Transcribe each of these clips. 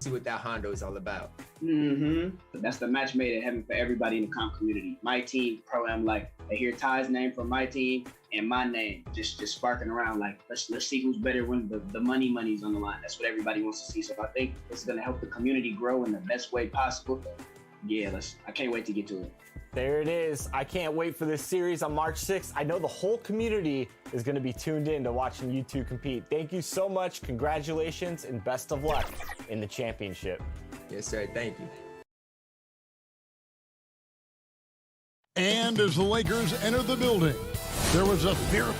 see what that Hondo is all about. That's the match made in heaven for everybody in the comp community. My team, Pro-Am, like, they hear Ty's name from my team and my name just sparking around, like, let's see who's better when the money's on the line. That's what everybody wants to see. So I think this is going to help the community grow in the best way possible. Yeah, I can't wait to get to it. There it is. I can't wait for this series on March 6th. I know the whole community is going to be tuned in to watching you two compete. Thank you so much. Congratulations and best of luck in the championship. Yes, sir. Thank you. And as the Lakers enter the building, there was a fear.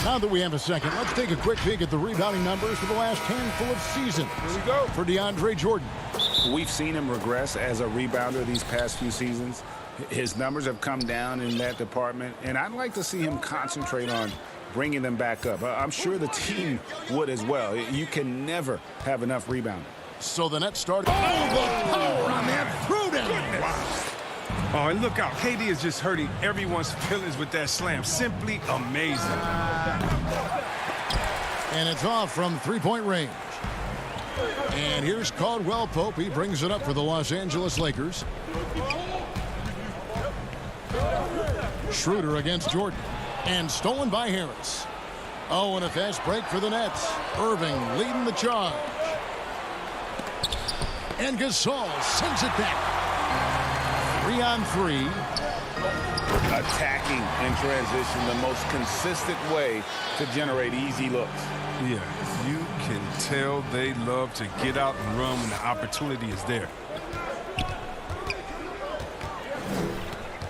Now that we have a second, let's take a quick peek at the rebounding numbers for the last handful of seasons. Here we go. For DeAndre Jordan. We've seen him regress as a rebounder these past few seasons. His numbers have come down in that department, and I'd like to see him concentrate on bringing them back up. I'm sure the team would as well. You can never have enough rebounding. So the net started. Oh, the power on that throwdown. Wow. Oh, and look out. KD is just hurting everyone's feelings with that slam. Simply amazing. And it's off from three-point range. And here's Caldwell Pope. He brings it up for the Los Angeles Lakers. Schroeder against Jordan. And stolen by Harris. Oh, and a fast break for the Nets. Irving leading the charge. And Gasol sends it back. 3-on-3. Attacking in transition, the most consistent way to generate easy looks. Yeah, you can tell they love to get out and run when the opportunity is there.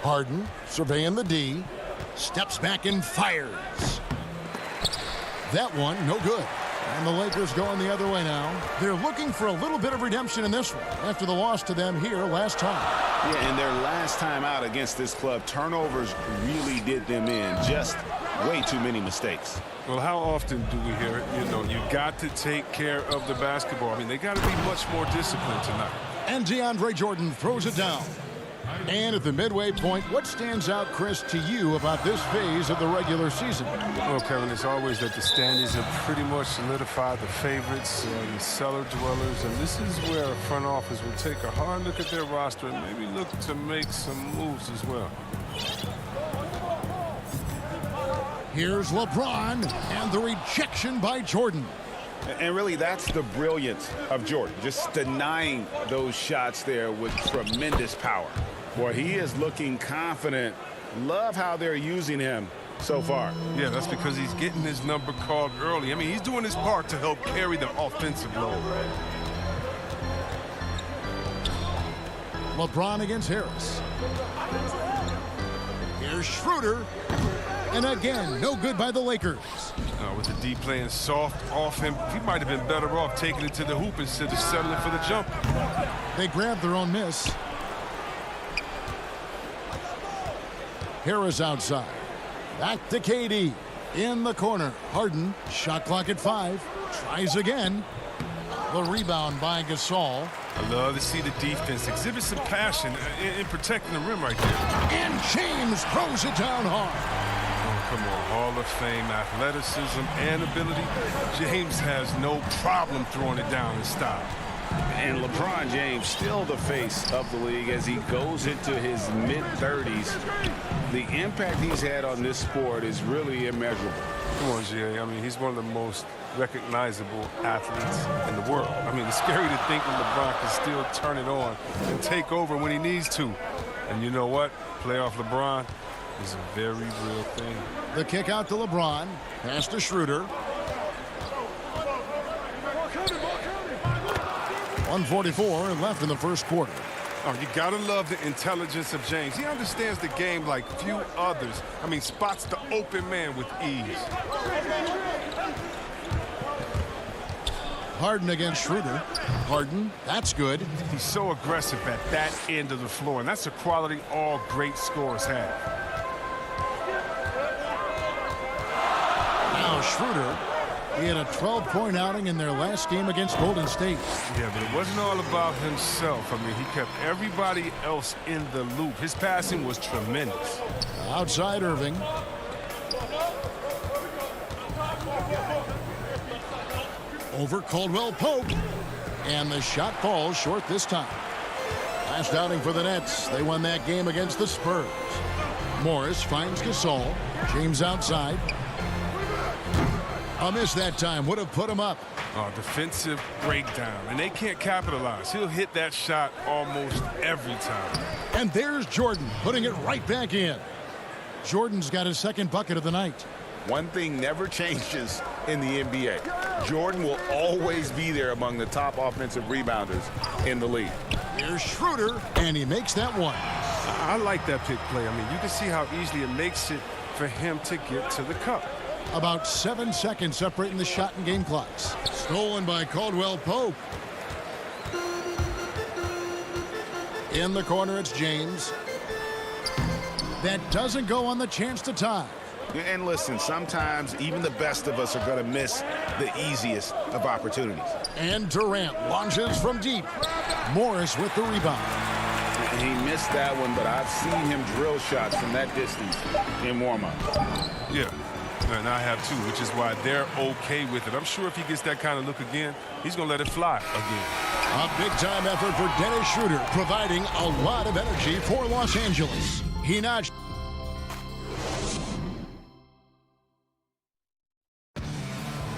Harden surveying the D. Steps back and fires. That one, no good. And the Lakers going the other way now. They're looking for a little bit of redemption in this one after the loss to them here last time. Yeah, and their last time out against this club, turnovers really did them in. Just way too many mistakes. Well, how often do we hear it? You know, you got to take care of the basketball. I mean, they got to be much more disciplined tonight. And DeAndre Jordan throws it down. And at the midway point, what stands out, Chris, to you about this phase of the regular season? Well, Kevin, it's always that the standings have pretty much solidified the favorites, the cellar dwellers, and this is where a front office will take a hard look at their roster and maybe look to make some moves as well. Here's LeBron and the rejection by Jordan. And really, that's the brilliance of Jordan, just denying those shots there with tremendous power. Boy, he is looking confident. Love how they're using him so far. Yeah, that's because he's getting his number called early. I mean, he's doing his part to help carry the offensive load. LeBron against Harris. Here's Schroeder. And again, no good by the Lakers. With the D playing soft off him, he might have been better off taking it to the hoop instead of settling for the jumper. They grabbed their own miss. Harris outside. Back to KD. In the corner. Harden, shot clock at 5. Tries again. The rebound by Gasol. I love to see the defense exhibit some passion in protecting the rim right there. And James throws it down hard. Come on, Hall of Fame athleticism and ability. James has no problem throwing it down in style. And LeBron James still the face of the league as he goes into his mid-30s. The impact he's had on this sport is really immeasurable. Come on, Jay. I mean, he's one of the most recognizable athletes in the world. I mean, it's scary to think that LeBron can still turn it on and take over when he needs to. And you know what? Playoff LeBron is a very real thing. The kick out to LeBron. Pass to Schroeder. 1:44 left in the first quarter. Oh, you gotta love the intelligence of James. He understands the game like few others. I mean, spots the open man with ease. Harden against Schroeder. Harden, that's good. He's so aggressive at that end of the floor, and that's a quality all great scorers have. Now Schroeder, he had a 12-point outing in their last game against Golden State. Yeah, but it wasn't all about himself. I mean, he kept everybody else in the loop. His passing was tremendous. Outside Irving. Over Caldwell Pope. And the shot falls short this time. Last outing for the Nets. They won that game against the Spurs. Morris finds Gasol. James outside. A miss that time would have put him up. Defensive breakdown, and they can't capitalize. He'll hit that shot almost every time. And there's Jordan putting it right back in. Jordan's got his second bucket of the night. One thing never changes in the NBA. Jordan will always be there among the top offensive rebounders in the league. Here's Schroeder, and he makes that one. I like that pick play. I mean, you can see how easily it makes it for him to get to the cup. About 7 seconds separating the shot and game clocks. Stolen by Caldwell Pope. In the corner, it's James. That doesn't go on the chance to tie. And listen, sometimes even the best of us are going to miss the easiest of opportunities. And Durant launches from deep. Morris with the rebound. He missed that one, but I've seen him drill shots from that distance in warm-up. Yeah, and I have too, which is why they're okay with it. I'm sure if he gets that kind of look again, he's going to let it fly again. A big-time effort for Dennis Schroeder, providing a lot of energy for Los Angeles. He notched.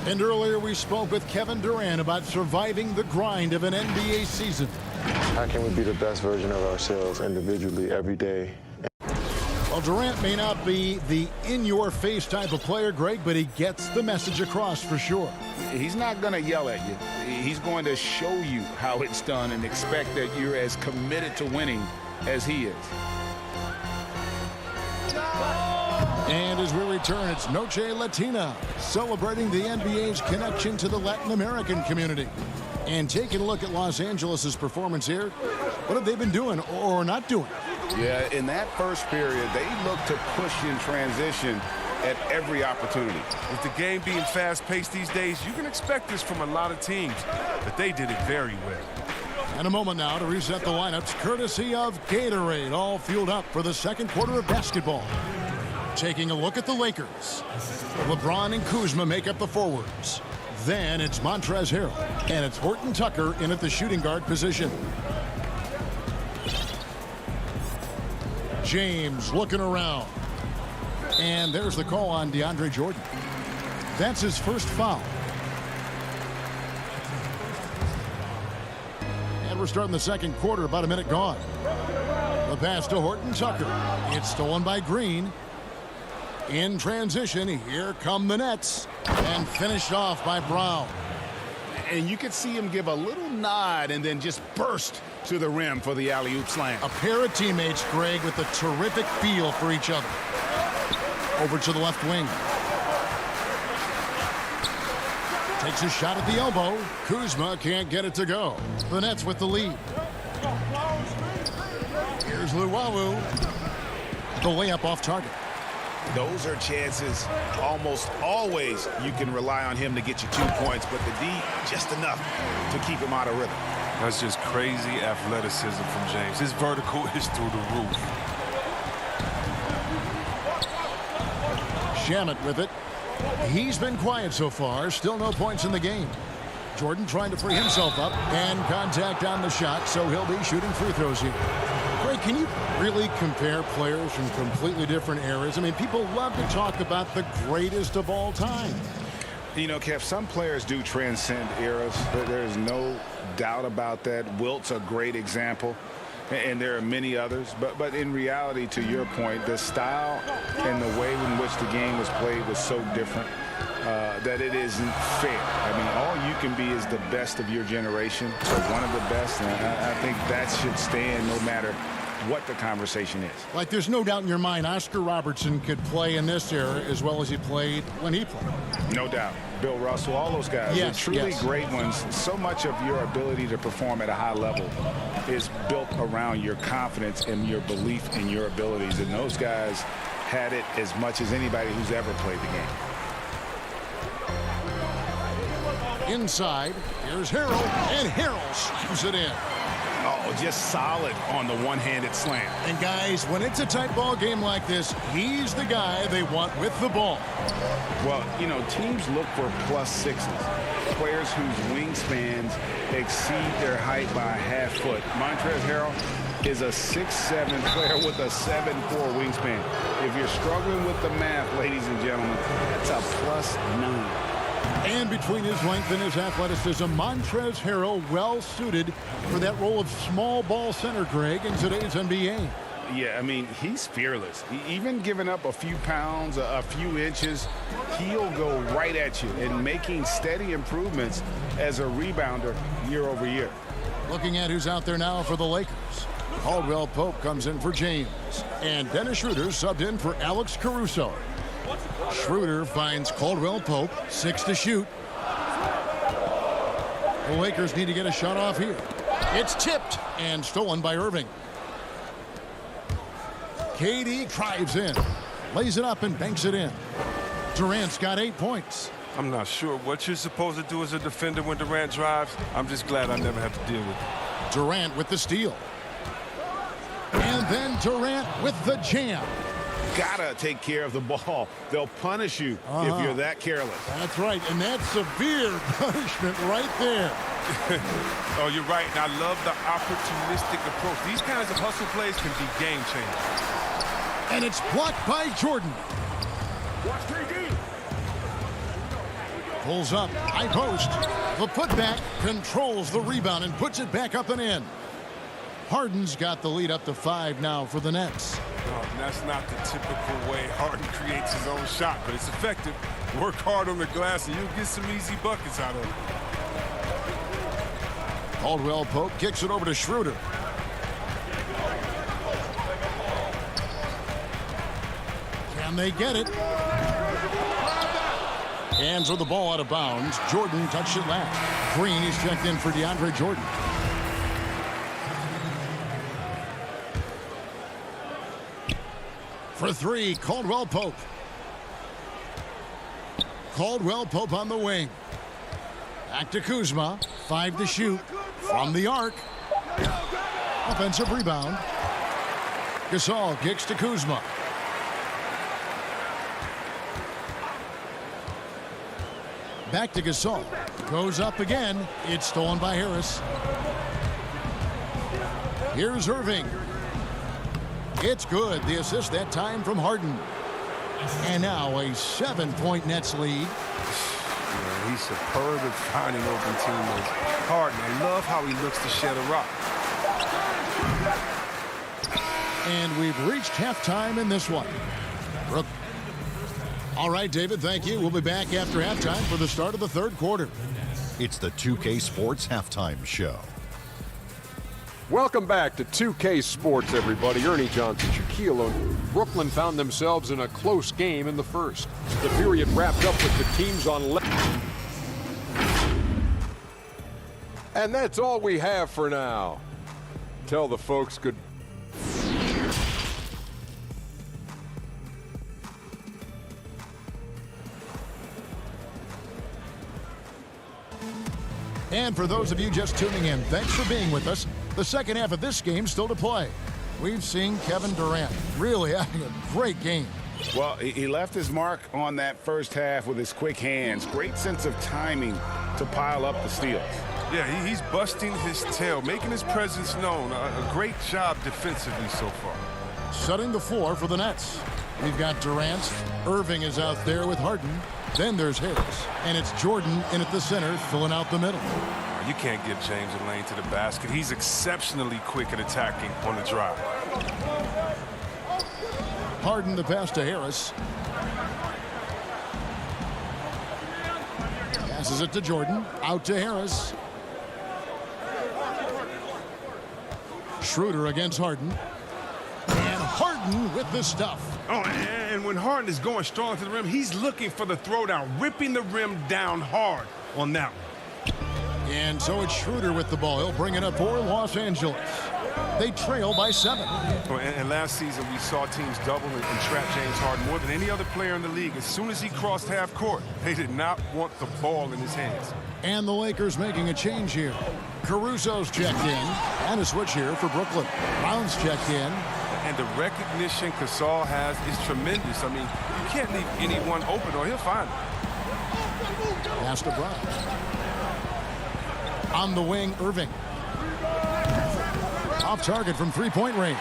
And earlier we spoke with Kevin Durant about surviving the grind of an NBA season. How can we be the best version of ourselves individually every day? Well, Durant may not be the in-your-face type of player, Greg, but he gets the message across for sure. He's not going to yell at you. He's going to show you how it's done and expect that you're as committed to winning as he is. And as we return, it's Noche Latina, celebrating the NBA's connection to the Latin American community. And taking a look at Los Angeles' performance here, what have they been doing or not doing? Yeah, in that first period, they looked to push in transition at every opportunity. With the game being fast-paced these days, you can expect this from a lot of teams, but they did it very well. And a moment now to reset the lineups, courtesy of Gatorade, all fueled up for the second quarter of basketball. Taking a look at the Lakers. LeBron and Kuzma make up the forwards. Then it's Montrezl Harrell, and it's Horton Tucker in at the shooting guard position. James looking around. And there's the call on DeAndre Jordan. That's his first foul. And we're starting the second quarter, about a minute gone. The pass to Horton Tucker. It's stolen by Green. In transition, here come the Nets. And finished off by Brown. And you could see him give a little nod and then just burst to the rim for the alley-oop slam. A pair of teammates, Greg, with a terrific feel for each other. Over to the left wing. Takes a shot at the elbow. Kuzma can't get it to go. The Nets with the lead. Here's Luwawu. The layup off target. Those are chances almost always you can rely on him to get you 2 points, but the D, just enough to keep him out of rhythm. That's just crazy athleticism from James. His vertical is through the roof. Shamet with it. He's been quiet so far. Still no points in the game. Jordan trying to free himself up. And contact on the shot, so he'll be shooting free throws here. Greg, can you really compare players from completely different eras? I mean, people love to talk about the greatest of all time. You know, Kev, some players do transcend eras. There's no doubt about that. Wilt's a great example, and there are many others. But in reality, to your point, the style and the way in which the game was played was so different that it isn't fair. I mean, all you can be is the best of your generation, so one of the best, and I think that should stand no matter what the conversation is. Like, there's no doubt in your mind Oscar Robertson could play in this era as well as he played when he played. No doubt. Bill Russell, all those guys are truly great ones. So much of your ability to perform at a high level is built around your confidence and your belief in your abilities. And those guys had it as much as anybody who's ever played the game. Inside, here's Harrell, and Harrell slams it in. Oh, Oh, just solid on the one-handed slam. And guys, when it's a tight ball game like this, he's the guy they want with the ball. Well, you know, teams look for +6s, players whose wingspans exceed their height by a half foot. Montrezl Harrell is a 6'7" player with a 7'4" wingspan. If you're struggling with the math, ladies and gentlemen, that's a +9. And between his length and his athleticism, Montrezl Harrell well suited for that role of small ball center, Greg, in today's NBA. Yeah, I mean, he's fearless. Even giving up a few pounds, a few inches, he'll go right at you and making steady improvements as a rebounder year over year. Looking at who's out there now for the Lakers. Caldwell Pope comes in for James. And Dennis Schroeder subbed in for Alex Caruso. Schroeder finds Caldwell Pope, 6 to shoot. The Lakers need to get a shot off here. It's tipped and stolen by Irving. KD drives in, lays it up and banks it in. Durant's got 8 points. I'm not sure what you're supposed to do as a defender when Durant drives. I'm just glad I never have to deal with it. Durant with the steal. And then Durant with the jam. Gotta take care of the ball. They'll punish you if you're that careless. That's right, and that's severe punishment right there. Oh, you're right, and I love the opportunistic approach. These kinds of hustle plays can be game changers. And it's blocked by Jordan. Pulls up, high post. The putback controls the rebound and puts it back up and in. Harden's got the lead up to 5 now for the Nets. And that's not the typical way Harden creates his own shot, but it's effective. Work hard on the glass and you'll get some easy buckets out of it. Caldwell Pope kicks it over to Schroeder. Can they get it? Hands of the ball out of bounds. Jordan touched it last. Green is checked in for DeAndre Jordan. For 3, Caldwell Pope. Caldwell Pope on the wing. Back to Kuzma. 5 to shoot. From the arc. Offensive rebound. Gasol kicks to Kuzma. Back to Gasol. Goes up again. It's stolen by Harris. Here's Irving. It's good. The assist that time from Harden. And now a 7-point Nets lead. Yeah, he's superb at finding open teammates. Harden, I love how he looks to shed a rock. And we've reached halftime in this one. All right, David, thank you. We'll be back after halftime for the start of the third quarter. It's the 2K Sports Halftime Show. Welcome back to 2K Sports, everybody. Ernie Johnson, Shaquille O'Neal. Brooklyn found themselves in a close game in the first. The period wrapped up with the teams on left. And that's all we have for now. Tell the folks good. And for those of you just tuning in, thanks for being with us. The second half of this game still to play. We've seen Kevin Durant really having a great game. Well, he left his mark on that first half with his quick hands. Great sense of timing to pile up the steals. Yeah, he's busting his tail, making his presence known. A great job defensively so far. Setting the floor for the Nets. We've got Durant. Irving is out there with Harden. Then there's Harris. And it's Jordan in at the center, filling out the middle. You can't give James a lane to the basket. He's exceptionally quick at attacking on the drive. Harden the pass to Harris. Passes it to Jordan. Out to Harris. Schroeder against Harden. And Harden with the stuff. Oh, and when Harden is going strong to the rim, he's looking for the throwdown, ripping the rim down hard on that one. And so it's Schroeder with the ball. He'll bring it up for Los Angeles. They trail by 7. And last season, we saw teams double and trap James Harden more than any other player in the league. As soon as he crossed half court, they did not want the ball in his hands. And the Lakers making a change here. Caruso's checked in. And a switch here for Brooklyn. Brown's checked in. And the recognition Gasol has is tremendous. I mean, you can't leave anyone open or he'll find it. Pass to Brown. On the wing, Irving. Off target from three-point range.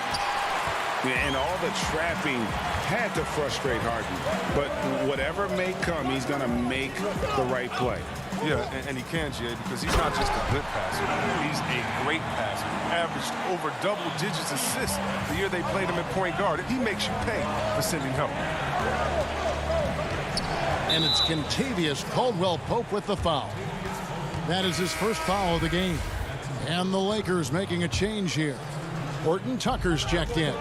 And all the trapping had to frustrate Harden. But whatever may come, he's going to make the right play. Yeah, and he can, Jay, because he's not just a good passer. He's a great passer. Averaged over double digits assists the year they played him at point guard. He makes you pay for sending help. And it's Kentavious Caldwell-Pope with the foul. That is his first foul of the game. And the Lakers making a change here. Horton Tucker's checked in.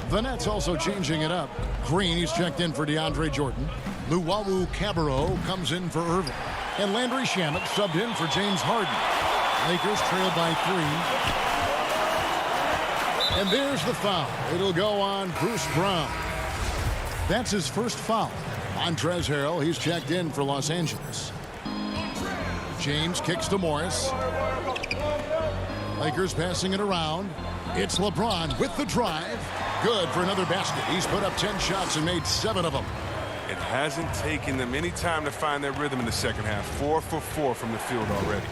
The Nets also changing it up. Green, he's checked in for DeAndre Jordan. Luwawu Cabarrot comes in for Irving. And Landry Shamet subbed in for James Harden. Lakers trail by 3. And there's the foul. It'll go on Bruce Brown. That's his first foul. Montrezl Harrell, he's checked in for Los Angeles. James kicks to Morris. Lakers passing it around. It's LeBron with the drive. Good for another basket. He's put up 10 shots and made 7 of them. It hasn't taken them any time to find their rhythm in the second half. 4 for 4 from the field already.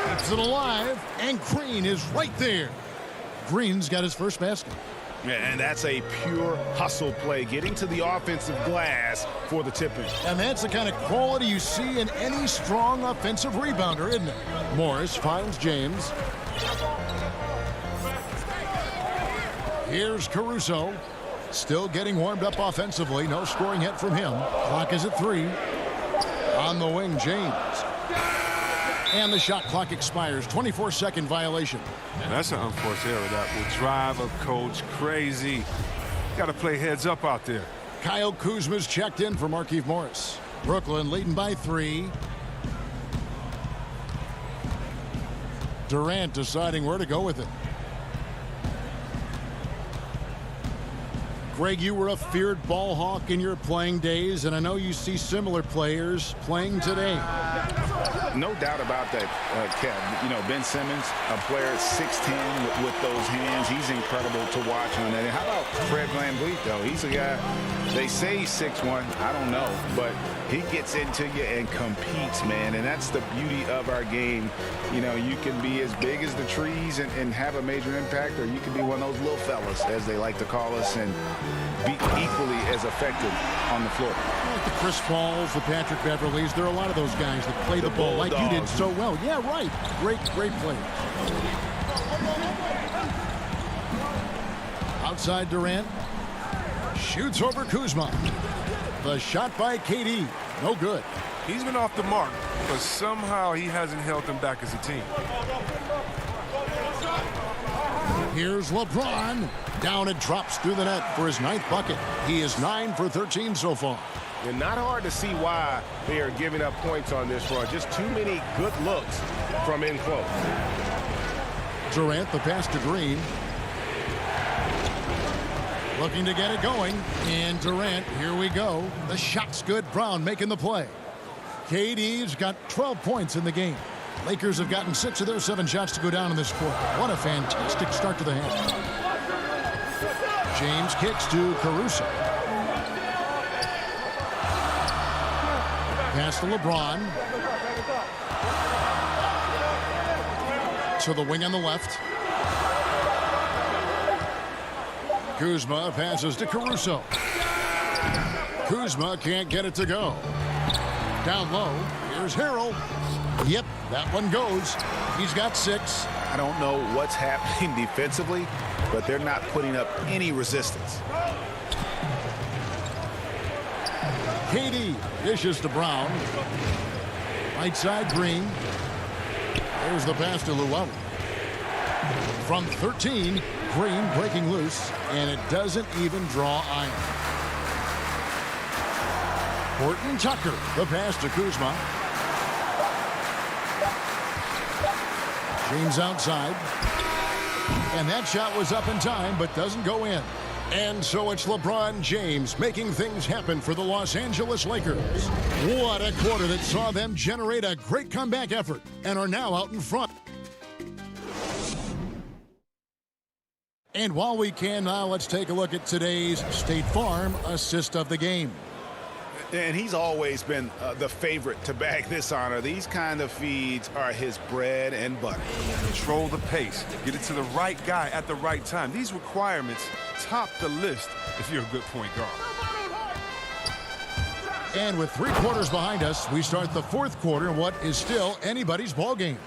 Keeps it alive, and Green is right there. Green's got his first basket. Yeah, and that's a pure hustle play, getting to the offensive glass for the tip-in. And that's the kind of quality you see in any strong offensive rebounder, isn't it? Morris finds James. Here's Caruso. Still getting warmed up offensively. No scoring hit from him. Clock is at 3. On the wing, James. And the shot clock expires. 24-second violation. And that's an unforced error that will drive a coach crazy. Got to play heads up out there. Kyle Kuzma's checked in for Markieff Morris. Brooklyn leading by 3. Durant deciding where to go with it. Greg, you were a feared ball hawk in your playing days, and I know you see similar players playing today. No doubt about that, Kev. You know, Ben Simmons, a player at 6'10" with those hands. He's incredible to watch on that. And how about Fred VanVleet, though? He's a guy, they say he's 6'1". I don't know. But he gets into you and competes, man. And that's the beauty of our game. You know, you can be as big as the trees and have a major impact, or you can be one of those little fellas, as they like to call us, and be equally as effective on the floor. Like the Chris Pauls, the Patrick Beverleys, there are a lot of those guys that play the ball like you did so well. Yeah, right. Great play. Outside Durant. Shoots over Kuzma. The shot by KD. No good. He's been off the mark, but somehow he hasn't held them back as a team. Here's LeBron. Down it drops through the net for his 9th bucket. He is 9 for 13 so far. And not hard to see why they are giving up points on this run. Just too many good looks from in close. Durant, the pass to Green. Looking to get it going. And Durant, here we go. The shot's good. Brown making the play. KD's got 12 points in the game. Lakers have gotten 6 of their 7 shots to go down in this quarter. What a fantastic start to the half. James kicks to Caruso. Pass to LeBron. To the wing on the left. Kuzma passes to Caruso. Kuzma can't get it to go. Down low. Here's Harrell. Yep, that one goes. He's got 6. I don't know what's happening defensively, but they're not putting up any resistance. KD dishes to Brown. Right side, Green. There's the pass to Luwawu. From 13, Green breaking loose, and it doesn't even draw iron. Horton Tucker, the pass to Kuzma. James outside. And that shot was up in time, but doesn't go in. And so it's LeBron James making things happen for the Los Angeles Lakers. What a quarter that saw them generate a great comeback effort and are now out in front. And while we can now, let's take a look at today's State Farm assist of the game. And he's always been the favorite to bag this honor. These kind of feeds are his bread and butter. Control the pace. Get it to the right guy at the right time. These requirements top the list if you're a good point guard. And with 3 quarters behind us, we start the 4th quarter in what is still anybody's ball game.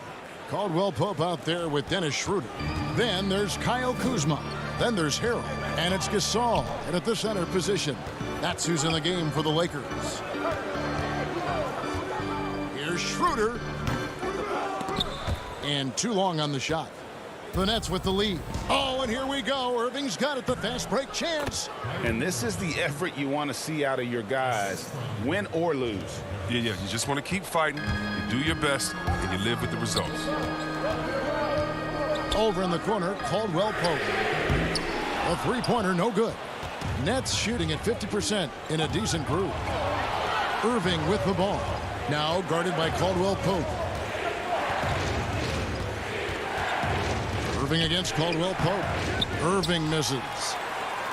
Caldwell Pope out there with Dennis Schroeder. Then there's Kyle Kuzma. Then there's Harrell. And it's Gasol at the center position. That's who's in the game for the Lakers. Here's Schroeder. And too long on the shot. The Nets with the lead. Oh, and here we go. Irving's got it, the fast break chance. And this is the effort you want to see out of your guys, win or lose. Yeah, you just want to keep fighting. You do your best, and you live with the results. Over in the corner, Caldwell Pope. A 3-pointer, no good. Nets shooting at 50% in a decent group. Irving with the ball. Now guarded by Caldwell Pope. Irving against Caldwell Pope. Irving misses.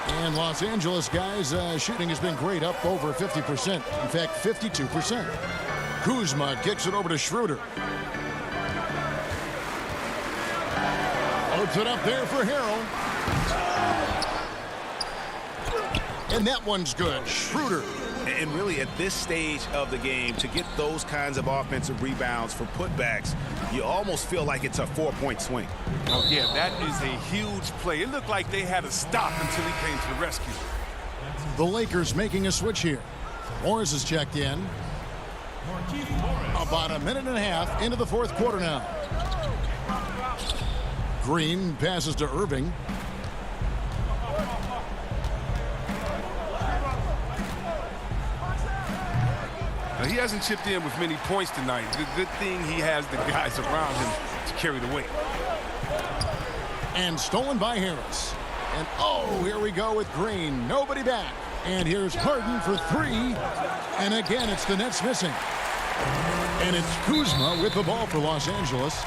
And Los Angeles guys, shooting has been great, up over 50%. In fact, 52%. Kuzma kicks it over to Schroeder. Puts it up there for Harrell. And that one's good. Schroeder. And really at this stage of the game, to get those kinds of offensive rebounds for putbacks, you almost feel like it's a 4-point swing. Oh, yeah, that is a huge play. It looked like they had to stop until he came to the rescue. The Lakers making a switch here. Morris is checked in. About a minute and a half into the 4th quarter now. Green passes to Irving. Now, he hasn't chipped in with many points tonight. The good thing he has the guys around him to carry the weight. And stolen by Harris. And oh, here we go with Green. Nobody back. And here's Harden for 3. And again, it's the Nets missing. And it's Kuzma with the ball for Los Angeles.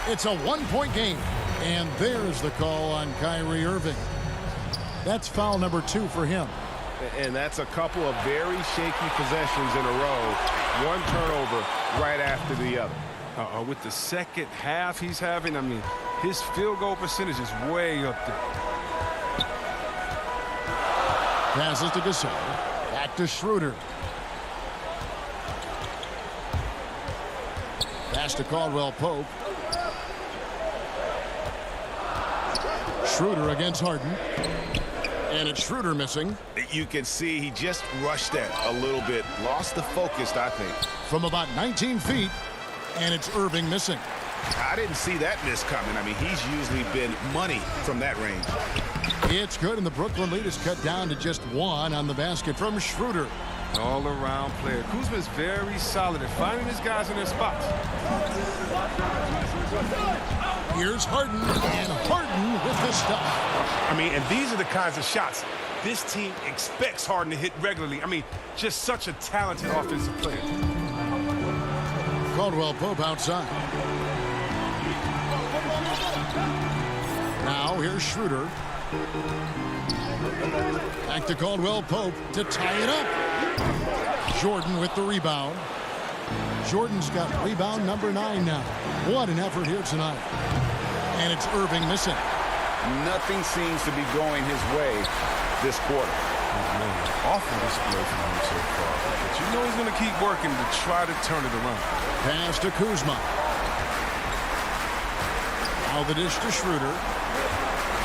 It's a 1-point game. And there's the call on Kyrie Irving. That's foul number 2 for him. And that's a couple of very shaky possessions in a row. One turnover right after the other. With the second half he's having, I mean, his field goal percentage is way up there. Passes to Gasol. Back to Schroeder. Pass to Caldwell Pope. Schroeder against Harden. And it's Schroeder missing. You can see he just rushed that a little bit. Lost the focus, I think. From about 19 feet. And it's Irving missing. I didn't see that miss coming. I mean, he's usually been money from that range. It's good, and the Brooklyn lead is cut down to just 1 on the basket from Schroeder. All-around player. Kuzma is very solid at finding his guys in their spots. Here's Harden, and Harden with the stuff. I mean, and these are the kinds of shots this team expects Harden to hit regularly. I mean, just such a talented offensive player. Caldwell Pope outside. Now here's Schroeder. Back to Caldwell Pope to tie it up. Jordan with the rebound. Jordan's got rebound number 9 now. What an effort here tonight. And it's Irving missing. Nothing seems to be going his way this quarter. Awful display from him so far. But you know he's going to keep working to try to turn it around. Pass to Kuzma. Now the dish to Schroeder.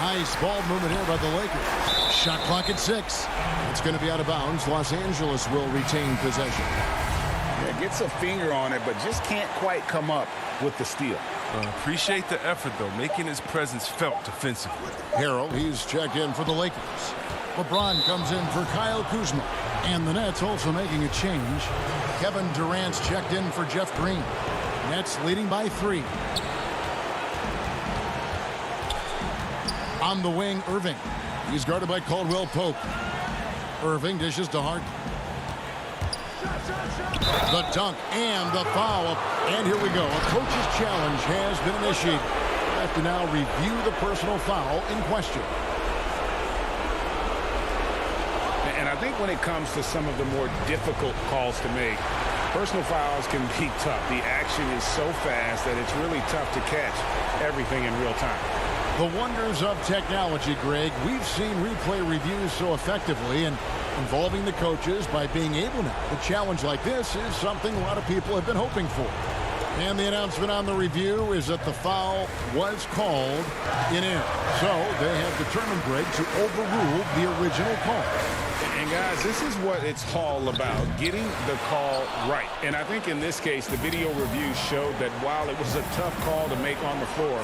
Nice ball movement here by the Lakers. Shot clock at 6. It's going to be out of bounds. Los Angeles will retain possession. Yeah, gets a finger on it, but just can't quite come up with the steal. Appreciate the effort, though, making his presence felt defensively. Harrell, he's checked in for the Lakers. LeBron comes in for Kyle Kuzma. And the Nets also making a change. Kevin Durant's checked in for Jeff Green. Nets leading by 3. On the wing, Irving. He's guarded by Caldwell Pope. Irving dishes to Harden. The dunk and the foul. And here we go. A coach's challenge has been initiated. have to now review the personal foul in question. And I think when it comes to some of the more difficult calls to make, personal fouls can be tough. The action is so fast that it's really tough to catch everything in real time. The wonders of technology, Greg. We've seen replay reviews so effectively, and involving the coaches by being able now to challenge like this is something a lot of people have been hoping for. And the announcement on the review is that the foul was called in error. So they have determined, Greg, to overrule the original call. And guys, this is what it's all about, getting the call right. And I think in this case, the video review showed that while it was a tough call to make on the floor,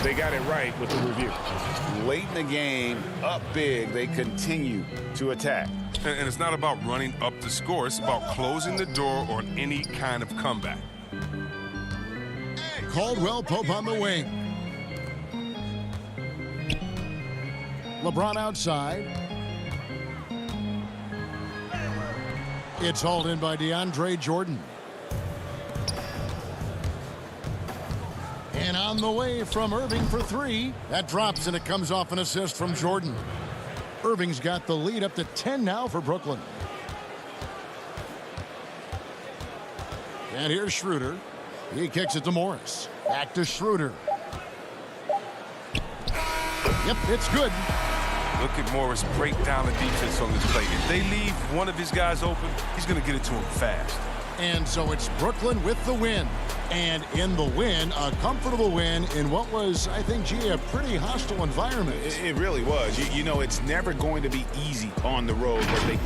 they got it right with the review. Late in the game, up big, they continue to attack. And it's not about running up the score. It's about closing the door on any kind of comeback. Caldwell Pope on the wing. LeBron outside. It's hauled in by DeAndre Jordan. And on the way from Irving for three. That drops, and it comes off an assist from Jordan. Irving's got the lead up to 10 now for Brooklyn. And here's Schroeder. He kicks it to Morris. Back to Schroeder. Yep, it's good. Look at Morris break down the defense on this play. If they leave one of his guys open, he's going to get it to him fast. And so it's Brooklyn with the win. And in the win, a comfortable win in what was, I think, G, a pretty hostile environment. It really was. You know, it's never going to be easy on the road, but they...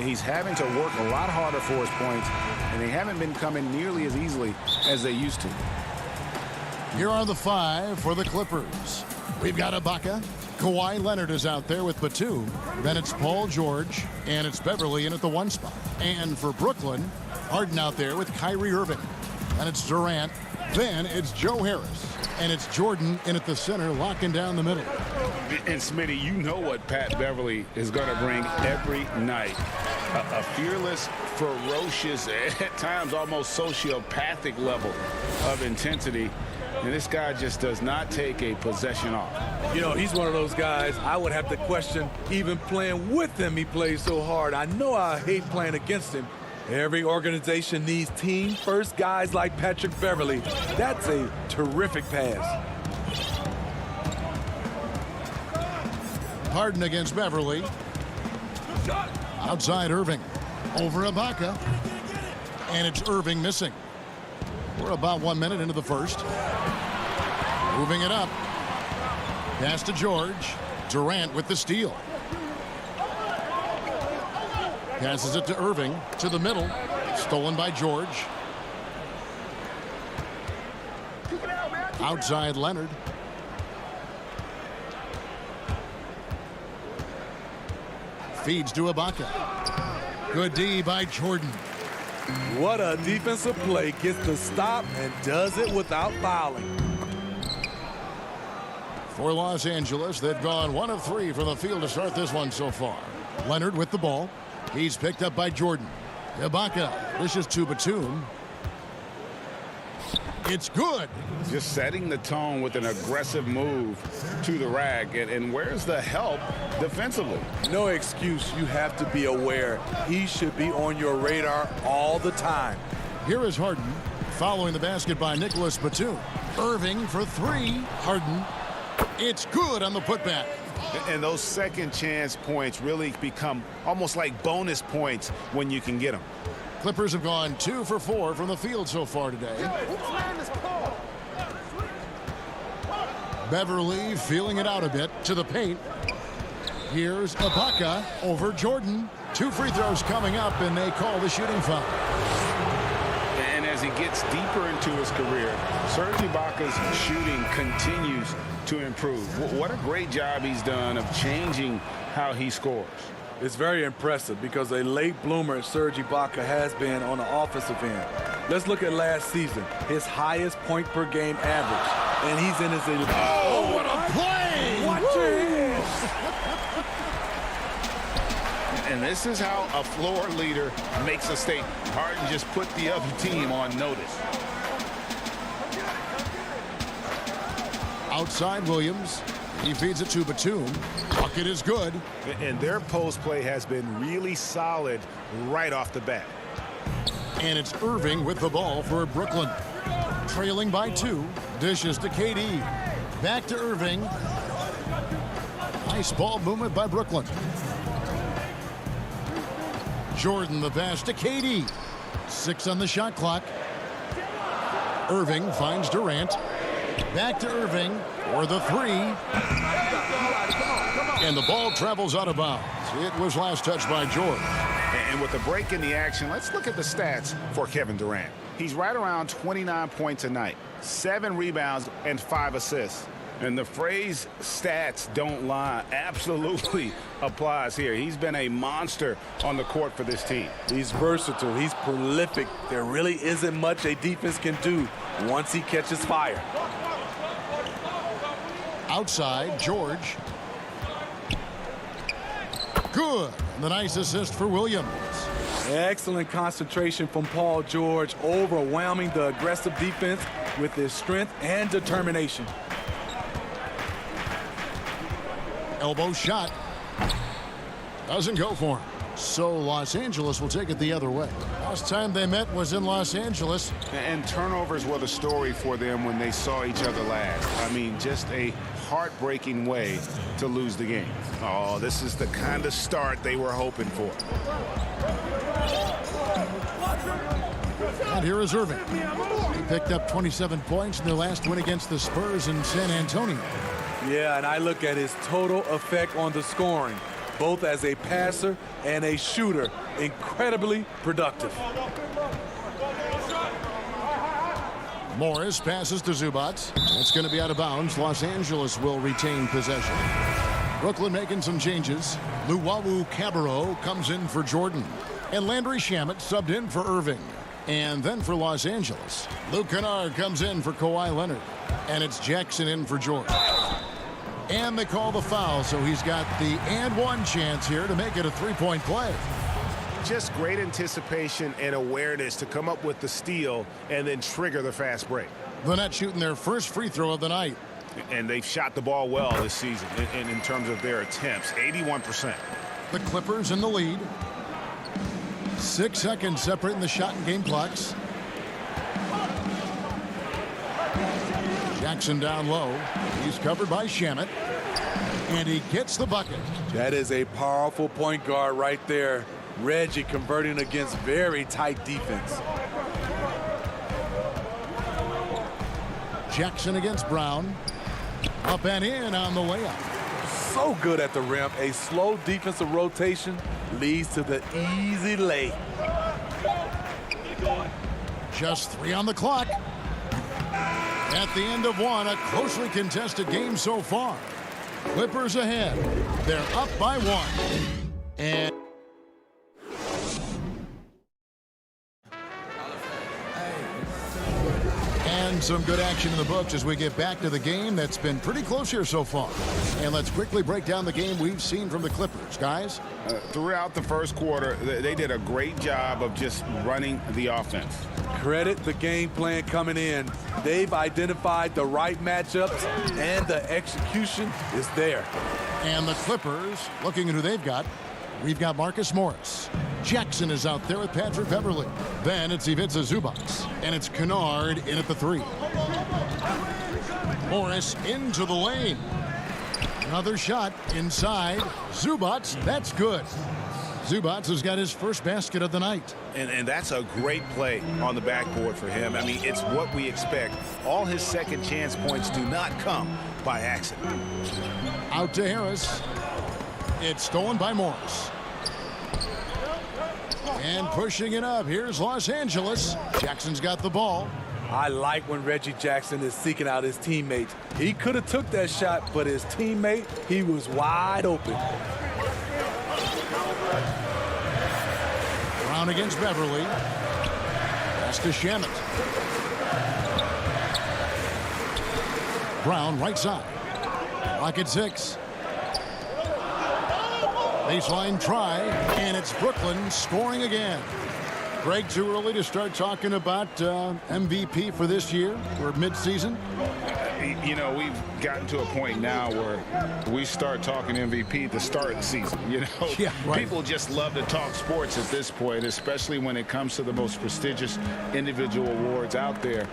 He's having to work a lot harder for his points, and they haven't been coming nearly as easily as they used to. Here are the 5 for the Clippers. We've got Ibaka. Kawhi Leonard is out there with Batum. Then it's Paul George, and it's Beverly in at the 1 spot. And for Brooklyn, Harden out there with Kyrie Irving. And it's Durant. Then it's Joe Harris. And it's Jordan in at the center, locking down the middle. And Smitty, you know what Pat Beverly is going to bring every night. A fearless, ferocious, at times almost sociopathic level of intensity. And this guy just does not take a possession off. You know, he's one of those guys I would have to question even playing with him. He plays so hard. I know I hate playing against him. Every organization needs team-first guys like Patrick Beverly. That's a terrific pass. Harden against Beverly. Outside Irving. Over Ibaka. And it's Irving missing. We're about 1 minute into the first. Moving it up. Pass to George. Durant with the steal. Passes it to Irving. To the middle. Stolen by George. Outside Leonard. Feeds to Ibaka. Good D by Jordan. What a defensive play. Gets the stop and does it without fouling. For Los Angeles, they've gone 1 of 3 from the field to start this one so far. Leonard with the ball. He's picked up by Jordan. Ibaka. This is to Batum. It's good. Just setting the tone with an aggressive move to the rack. And where's the help defensively? No excuse. You have to be aware. He should be on your radar all the time. Here is Harden following the basket by Nicholas Batum. Irving for 3. Harden. It's good on the putback. And those second chance points really become almost like bonus points when you can get them. Clippers have gone 2 for 4 from the field so far today. Beverly feeling it out a bit to the paint. Here's Ibaka over Jordan. 2 free throws coming up, and they call the shooting foul. And as he gets deeper into his career, Serge Ibaka's shooting continues to improve. What a great job he's done of changing how he scores. It's very impressive because a late bloomer Serge Ibaka has been on the offensive end. Let's look at last season, his highest point per game average, and he's in his 11th. Oh, what a play! Watch your hands! And this is how a floor leader makes a statement. Harden just put the other team on notice. Outside Williams. He feeds it to Batum. Bucket is good. And their post play has been really solid right off the bat. And it's Irving with the ball for Brooklyn. Trailing by 2. Dishes to KD. Back to Irving. Nice ball movement by Brooklyn. Jordan the pass to KD. 6 on the shot clock. Irving finds Durant. Back to Irving for the 3. And the ball travels out of bounds. It was last touched by George. And with a break in the action, let's look at the stats for Kevin Durant. He's right around 29 points a night, 7 rebounds, and 5 assists. And the phrase stats don't lie absolutely applies here. He's been a monster on the court for this team. He's versatile. He's prolific. There really isn't much a defense can do once he catches fire. Outside, George. Good. And the nice assist for Williams. Excellent concentration from Paul George, overwhelming the aggressive defense with his strength and determination. Elbow shot. Doesn't go for him. So Los Angeles will take it the other way. Last time they met was in Los Angeles. And turnovers were the story for them when they saw each other last. I mean, just a heartbreaking way to lose the game. Oh, this is the kind of start they were hoping for. And here is Irving. He picked up 27 points in their last win against the Spurs in San Antonio. Yeah, and I look at his total effect on the scoring, both as a passer and a shooter. Incredibly productive. Morris passes to Zubac. It's going to be out of bounds. Los Angeles will retain possession. Brooklyn making some changes. Luwawu Cabarrot comes in for Jordan. And Landry Shamet subbed in for Irving. And then for Los Angeles, Luke Kennard comes in for Kawhi Leonard. And it's Jackson in for George. And they call the foul, so he's got the and one chance here to make it a three-point play. Just great anticipation and awareness to come up with the steal and then trigger the fast break. The Nets shooting their first free throw of the night. And they've shot the ball well this season in terms of their attempts, 81%. The Clippers in the lead. 6 seconds separating the shot and game clocks. Jackson down low. He's covered by Shamet. And he gets the bucket. That is a powerful point guard right there. Reggie converting against very tight defense. Jackson against Brown. Up and in on the layup. So good at the rim. A slow defensive rotation leads to the easy lay. Just 3 on the clock. At the end of one, a closely contested game so far. Clippers ahead. They're up by 1. And some good action in the books as we get back to the game that's been pretty close here so far. And let's quickly break down the game we've seen from the Clippers. Guys? Throughout the first quarter, they did a great job of just running the offense. Credit the game plan coming in. They've identified the right matchups, and the execution is there. And the Clippers, looking at who they've got, we've got Marcus Morris. Jackson is out there with Patrick Beverly. Then it's Ivica Zubac. And it's Kennard in at the 3. Morris into the lane. Another shot inside. Zubac, that's good. Zubac has got his first basket of the night. And that's a great play on the backboard for him. I mean, it's what we expect. All his second chance points do not come by accident. Out to Harris. It's stolen by Morris. And pushing it up, here's Los Angeles. Jackson's got the ball. I like when Reggie Jackson is seeking out his teammates. He could have took that shot, but his teammate, he was wide open. Brown against Beverly. Pass to Shamet. Brown right side. Lock at 6. Baseline try, and it's Brooklyn scoring again. Greg, too early to start talking about MVP for this year? We're mid-season. You know, we've gotten to a point now where we start talking MVP at the start of the season. You know, yeah, right. People just love to talk sports at this point, especially when it comes to the most prestigious individual awards out there.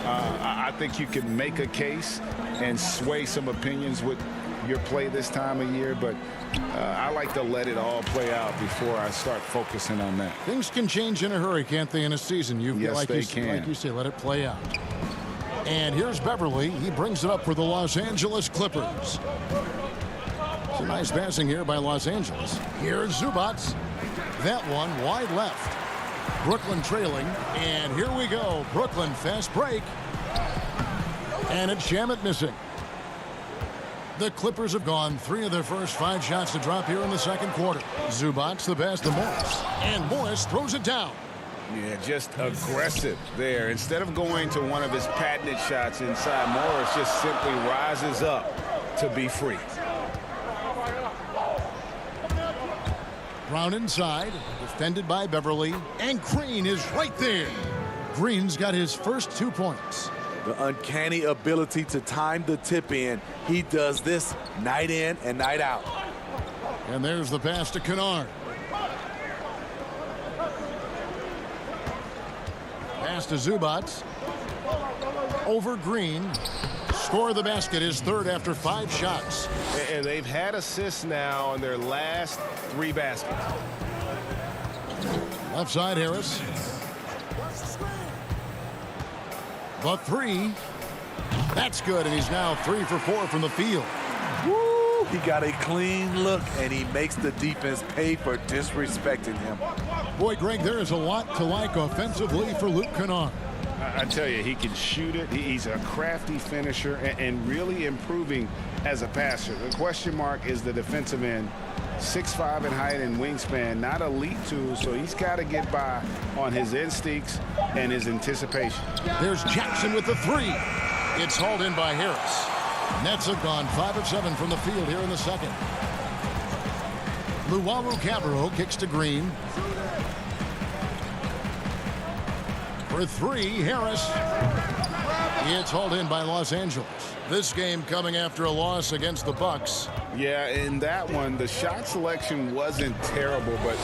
I think you can make a case and sway some opinions with your play this time of year, but I like to let it all play out before I start focusing on that. Things can change in a hurry, can't they, in a season? Yes, they can. Like you say, let it play out. And here's Beverly. He brings it up for the Los Angeles Clippers. Some nice passing here by Los Angeles. Here's Zubats. That one wide left. Brooklyn trailing. And here we go. Brooklyn fast break. And it's Shamet missing. The Clippers have gone 3 of their first 5 shots to drop here in the second quarter. Zubats the pass to Morris. And Morris throws it down. Yeah, just aggressive there. Instead of going to one of his patented shots inside, Morris just simply rises up to be free. Brown inside, defended by Beverly, and Green is right there. Green's got his first 2 points. The uncanny ability to time the tip in. He does this night in and night out. And there's the pass to Kennard. Pass to Zubats. Over Green. Score the basket, his third after 5 shots. And they've had assists now on their last 3 baskets. Left side, Harris. The 3. That's good, and he's now 3 for 4 from the field. Woo! He got a clean look, and he makes the defense pay for disrespecting him. Boy, Greg, there is a lot to like offensively for Luke Kennard. I tell you, he can shoot it. He's a crafty finisher and really improving as a passer. The question mark is the defensive end. 6'5" in height and wingspan, not elite tool, so he's got to get by on his instincts and his anticipation. There's Jackson with the 3. It's hauled in by Harris. Nets have gone 5 of 7 from the field here in the second. Luwawu-Cabarrot kicks to Green. For 3, Harris. It's hauled in by Los Angeles. This game coming after a loss against the Bucks. Yeah, in that one, the shot selection wasn't terrible, but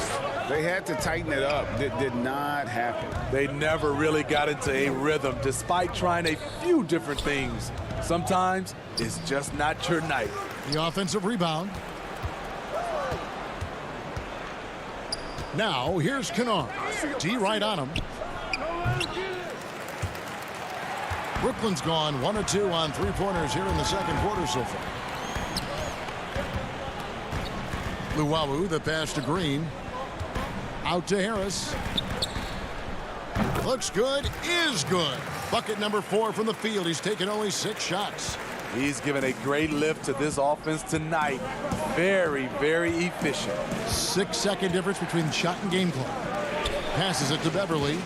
they had to tighten it up. It did not happen. They never really got into a rhythm, despite trying a few different things. Sometimes it's just not your night. The offensive rebound. Now, here's Kennard. D right on him. Brooklyn's gone 1 of 2 on 3-pointers here in the second quarter so far. Luwawu, the pass to Green. Out to Harris. Looks good, is good. Bucket number 4 from the field. He's taken only 6 shots. He's given a great lift to this offense tonight. Very, very efficient. 6-second difference between shot and game clock. Passes it to Beverly.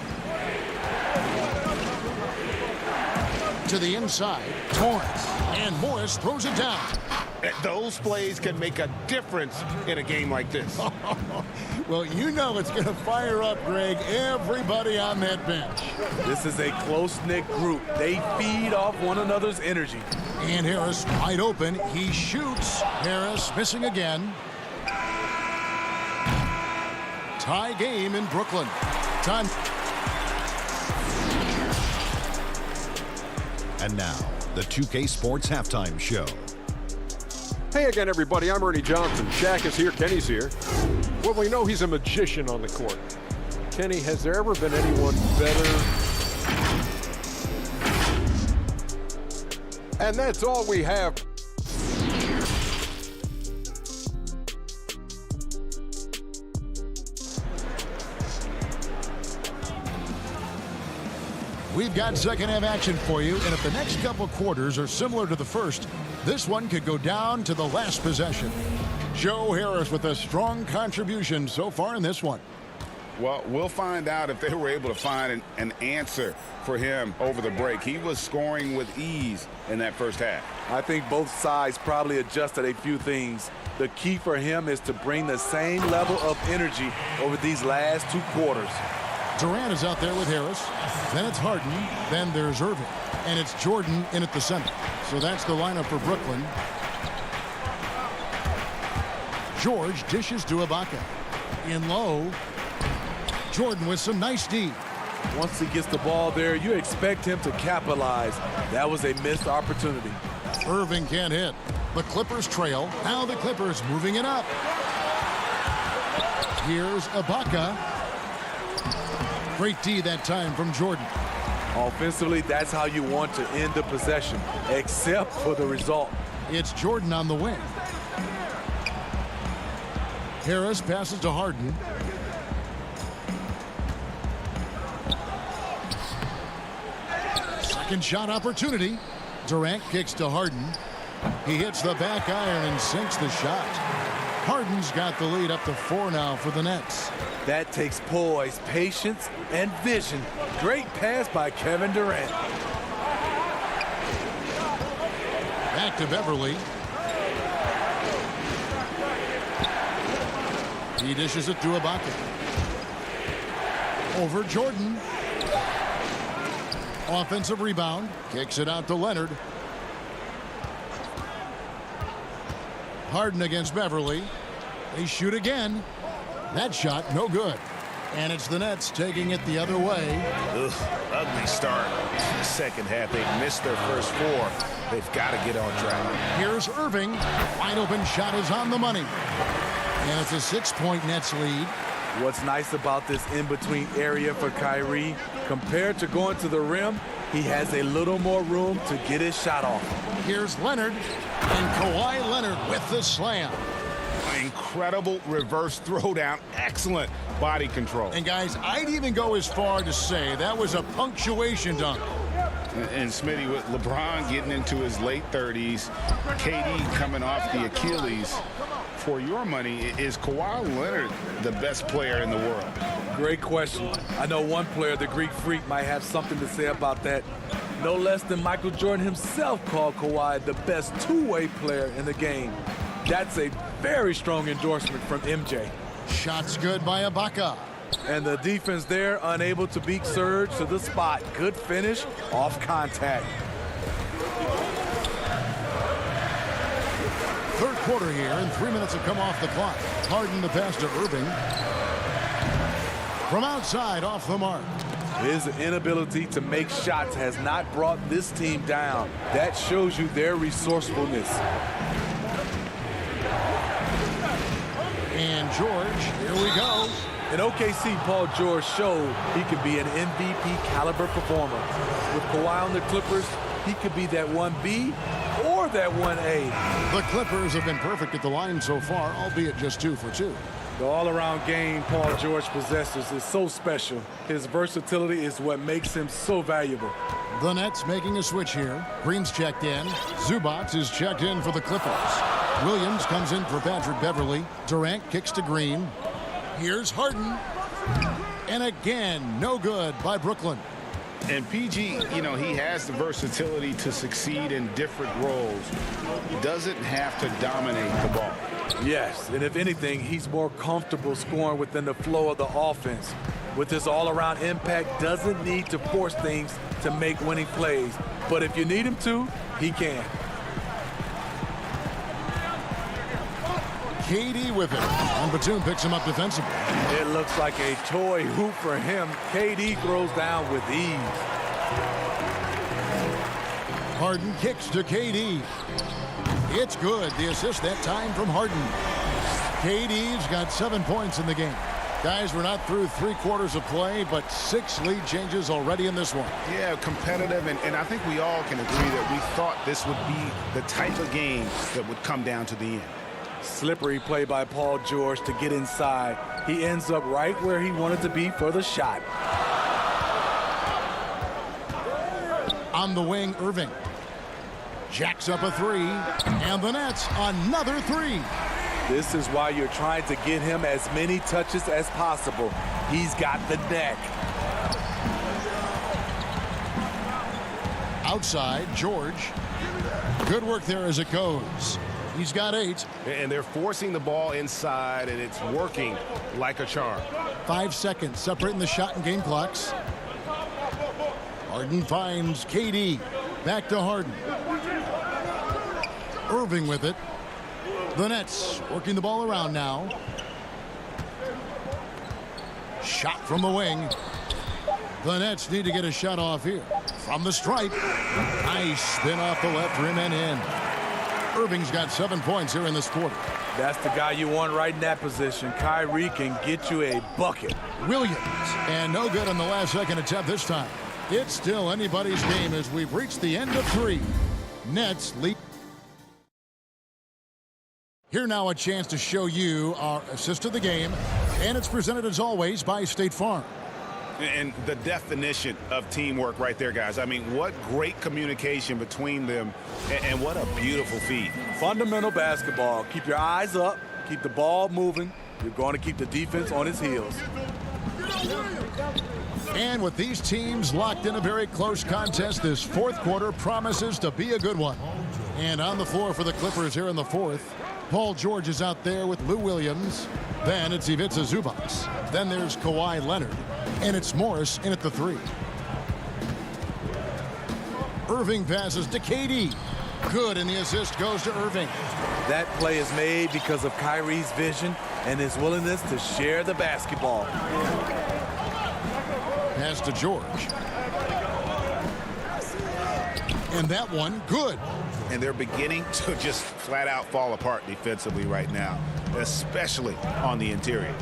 To the inside, Torrance, and Morris throws it down. Those plays can make a difference in a game like this. Well, you know it's going to fire up, Greg, everybody on that bench. This is a close-knit group. They feed off one another's energy. And Harris wide open. He shoots. Harris missing again. Tie game in Brooklyn. Time. And now, the 2K Sports Halftime Show. Hey again, everybody. I'm Ernie Johnson. Shaq is here. Kenny's here. Well, we know he's a magician on the court. Kenny, has there ever been anyone better? And that's all we have. We've got second half action for you, and if the next couple quarters are similar to the first, this one could go down to the last possession. Joe Harris with a strong contribution so far in this one. Well, we'll find out if they were able to find an answer for him over the break. He was scoring with ease in that first half. I think both sides probably adjusted a few things. The key for him is to bring the same level of energy over these last 2 quarters. Durant is out there with Harris. Then it's Harden. Then there's Irving. And it's Jordan in at the center. So that's the lineup for Brooklyn. George dishes to Ibaka. In low. Jordan with some nice D. Once he gets the ball there, you expect him to capitalize. That was a missed opportunity. Irving can't hit. The Clippers trail. Now the Clippers moving it up. Here's Ibaka. Great D that time from Jordan. Offensively, that's how you want to end the possession, except for the result. It's Jordan on the wing. Harris passes to Harden. Second shot opportunity. Durant kicks to Harden. He hits the back iron and sinks the shot. Harden's got the lead up to 4 now for the Nets. That takes poise, patience, and vision. Great pass by Kevin Durant. Back to Beverly. He dishes it to Ibaka. Over Jordan. Offensive rebound. Kicks it out to Leonard. Harden against Beverly. They shoot again. That shot no good. And it's the Nets taking it the other way. Ugh, ugly start. Second half, they missed their first 4. They've got to get on track. Here's Irving. Wide open shot is on the money. And it's a 6-point Nets lead. What's nice about this in-between area for Kyrie, compared to going to the rim, he has a little more room to get his shot off. Here's Leonard. And Kawhi Leonard with the slam. Incredible reverse throwdown. Excellent body control. And guys, I'd even go as far to say that was a punctuation dunk. And Smitty, with LeBron getting into his late 30s, KD coming off the Achilles, for your money, is Kawhi Leonard the best player in the world? Great question. I know one player, the Greek Freak, might have something to say about that. No less than Michael Jordan himself called Kawhi the best two-way player in the game. That's a very strong endorsement from MJ. Shots good by Ibaka. And the defense there unable to beat Serge to the spot. Good finish off contact. Third quarter here, and 3 minutes have come off the clock. Harden the pass to Irving. From outside, off the mark. His inability to make shots has not brought this team down. That shows you their resourcefulness. And George, here we go. In OKC, Paul George showed he could be an MVP caliber performer. With Kawhi on the Clippers, he could be that 1B or that 1A. The Clippers have been perfect at the line so far, albeit just 2 for 2. The all-around game Paul George possesses is so special. His versatility is what makes him so valuable. The Nets making a switch here. Green's checked in. Zubac is checked in for the Clippers. Williams comes in for Patrick Beverly. Durant kicks to Green. Here's Harden. And again, no good by Brooklyn. And PG, you know, he has the versatility to succeed in different roles. He doesn't have to dominate the ball. Yes, and if anything, he's more comfortable scoring within the flow of the offense. With his all-around impact, doesn't need to force things to make winning plays. But if you need him to, he can. KD with it. And Batum picks him up defensively. It looks like a toy hoop for him. KD throws down with ease. Harden kicks to KD. It's good. The assist that time from Harden. KD's got 7 points in the game. Guys, we're not through 3 quarters of play, but 6 lead changes already in this one. Yeah, competitive, and I think we all can agree that we thought this would be the type of game that would come down to the end. Slippery play by Paul George to get inside. He ends up right where he wanted to be for the shot. On the wing, Irving. Jacks up a three, and the Nets another three. This is why you're trying to get him as many touches as possible. He's got the neck. Outside, George. Good work there as it goes. He's got 8. And they're forcing the ball inside, and it's working like a charm. 5 seconds separating the shot and game clocks. Harden finds KD. Back to Harden. Irving with it. The Nets working the ball around now. Shot from the wing. The Nets need to get a shot off here. From the stripe. Nice spin off the left rim and in. Irving's got 7 points here in this quarter. That's the guy you want right in that position. Kyrie can get you a bucket. Williams. And no good on the last second attempt this time. It's still anybody's game as we've reached the end of 3. Nets lead. Here now a chance to show you our assist of the game. And it's presented as always by State Farm. And the definition of teamwork right there, guys. I mean, what great communication between them, and what a beautiful feed. Fundamental basketball. Keep your eyes up. Keep the ball moving. You're going to keep the defense on its heels. And with these teams locked in a very close contest, this fourth quarter promises to be a good one. And on the floor for the Clippers here in the fourth, Paul George is out there with Lou Williams. Then it's Ivica Zubac. Then there's Kawhi Leonard. And it's Morris in at the 3. Irving passes to KD. Good, and the assist goes to Irving. That play is made because of Kyrie's vision and his willingness to share the basketball. Pass to George. And that one, good. And they're beginning to just flat out fall apart defensively right now, especially on the interior.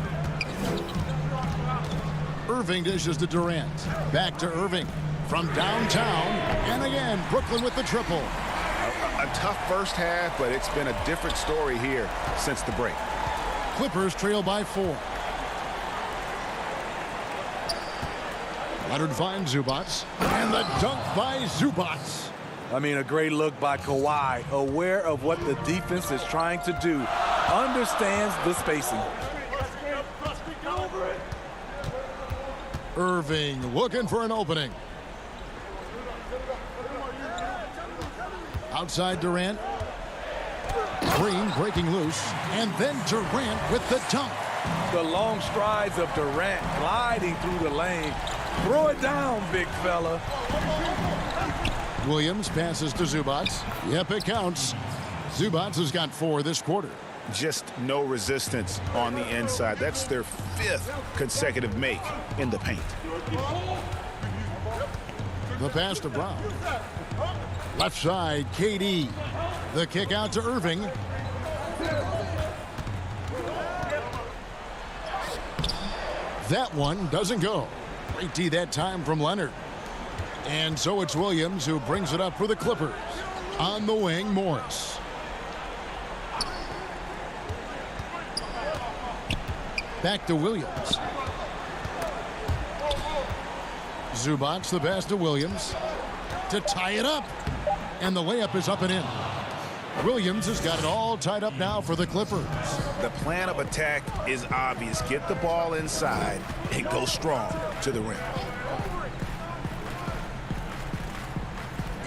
Irving dishes to Durant. Back to Irving from downtown. And again, Brooklyn with the triple. A tough first half, but it's been a different story here since the break. Clippers trail by 4. Leonard finds Zubac. And the dunk by Zubac. I mean, a great look by Kawhi, aware of what the defense is trying to do, understands the spacing. Irving looking for an opening. Outside Durant. Green breaking loose. And then Durant with the dunk. The long strides of Durant gliding through the lane. Throw it down, big fella. Williams passes to Zubac. Yep, it counts. Zubac has got 4 this quarter. Just no resistance on the inside. That's their 5th consecutive make in the paint. The pass to Brown. Left side, KD. The kick out to Irving. That one doesn't go. Great D that time from Leonard. And so it's Williams who brings it up for the Clippers. On the wing, Morris. Back to Williams. Zubac the pass to Williams to tie it up. And the layup is up and in. Williams has got it all tied up now for the Clippers. The plan of attack is obvious. Get the ball inside and go strong to the rim.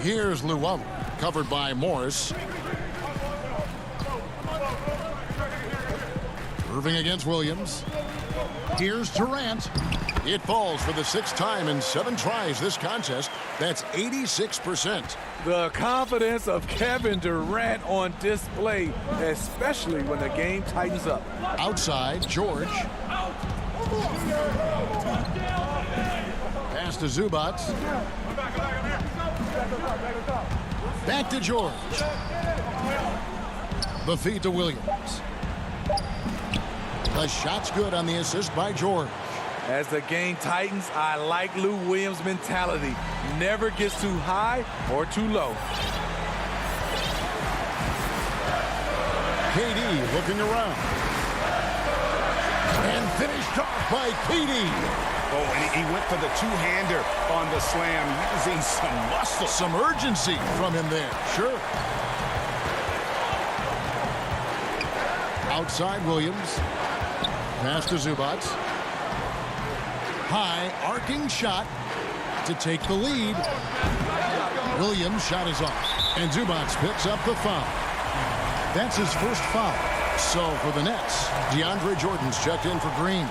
Here's Llewellyn, covered by Morris. Irving against Williams. Here's Durant. It falls for the 6th time in 7 tries this contest. That's 86%. The confidence of Kevin Durant on display, especially when the game tightens up. Outside, George. Pass to Zubac. Back to George. The feed to Williams. The shot's good on the assist by George. As the game tightens, I like Lou Williams' mentality. Never gets too high or too low. KD looking around. And finished off by KD. Oh, and he went for the two-hander on the slam, using some muscle. Some urgency from him there. Sure. Outside Williams. Pass to Zubac. High arcing shot to take the lead. Williams' shot is off. And Zubac picks up the foul. That's his first foul. So for the Nets, DeAndre Jordan's checked in for Green.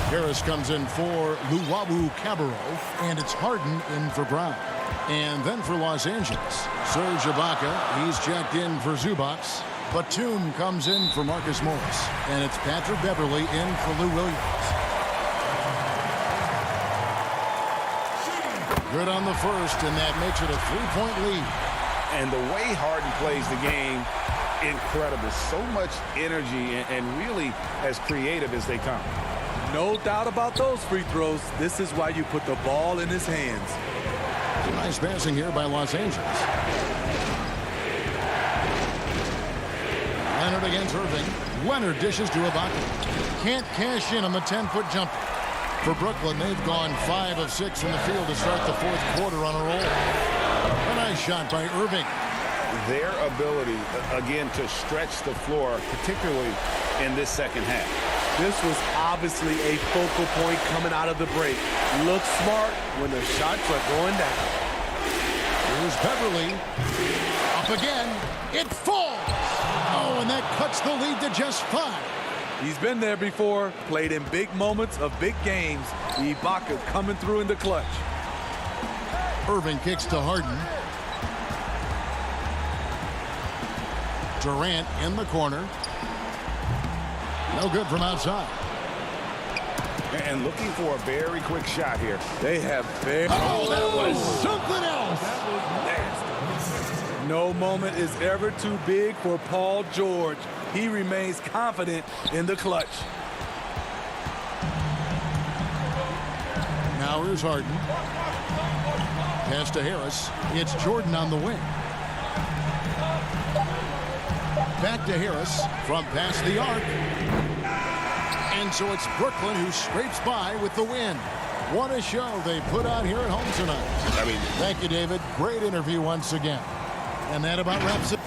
Harris comes in for Luwawu Cabarro. And it's Harden in for Brown. And then for Los Angeles, Serge Ibaka. He's checked in for Zubac. Batum comes in for Marcus Morris. And it's Patrick Beverley in for Lou Williams. Good on the first, and that makes it a 3-point lead. And the way Harden plays the game, incredible. So much energy and really as creative as they come. No doubt about those free throws. This is why you put the ball in his hands. Nice passing here by Los Angeles. Leonard against Irving. Leonard dishes to Ibaka. Can't cash in on the 10-foot jumper. For Brooklyn, they've gone 5 of 6 from the field to start the fourth quarter on a roll. A nice shot by Irving. Their ability, again, to stretch the floor, particularly in this second half. This was obviously a focal point coming out of the break. Look smart when the shots are going down. Here's Beverley. Up again. It falls. Oh, and that cuts the lead to just 5. He's been there before, played in big moments of big games. Ibaka coming through in the clutch. Irving kicks to Harden. Durant in the corner. No good from outside. And looking for a very quick shot here. They have very... Oh, that was something else. That was nasty. No moment is ever too big for Paul George. He remains confident in the clutch. Now here's Harden. Pass to Harris. It's Jordan on the wing. Back to Harris from past the arc. And so it's Brooklyn who scrapes by with the win. What a show they put on here at home tonight. Thank you, David. Great interview once again. And that about wraps it.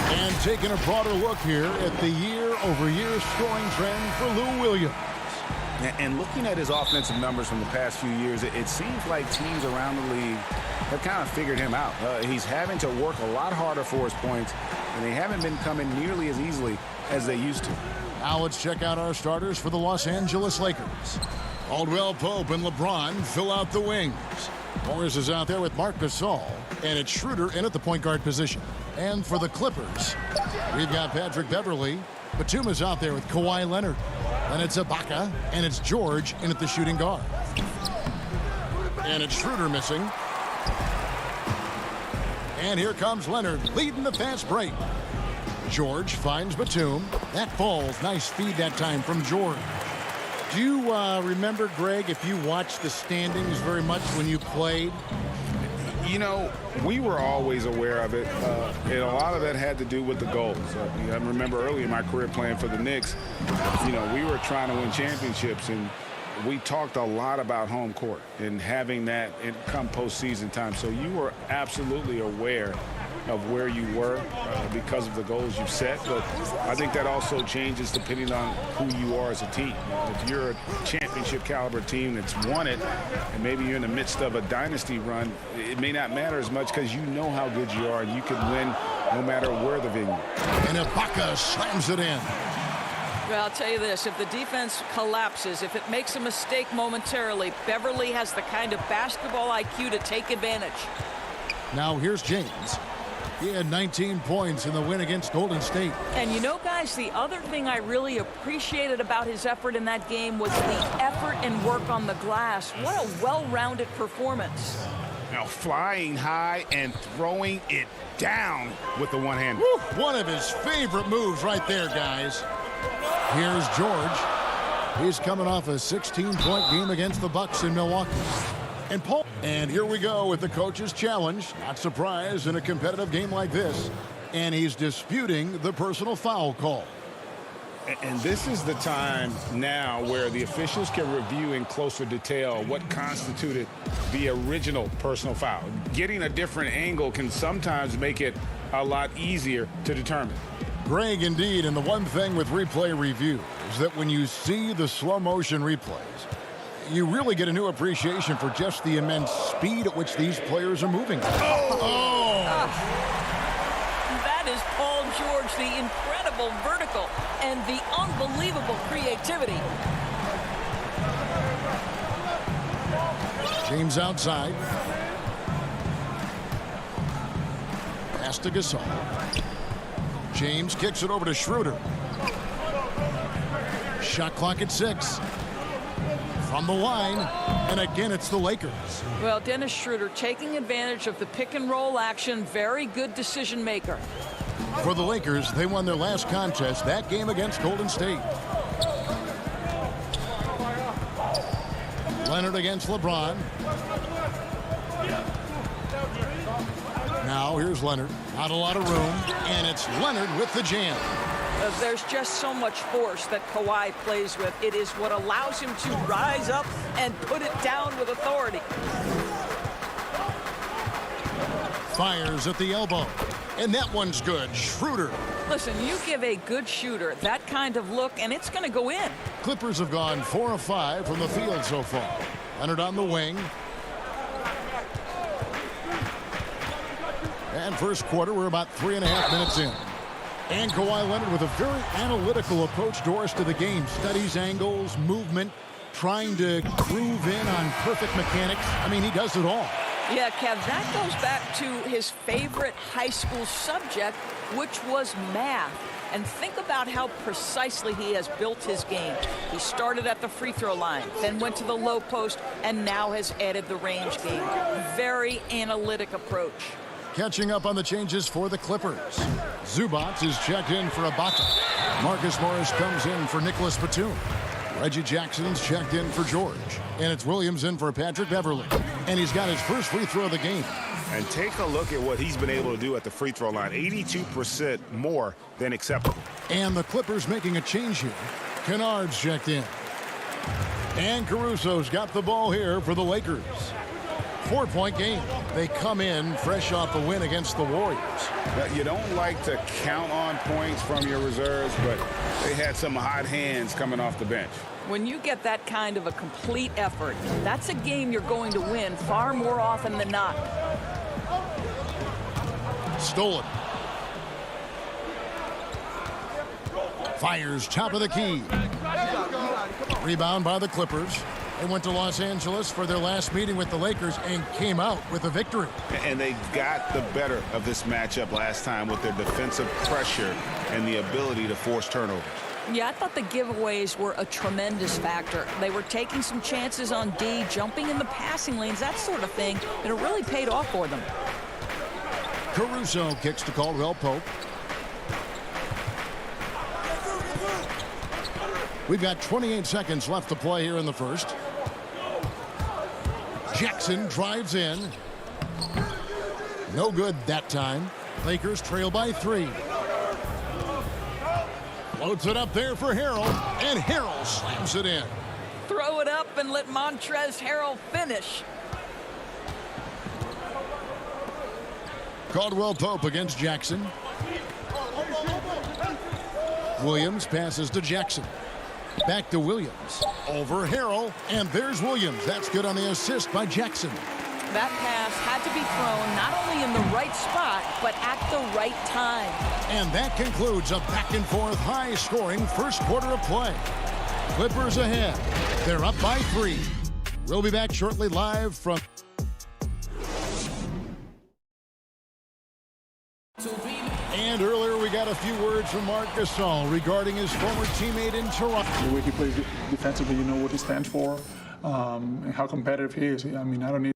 And taking a broader look here at the year-over-year scoring trend for Lou Williams. And looking at his offensive numbers from the past few years, it seems like teams around the league have kind of figured him out. He's having to work a lot harder for his points, and they haven't been coming nearly as easily as they used to. Now let's check out our starters for the Los Angeles Lakers. Caldwell Pope and LeBron fill out the wings. Morris is out there with Marc Gasol, and it's Schroeder in at the point guard position. And for the Clippers, we've got Patrick Beverley. Batum is out there with Kawhi Leonard. And it's Ibaka, and it's George in at the shooting guard. And it's Schroeder missing. And here comes Leonard leading the fast break. George finds Batum. That falls. Nice feed that time from George. Do you remember, Greg, if you watched the standings very much when you played? You know, we were always aware of it, and a lot of that had to do with the goals. I remember early in my career playing for the Knicks, you know, we were trying to win championships, and we talked a lot about home court and having that come postseason time. So you were absolutely aware of where you were because of the goals you set. But I think that also changes depending on who you are as a team. If you're a championship caliber team that's won it, and maybe you're in the midst of a dynasty run, it may not matter as much because you know how good you are and you can win no matter where the venue. And Ibaka slams it in. Well, I'll tell you this, if the defense collapses, if it makes a mistake momentarily, Beverly has the kind of basketball IQ to take advantage. Now here's James. He had 19 points in the win against Golden State. And you know, guys, the other thing I really appreciated about his effort in that game was the effort and work on the glass. What a well-rounded performance. Now flying high and throwing it down with the one hand. One of his favorite moves right there, guys. Here's George. He's coming off a 16-point game against the Bucks in Milwaukee. And here we go with the coach's challenge. Not surprised in a competitive game like this. And he's disputing the personal foul call. And this is the time now where the officials can review in closer detail what constituted the original personal foul. Getting a different angle can sometimes make it a lot easier to determine. Greg, indeed, and the one thing with replay review is that when you see the slow motion replays, you really get a new appreciation for just the immense speed at which these players are moving. That is Paul George, the incredible vertical and the unbelievable creativity. James outside. Pass to Gasol. James kicks it over to Schroeder. Shot clock at 6. From the line, and again it's the Lakers. Well, Dennis Schroeder taking advantage of the pick and roll action. Very good decision maker. For the Lakers, they won their last contest, that game against Golden State. Leonard against LeBron. Now here's Leonard. Not a lot of room, and it's Leonard with the jam. There's just so much force that Kawhi plays with. It is what allows him to rise up and put it down with authority. Fires at the elbow. And that one's good. Schroeder. Listen, you give a good shooter that kind of look, and it's going to go in. Clippers have gone 4 of 5 from the field so far. Leonard on the wing. And first quarter, we're about 3.5 minutes in. And Kawhi Leonard with a very analytical approach to the game. Studies angles, movement, trying to groove in on perfect mechanics. I mean, he does it all. Yeah, Kev, that goes back to his favorite high school subject, which was math. And think about how precisely he has built his game. He started at the free throw line, then went to the low post, and now has added the range game. Very analytic approach. Catching up on the changes for the Clippers. Zubac is checked in for Ibaka. Marcus Morris comes in for Nicholas Batum. Reggie Jackson's checked in for George. And it's Williams in for Patrick Beverley. And he's got his first free throw of the game. And take a look at what he's been able to do at the free throw line. 82% more than acceptable. And the Clippers making a change here. Kennard's checked in. And Caruso's got the ball here for the Lakers. 4-point game. They come in fresh off the win against the Warriors. You don't like to count on points from your reserves, but they had some hot hands coming off the bench. When you get that kind of a complete effort, that's a game you're going to win far more often than not. Stolen. Fires top of the key. Rebound by the Clippers. They went to Los Angeles for their last meeting with the Lakers and came out with a victory. And they got the better of this matchup last time with their defensive pressure and the ability to force turnovers. Yeah, I thought the giveaways were a tremendous factor. They were taking some chances on D, jumping in the passing lanes, that sort of thing, and it really paid off for them. Caruso kicks to Caldwell Pope. We've got 28 seconds left to play here in the first. Jackson drives in. No good that time. Lakers trail by 3. Floats it up there for Harrell, and Harrell slams it in. Throw it up and let Montrezl Harrell finish. Caldwell Pope against Jackson. Williams passes to Jackson. Back to Williams. Over Harrell, and there's Williams. That's good on the assist by Jackson. That pass had to be thrown not only in the right spot, but at the right time. And that concludes a back-and-forth, high-scoring first quarter of play. Clippers ahead. They're up by 3. We'll be back shortly live from... And earlier we got a few words from Marc Gasol regarding his former teammate in Toronto. The way he plays defensively, you know what he stands for, and how competitive he is. I mean, I don't need...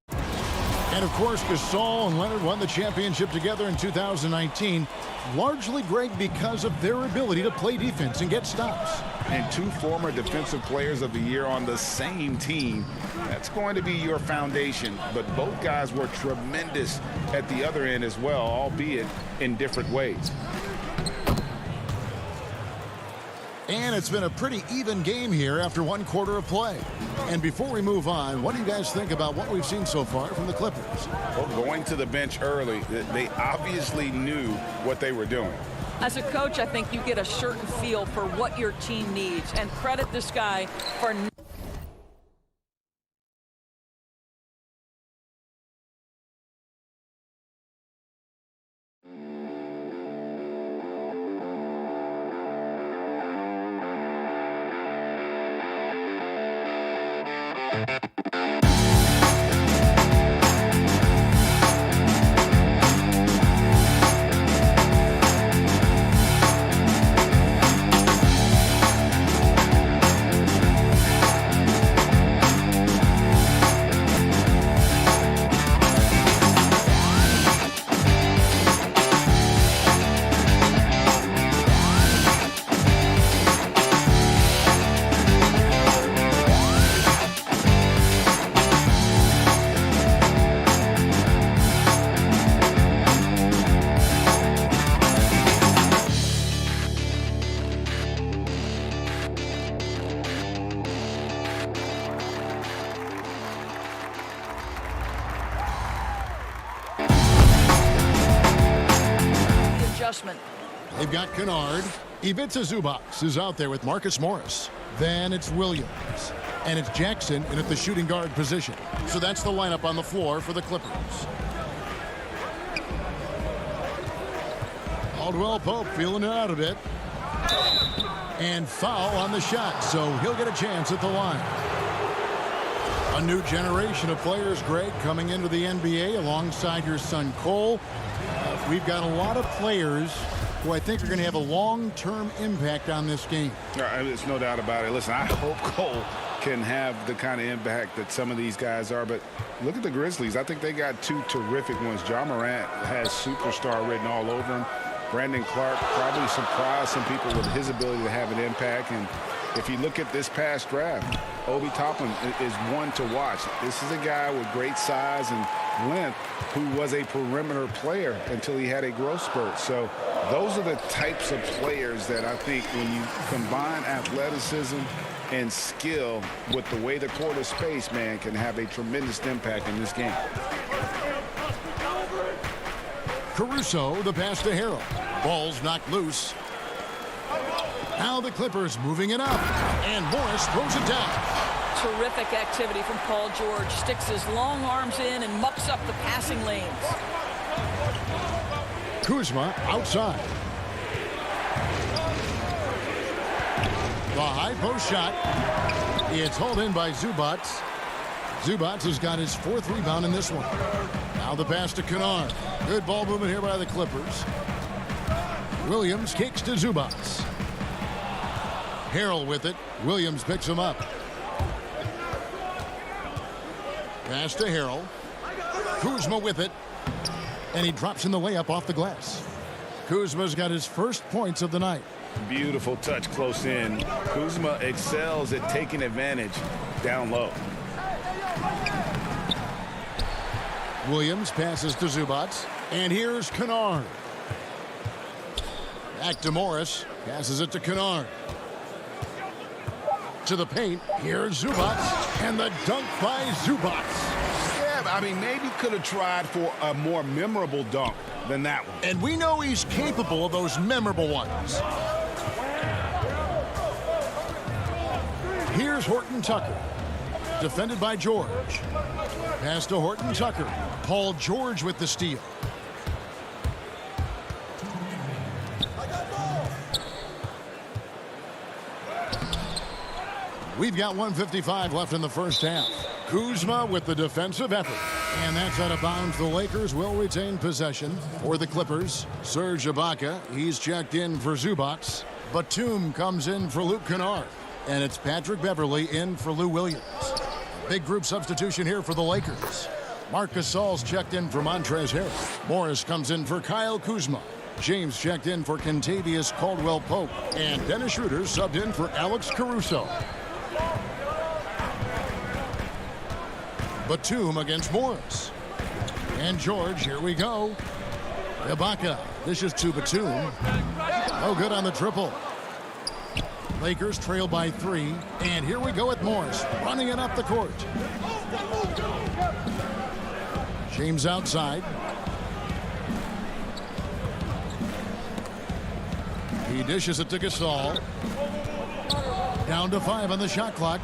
And of course, Gasol and Leonard won the championship together in 2019, largely, Greg, because of their ability to play defense and get stops. And 2 former Defensive Players of the Year on the same team. That's going to be your foundation. But both guys were tremendous at the other end as well, albeit in different ways. And it's been a pretty even game here after 1 quarter of play. And before we move on, what do you guys think about what we've seen so far from the Clippers? Well, going to the bench early, they obviously knew what they were doing. As a coach, I think you get a certain feel for what your team needs, and credit this guy for... adjustment. They've got Kennard. Ivica Zubac is out there with Marcus Morris. Then it's Williams. And it's Jackson in at the shooting guard position. So that's the lineup on the floor for the Clippers. Caldwell Pope feeling it out a bit. And foul on the shot, so he'll get a chance at the line. A new generation of players, Greg, coming into the NBA alongside your son Cole. We've got a lot of players who I think are going to have a long-term impact on this game. There's no doubt about it. Listen, I hope Cole can have the kind of impact that some of these guys are, but look at the Grizzlies. I think they got two terrific ones. Ja Morant has superstar written all over him. Brandon Clark probably surprised some people with his ability to have an impact. And if you look at this past draft, Obi Toppin is one to watch. This is a guy with great size and length who was a perimeter player until he had a growth spurt. So those are the types of players that I think when you combine athleticism and skill with the way the court is spaced, man, can have a tremendous impact in this game. Caruso, the pass to Harrell. Ball's knocked loose. Now the Clippers moving it up. And Morris throws it down. Terrific activity from Paul George. Sticks his long arms in and mucks up the passing lanes. Kuzma outside. The high post shot. It's hauled in by Zubac. Zubac has got his 4th rebound in this one. Now the pass to Kennard. Good ball movement here by the Clippers. Williams kicks to Zubac. Harrell with it. Williams picks him up. Pass to Harrell. Kuzma with it. And he drops in the layup off the glass. Kuzma's got his first points of the night. Beautiful touch close in. Kuzma excels at taking advantage down low. Williams passes to Zubac. And here's Kennard. Back to Morris. Passes it to Kennard. To the paint. Here's Zubac. And the dunk by Zubac. Yeah, I mean, maybe could have tried for a more memorable dunk than that one. And we know he's capable of those memorable ones. Here's Horton Tucker. Defended by George. Pass to Horton Tucker. Paul George with the steal. We've got 1:55 left in the first half. Kuzma with the defensive effort. And that's out of bounds. The Lakers will retain possession. For the Clippers, Serge Ibaka. He's checked in for Zubac. Batum comes in for Luke Kennard. And it's Patrick Beverley in for Lou Williams. Big group substitution here for the Lakers. Marc Gasol's checked in for Montrezl Harrell. Morris comes in for Kyle Kuzma. James checked in for Kentavious Caldwell-Pope. And Dennis Schroeder subbed in for Alex Caruso. Batum against Morris. And George, here we go. Ibaka dishes to Batum. No good on the triple. Lakers trail by 3. And here we go with Morris running it up the court. James outside. He dishes it to Gasol. Down to 5 on the shot clock.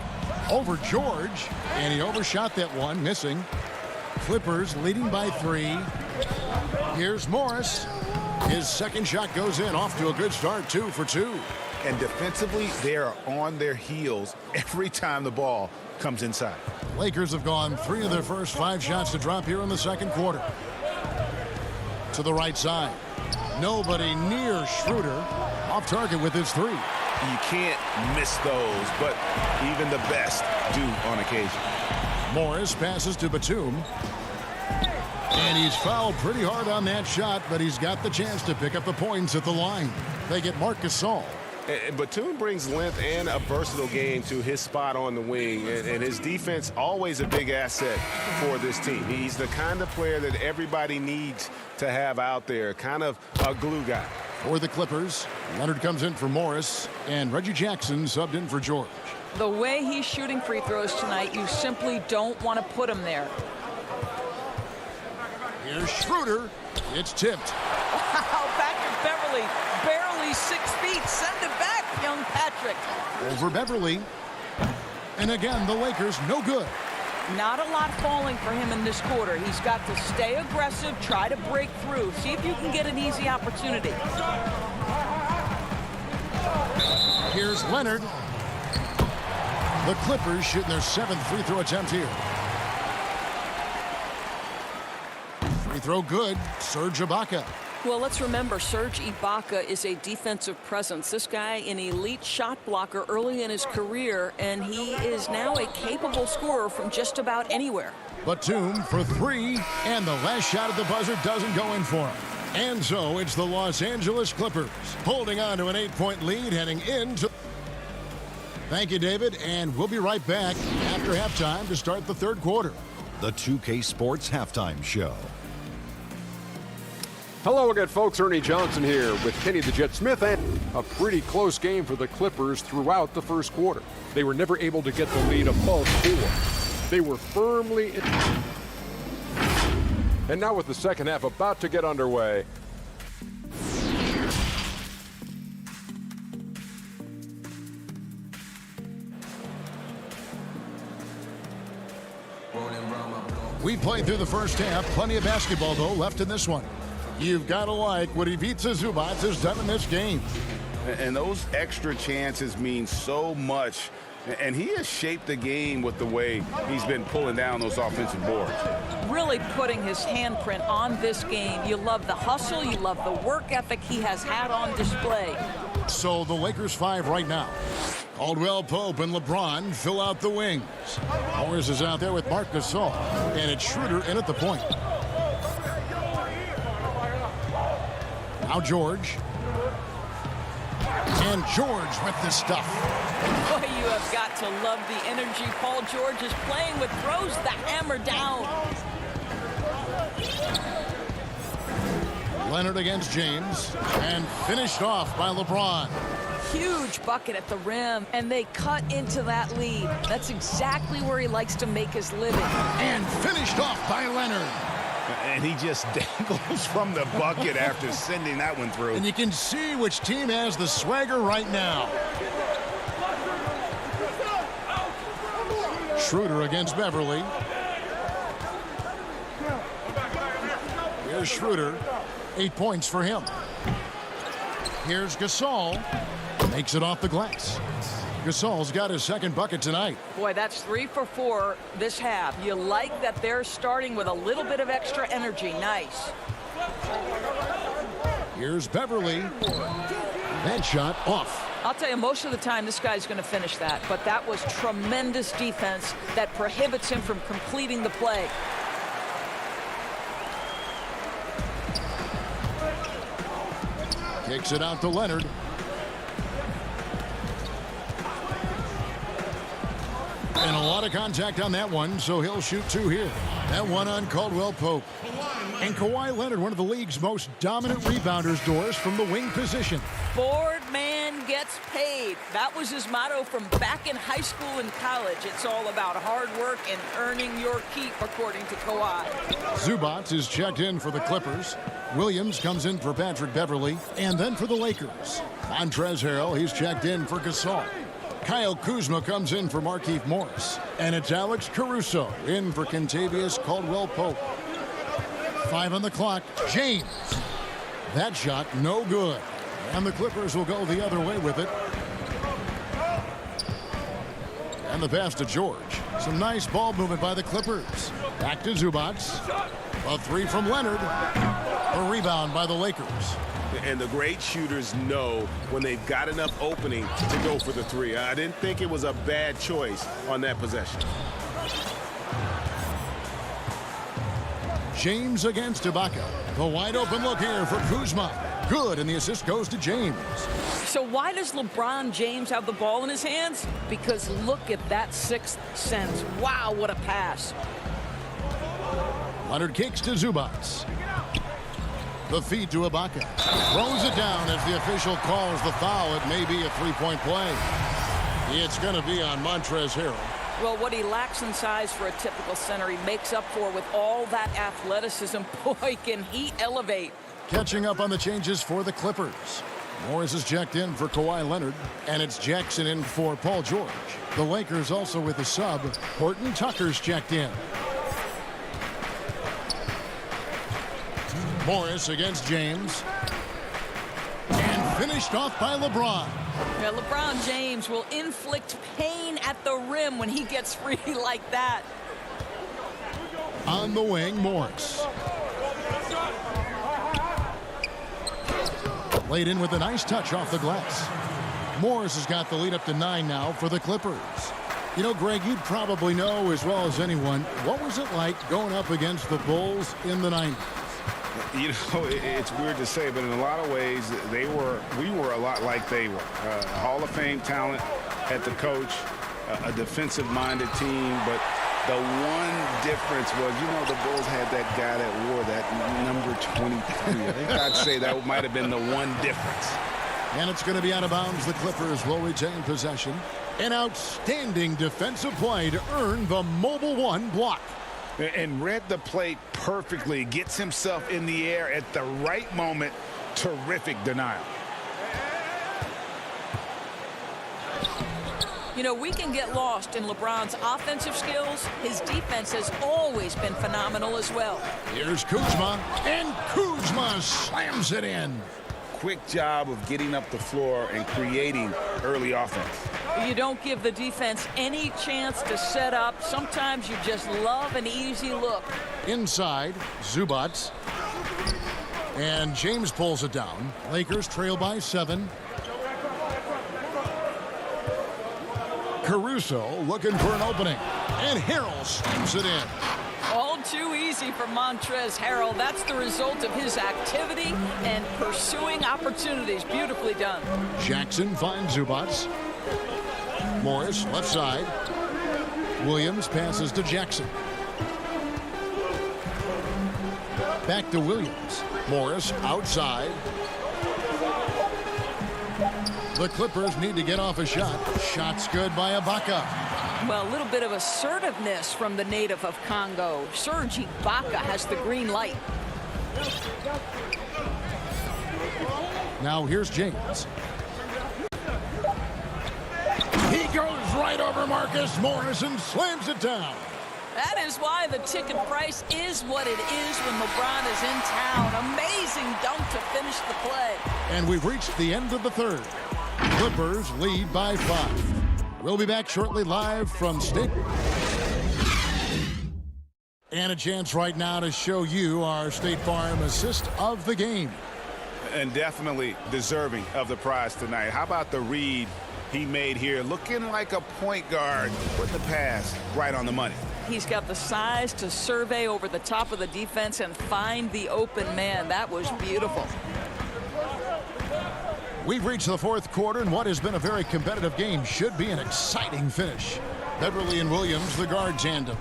Over George. And he overshot that one, missing. Clippers leading by 3. Here's Morris. His second shot goes in, off to a good start, 2 for 2. And defensively, they are on their heels every time the ball comes inside. Lakers have gone 3 of their first 5 shots to drop here in the second quarter. To the right side. Nobody near Schroeder. Off target with his 3. You can't miss those, but even the best do on occasion. Morris passes to Batum. And he's fouled pretty hard on that shot, but he's got the chance to pick up the points at the line. They get Marc Gasol. And Batum brings length and a versatile game to his spot on the wing, and his defense always a big asset for this team. He's the kind of player that everybody needs to have out there, kind of a glue guy. For the Clippers, Leonard comes in for Morris, and Reggie Jackson subbed in for George. The way he's shooting free throws tonight, you simply don't want to put him there. Here's Schroeder. It's tipped. Wow, Patrick Beverley He's 6 feet. Send it back, young Patrick. Over Beverly. And again, the Lakers no good. Not a lot falling for him in this quarter. He's got to stay aggressive, try to break through. See if you can get an easy opportunity. Here's Leonard. The Clippers shooting their 7th free throw attempt here. Free throw good. Serge Ibaka. Well, let's remember, Serge Ibaka is a defensive presence. This guy, an elite shot blocker early in his career, and he is now a capable scorer from just about anywhere. Batum for 3, and the last shot at the buzzer doesn't go in for him. And so it's the Los Angeles Clippers holding on to an 8-point lead heading into... Thank you, David, and we'll be right back after halftime to start the third quarter. The 2K Sports Halftime Show. Hello again, folks. Ernie Johnson here with Kenny the Jet Smith, and a pretty close game for the Clippers throughout the first quarter. They were never able to get the lead above 4. They were firmly in. And now with the second half about to get underway. We played through the first half. Plenty of basketball, though, left in this one. You've got to like what Ivica Zubac has done in this game. And those extra chances mean so much. And he has shaped the game with the way he's been pulling down those offensive boards. Really putting his handprint on this game. You love the hustle. You love the work ethic he has had on display. So the Lakers 5 right now. Caldwell Pope and LeBron fill out the wings. Morris is out there with Marc Gasol. And it's Schroeder in at the point. Now George. And George with the stuff. Boy, you have got to love the energy Paul George is playing with. Throws the hammer down. Leonard against James. And finished off by LeBron. Huge bucket at the rim, and they cut into that lead. That's exactly where he likes to make his living. And finished off by Leonard. And he just dangles from the bucket after sending that one through. And you can see which team has the swagger right now. Schroeder against Beverly. Here's Schroeder. 8 points for him. Here's Gasol. Makes it off the glass. Gasol's got his second bucket tonight. Boy, that's 3 for 4 this half. You like that they're starting with a little bit of extra energy. Nice. Here's Beverly. That shot off. I'll tell you, most of the time this guy's going to finish that, but that was tremendous defense that prohibits him from completing the play. Kicks it out to Leonard. And a lot of contact on that one, so he'll shoot 2 here. That one on Caldwell Pope. And Kawhi Leonard, one of the league's most dominant rebounders, Doris, from the wing position. Board man gets paid. That was his motto from back in high school and college. It's all about hard work and earning your keep, according to Kawhi. Zubac is checked in for the Clippers. Williams comes in for Patrick Beverly. And then for the Lakers. Montrezl Harrell, he's checked in for Gasol. Kyle Kuzma comes in for Markieff Morris. And it's Alex Caruso in for Kentavious Caldwell-Pope. 5 on the clock. James. That shot no good. And the Clippers will go the other way with it. And the pass to George. Some nice ball movement by the Clippers. Back to Zubac. A 3 from Leonard. A rebound by the Lakers. And the great shooters know when they've got enough opening to go for the 3. I didn't think it was a bad choice on that possession. James against Ibaka. The wide open look here for Kuzma. Good, and the assist goes to James. So why does LeBron James have the ball in his hands? Because look at that sixth sense. Wow, what a pass. Leonard kicks to Zubac. The feed to Ibaka. Throws it down as the official calls the foul. It may be a three-point play. It's going to be on Montrezl Harrell. Well, what he lacks in size for a typical center, he makes up for with all that athleticism. Boy, can he elevate. Catching up on the changes for the Clippers. Morris is checked in for Kawhi Leonard, and it's Jackson in for Paul George. The Lakers also with a sub. Horton Tucker's checked in. Morris against James. And finished off by LeBron. Yeah, LeBron James will inflict pain at the rim when he gets free like that. On the wing, Morris. Laid in with a nice touch off the glass. Morris has got the lead up to 9 now for the Clippers. You know, Greg, you probably know as well as anyone, what was it like going up against the Bulls in the 90s? You know, it's weird to say, but in a lot of ways, we were a lot like they were. Hall of Fame talent at the coach, a defensive-minded team, but the one difference was, you know, the Bulls had that guy that wore that number 23. I think I'd say that might have been the one difference. And it's going to be out of bounds. The Clippers will retain possession. An outstanding defensive play to earn the Mobile One block. And read the play perfectly. Gets himself in the air at the right moment. Terrific denial. You know, we can get lost in LeBron's offensive skills. His defense has always been phenomenal as well. Here's Kuzma, and Kuzma slams it in. Quick job of getting up the floor and creating early offense. You don't give the defense any chance to set up. Sometimes you just love an easy look. Inside, Zubac. And James pulls it down. Lakers trail by 7. Caruso looking for an opening. And Harrell slams it in. All too easy for Montrezl Harrell. That's the result of his activity and pursuing opportunities. Beautifully done. Jackson finds Zubac. Morris, left side. Williams passes to Jackson. Back to Williams. Morris outside. The Clippers need to get off a shot. Shot's good by Ibaka. Well, a little bit of assertiveness from the native of Congo. Serge Ibaka has the green light. Now here's James. He goes right over Marcus Morris and slams it down. That is why the ticket price is what it is when LeBron is in town. Amazing dunk to finish the play. And we've reached the end of the third. Clippers lead by 5. We'll be back shortly live from State. And a chance right now to show you our State Farm assist of the game. And definitely deserving of the prize tonight. How about the read he made here? Looking like a point guard. Put the pass right on the money. He's got the size to survey over the top of the defense and find the open man. That was beautiful. We've reached the fourth quarter, and what has been a very competitive game should be an exciting finish. Beverly and Williams, the guard tandem.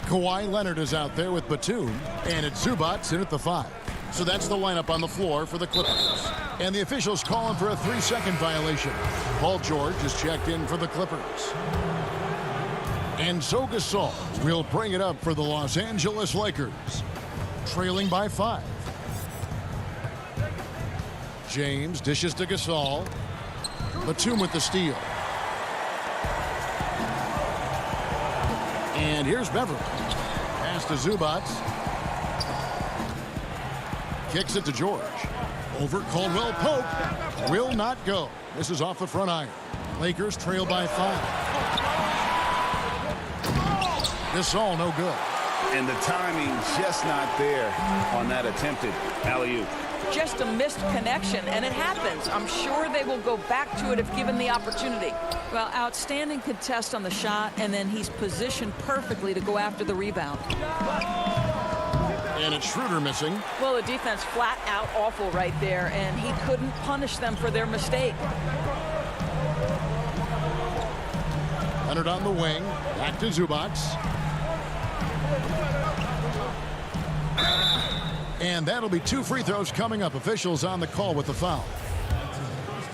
Kawhi Leonard is out there with Batum, and it's Zubac in at the 5. So that's the lineup on the floor for the Clippers. And the officials calling for a 3-second violation. Paul George is checked in for the Clippers. And so Gasol will bring it up for the Los Angeles Lakers, trailing by 5. James dishes to Gasol. Batum with the steal. And here's Beverly. Pass to Zubac. Kicks it to George. Over Caldwell Pope. Will not go. This is off the front iron. Lakers trail by 5. Gasol no good. And the timing just not there on that attempted alley-oop. Just a missed connection, and it happens. I'm sure they will go back to it if given the opportunity. Well, outstanding contest on the shot, and then he's positioned perfectly to go after the rebound. And it's Schroeder missing. Well, the defense flat out awful right there, and he couldn't punish them for their mistake. Leonard on the wing. Back to Zubac. And that'll be 2 free throws coming up. Officials on the call with the foul.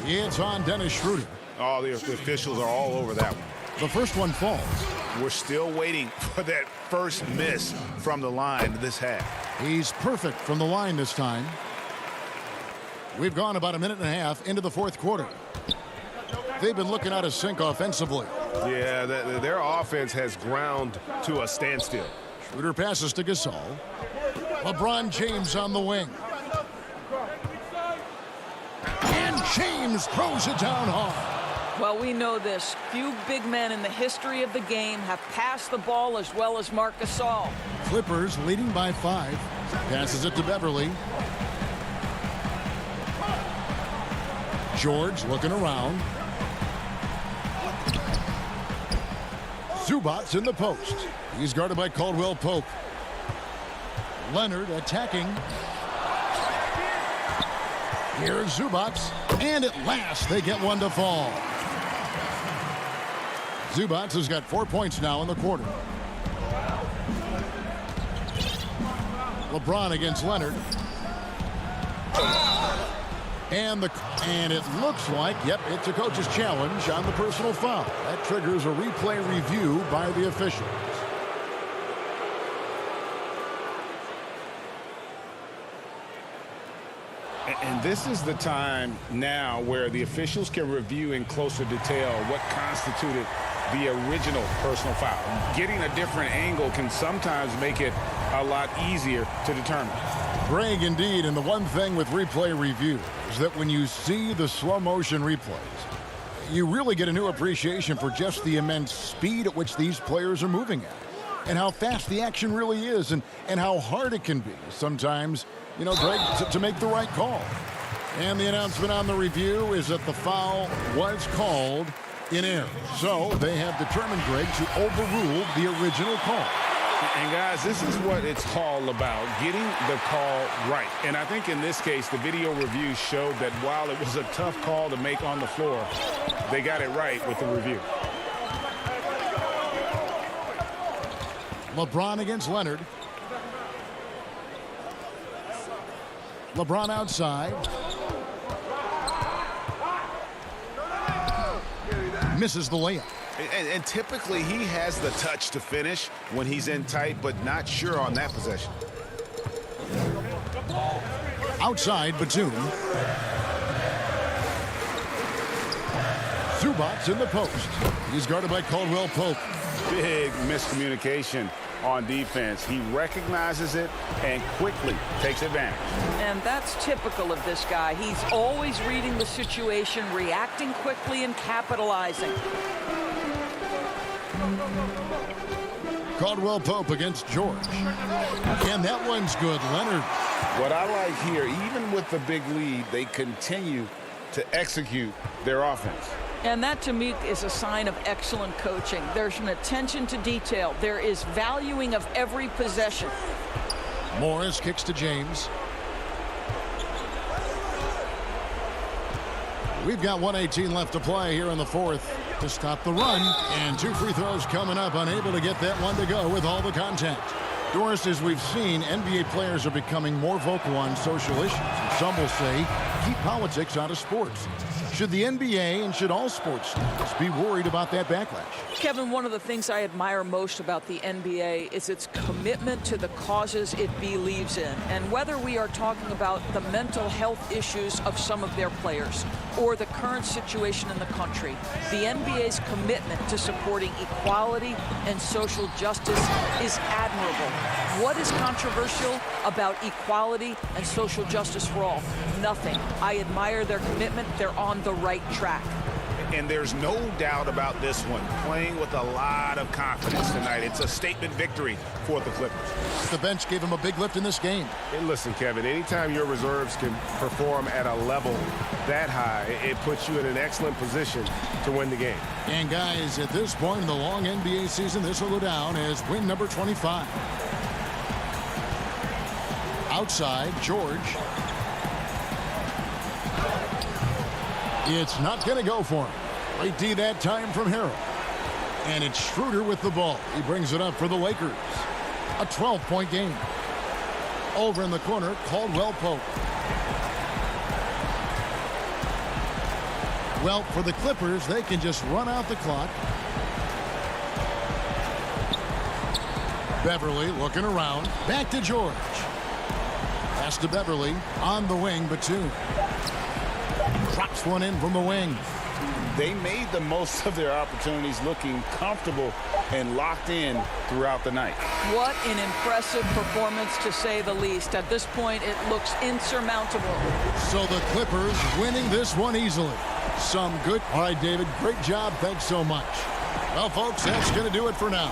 It's on Dennis Schroeder. Oh, the officials are all over that one. The first one falls. We're still waiting for that first miss from the line this half. He's perfect from the line this time. We've gone about a minute and a half into the fourth quarter. They've been looking out of sync offensively. Yeah, their offense has ground to a standstill. Schroeder passes to Gasol. LeBron James on the wing. And James throws it down hard. Well, we know this. Few big men in the history of the game have passed the ball as well as Marc Gasol. Clippers leading by 5. Passes it to Beverly. George looking around. Zubac's in the post. He's guarded by Caldwell Pope. Leonard attacking. Here's Zubac's. And at last they get one to fall. Zubac's has got 4 points now in the quarter. LeBron against Leonard. And it looks like, yep, it's a coach's challenge on the personal foul. That triggers a replay review by the officials. And this is the time now where the officials can review in closer detail what constituted the original personal foul. Getting a different angle can sometimes make it a lot easier to determine. Greg, indeed, and the one thing with replay review is that when you see the slow motion replays, you really get a new appreciation for just the immense speed at which these players are moving at, and how fast the action really is, and how hard it can be sometimes, you know, Greg, to make the right call. And the announcement on the review is that the foul was called in error. So they have determined, Greg, to overrule the original call. And guys, this is what it's all about, getting the call right. And I think in this case, the video review showed that while it was a tough call to make on the floor, they got it right with the review. LeBron against Leonard. LeBron outside. Misses the layup. And typically he has the touch to finish when he's in tight, but not sure on that possession. Outside, Batum. Zubac's in the post. He's guarded by Caldwell Pope. Big miscommunication on defense. He recognizes it and quickly takes advantage. And that's typical of this guy. He's always reading the situation, reacting quickly, and capitalizing. Caldwell Pope against George. And that one's good. Leonard. What I like here, even with the big lead, they continue to execute their offense. And that, to me, is a sign of excellent coaching. There's an attention to detail. There is valuing of every possession. Morris kicks to James. We've got 1:18 left to play here in the fourth to stop the run. And 2 free throws coming up, unable to get that one to go with all the contact. Doris, as we've seen, NBA players are becoming more vocal on social issues. And some will say, keep politics out of sports. Should the NBA and should all sports teams be worried about that backlash? Kevin, one of the things I admire most about the NBA is its commitment to the causes it believes in. And whether we are talking about the mental health issues of some of their players or the current situation in the country, the NBA's commitment to supporting equality and social justice is admirable. What is controversial about equality and social justice for all? Nothing. I admire their commitment. They're on the right track. And there's no doubt about this one. Playing with a lot of confidence tonight. It's a statement victory for the Clippers. The bench gave him a big lift in this game. And listen, Kevin, anytime your reserves can perform at a level that high, it puts you in an excellent position to win the game. And guys, at this point in the long NBA season, this will go down as win number 25. Outside, George. It's not going to go for him. Great D that time from Harrell. And it's Schroeder with the ball. He brings it up for the Lakers. A 12-point game. Over in the corner, Caldwell Pope. Well, for the Clippers, they can just run out the clock. Beverly looking around. Back to George. Pass to Beverly on the wing. Batum drops one in from the wing. They made the most of their opportunities, looking comfortable and locked in throughout the night. What an impressive performance, to say the least. At this point, it looks insurmountable. So the Clippers winning this one easily. Some good. All right, David, great job. Thanks so much. Well, folks, that's going to do it for now.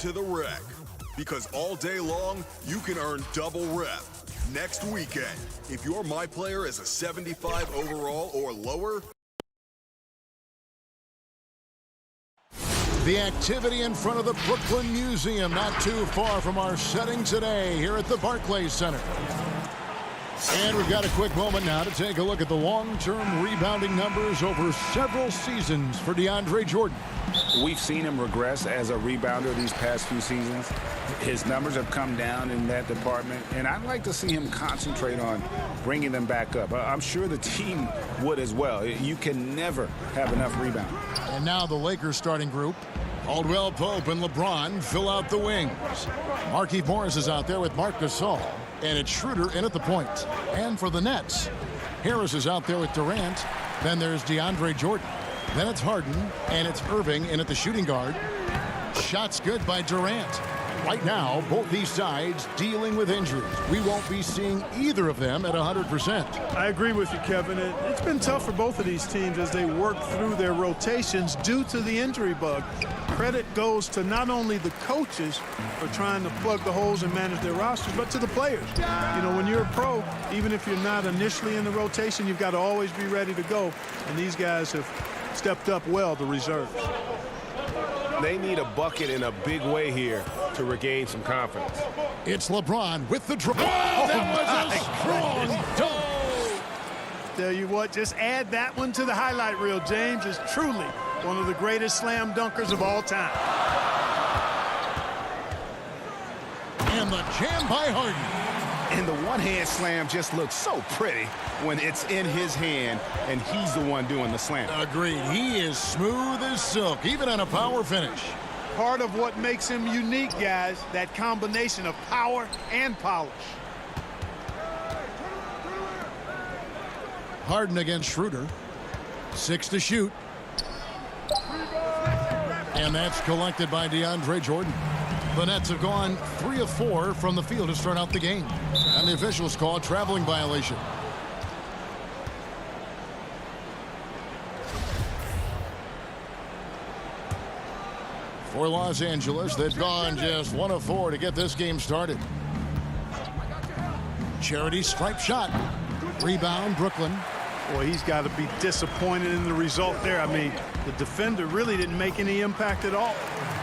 To the rec, because all day long you can earn double rep. Next weekend, if your My Player is a 75 overall or lower. The activity in front of the Brooklyn Museum, not too far from our setting today here at the Barclays Center. And we've got a quick moment now to take a look at the long-term rebounding numbers over several seasons for DeAndre Jordan. We've seen him regress as a rebounder these past few seasons. His numbers have come down in that department, and I'd like to see him concentrate on bringing them back up. I'm sure the team would as well. You can never have enough rebounding. And now the Lakers starting group. Caldwell Pope and LeBron fill out the wings. Markieff Morris is out there with Marc Gasol. And it's Schroeder in at the point. And for the Nets, Harris is out there with Durant. Then there's DeAndre Jordan. Then it's Harden, and it's Irving in at the shooting guard. Shots good by Durant. Right now, both these sides dealing with injuries. We won't be seeing either of them at 100%. I agree with you, Kevin. It's been tough for both of these teams as they work through their rotations due to the injury bug. Credit goes to not only the coaches for trying to plug the holes and manage their rosters, but to the players. You know, when you're a pro, even if you're not initially in the rotation, you've got to always be ready to go. And these guys have stepped up well, the reserves. They need a bucket in a big way here to regain some confidence. It's LeBron with the draw. Oh, that was a strong dunk. Tell you what, just add that one to the highlight reel. James is truly one of the greatest slam dunkers of all time. And the jam by Harden. And the one-hand slam just looks so pretty when it's in his hand and he's the one doing the slam. Agreed. He is smooth as silk, even on a power finish. Part of what makes him unique, guys, that combination of power and polish. Harden against Schroeder. 6 to shoot. And that's collected by DeAndre Jordan. The Nets have gone 3 of 4 from the field to start out the game. And the officials call a traveling violation. For Los Angeles, they've gone just 1 of 4 to get this game started. Charity stripe shot. Rebound, Brooklyn. Boy, he's got to be disappointed in the result there. I mean, the defender really didn't make any impact at all.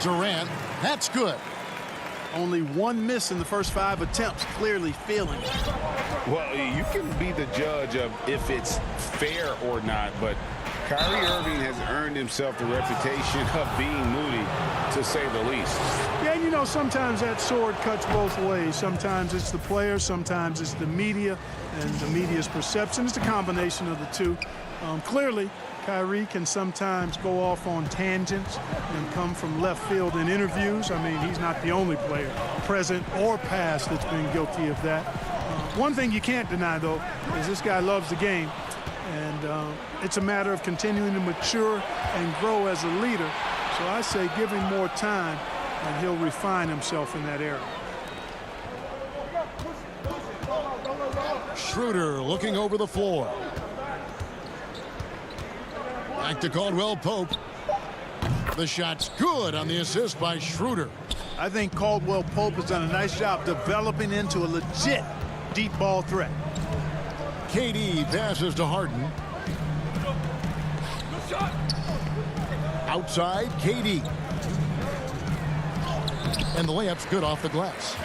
Durant, that's good. Only one miss in the first 5 attempts, clearly feeling it. Well, you can be the judge of if it's fair or not, but Kyrie Irving has earned himself the reputation of being moody, to say the least. Yeah, and you know, sometimes that sword cuts both ways. Sometimes it's the player, sometimes it's the media, and the media's perception. It's a combination of the two. Clearly, Kyrie can sometimes go off on tangents and come from left field in interviews. I mean, he's not the only player, present or past, that's been guilty of that. One thing you can't deny, though, is this guy loves the game. And it's a matter of continuing to mature and grow as a leader. So I say give him more time, and he'll refine himself in that area. Schroeder looking over the floor. Back to Caldwell Pope. The shot's good on the assist by Schroeder. I think Caldwell Pope has done a nice job developing into a legit deep ball threat. KD passes to Harden. Outside, KD. And the layup's good off the glass.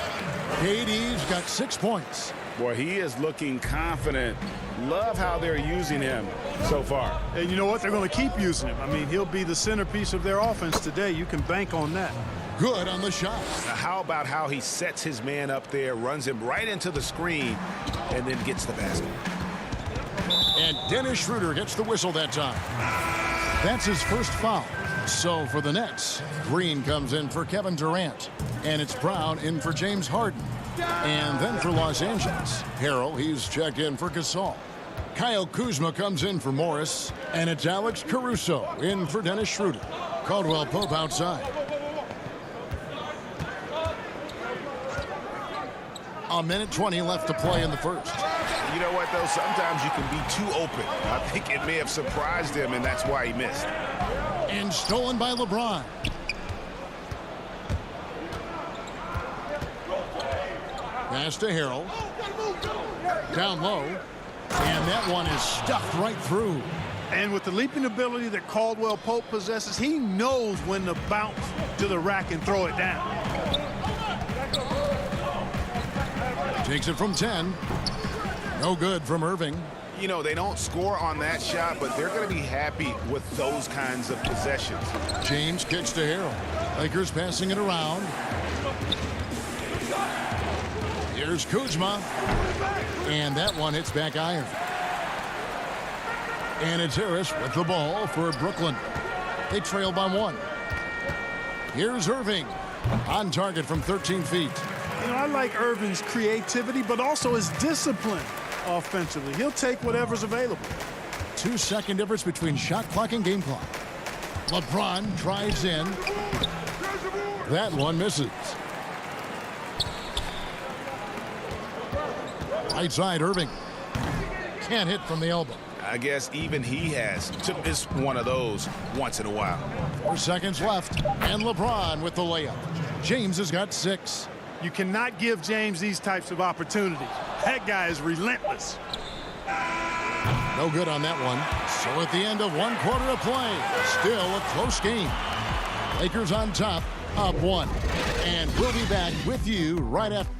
KD's got 6 points. Boy, he is looking confident. Love how they're using him so far. And you know what? They're going to keep using him. I mean, he'll be the centerpiece of their offense today. You can bank on that. Good on the shot. Now, how about how he sets his man up there, runs him right into the screen, and then gets the basket. And Dennis Schroeder gets the whistle that time. That's his first foul. So for the Nets, Green comes in for Kevin Durant. And it's Brown in for James Harden. And then for Los Angeles, Harrell, he's checked in for Gasol. Kyle Kuzma comes in for Morris. And it's Alex Caruso in for Dennis Schroeder. Caldwell Pope outside. A minute 20 left to play in the first. You know what, though? Sometimes you can be too open. I think it may have surprised him, and that's why he missed. And stolen by LeBron. Pass to Harrell. Down low. And that one is stuffed right through. And with the leaping ability that Caldwell Pope possesses, he knows when to bounce to the rack and throw it down. Takes it from 10. No good from Irving. You know, they don't score on that shot, but they're going to be happy with those kinds of possessions. James kicks to Harrell. Lakers passing it around. Here's Kuzma. And that one hits back iron. And it's Harris with the ball for Brooklyn. They trail by 1. Here's Irving. On target from 13 feet. You know, I like Irving's creativity, but also his discipline offensively. He'll take whatever's available. 2-second difference between shot clock and game clock. LeBron drives in. That one misses. Right side, Irving. Can't hit from the elbow. I guess even he has to miss one of those once in a while. 4 seconds left, and LeBron with the layup. James has got 6. You cannot give James these types of opportunities. That guy is relentless. No good on that one. So at the end of 1 quarter of play, still a close game. Lakers on top, up 1. And we'll be back with you right after.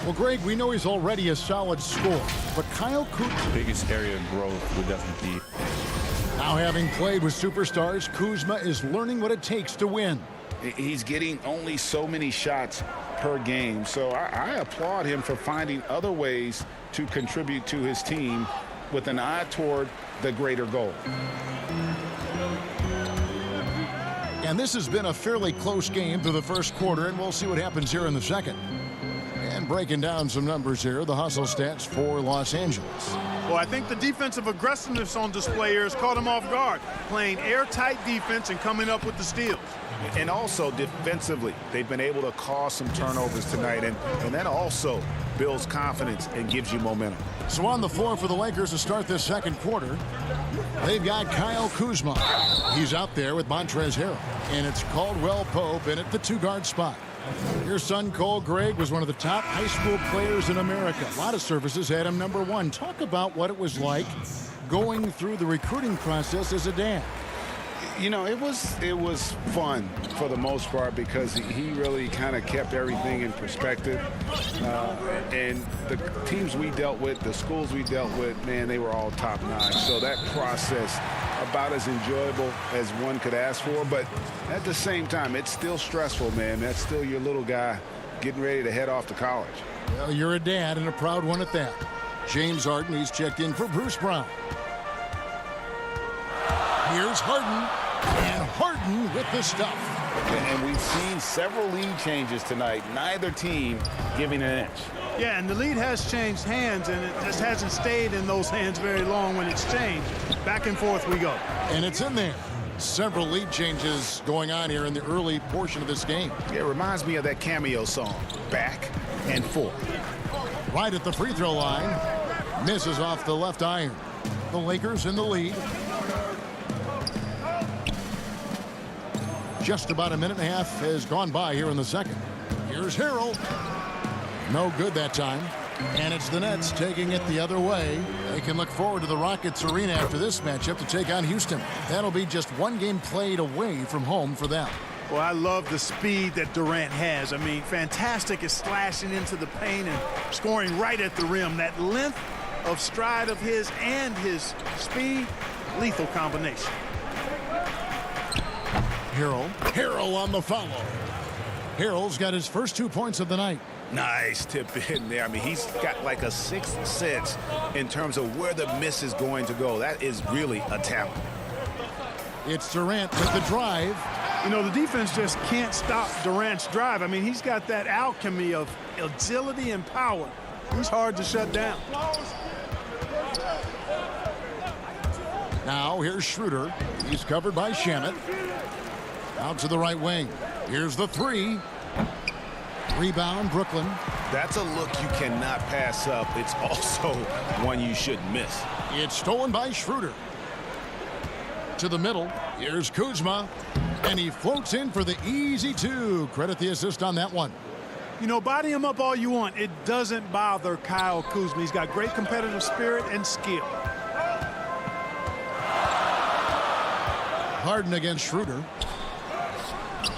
Well, Greg, we know he's already a solid scorer, but Kyle Kuzma, biggest area of growth would definitely be. Now having played with superstars, Kuzma is learning what it takes to win. He's getting only so many shots per game, so I applaud him for finding other ways to contribute to his team with an eye toward the greater goal. And this has been a fairly close game through the first quarter, and we'll see what happens here in the second. And breaking down some numbers here, the hustle stats for Los Angeles. Well, I think the defensive aggressiveness on display here has caught him off guard, playing airtight defense and coming up with the steals. And also defensively, they've been able to cause some turnovers tonight, and that also builds confidence and gives you momentum. So on the floor for the Lakers to start this second quarter, they've got Kyle Kuzma. He's out there with Montrezl Harrell, and it's Caldwell Pope in at the 2-guard spot. Your son, Cole Gregg, was one of the top high school players in America. A lot of services had him number 1. Talk about what it was like going through the recruiting process as a dad. You know, it was fun for the most part because he really kind of kept everything in perspective. And the teams we dealt with, the schools we dealt with, man, they were all top-notch. So that process, about as enjoyable as one could ask for. But at the same time, it's still stressful, man. That's still your little guy getting ready to head off to college. Well, you're a dad and a proud one at that. James Harden, he's checked in for Bruce Brown. Here's Harden, and Harden with the stuff. And we've seen several lead changes tonight, neither team giving an inch. Yeah, and the lead has changed hands, and it just hasn't stayed in those hands very long when it's changed. Back and forth we go. And it's in there. Several lead changes going on here in the early portion of this game. It reminds me of that Cameo song, Back and Forth. Right at the free throw line, misses off the left iron. The Lakers in the lead. Just about a minute and a half has gone by here in the second. Here's Harrell. No good that time. And it's the Nets taking it the other way. They can look forward to the Rockets Arena after this matchup to take on Houston. That'll be just one game played away from home for them. Well, I love the speed that Durant has. I mean, fantastic at slashing into the paint and scoring right at the rim. That length of stride of his and his speed, lethal combination. Harrell on the follow. Harrell's got his first 2 points of the night. Nice tip in there. I mean, he's got like a sixth sense in terms of where the miss is going to go. That is really a talent. It's Durant with the drive. You know, the defense just can't stop Durant's drive. I mean, he's got that alchemy of agility and power. He's hard to shut down. Now here's Schroeder. He's covered by Shamet. Out to the right wing. Here's the three. Rebound, Brooklyn. That's a look you cannot pass up. It's also one you shouldn't miss. It's stolen by Schroeder. To the middle. Here's Kuzma. And he floats in for the easy two. Credit the assist on that one. You know, body him up all you want. It doesn't bother Kyle Kuzma. He's got great competitive spirit and skill. Harden against Schroeder.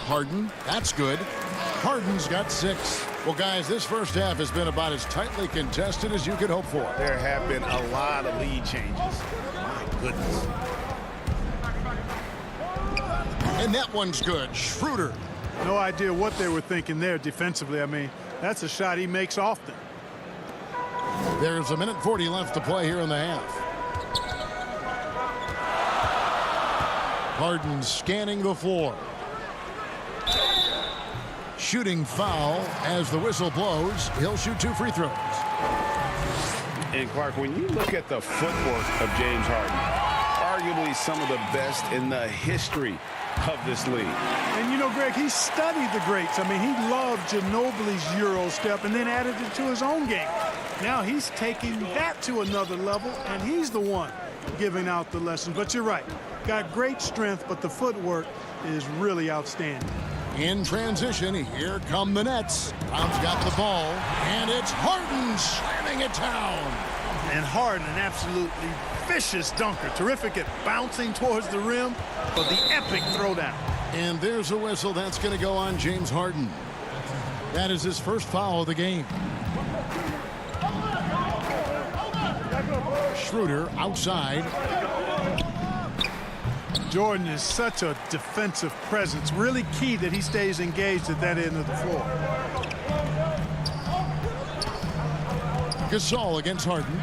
Harden, that's good. Harden's got 6. Well, guys, this first half has been about as tightly contested as you could hope for. There have been a lot of lead changes. My goodness. And that one's good. Schroeder. No idea what they were thinking there defensively. I mean, that's a shot he makes often. There's 1:40 left to play here in the half. Harden scanning the floor. Shooting foul as the whistle blows. He'll shoot 2 free throws. And Clark, when you look at the footwork of James Harden, arguably some of the best in the history of this league. And you know, Greg, he studied the greats. I mean, he loved Ginobili's Euro step and then added it to his own game. Now he's taking that to another level, and he's the one giving out the lessons. But you're right. Got great strength, but the footwork is really outstanding. In transition, here come the Nets. Brown's got the ball, and it's Harden slamming it down. And Harden, an absolutely vicious dunker. Terrific at bouncing towards the rim, but the epic throwdown. And there's a whistle. That's going to go on James Harden. That is his first foul of the game. Schroeder outside. Jordan is such a defensive presence. Really key that he stays engaged at that end of the floor. Gasol against Harden.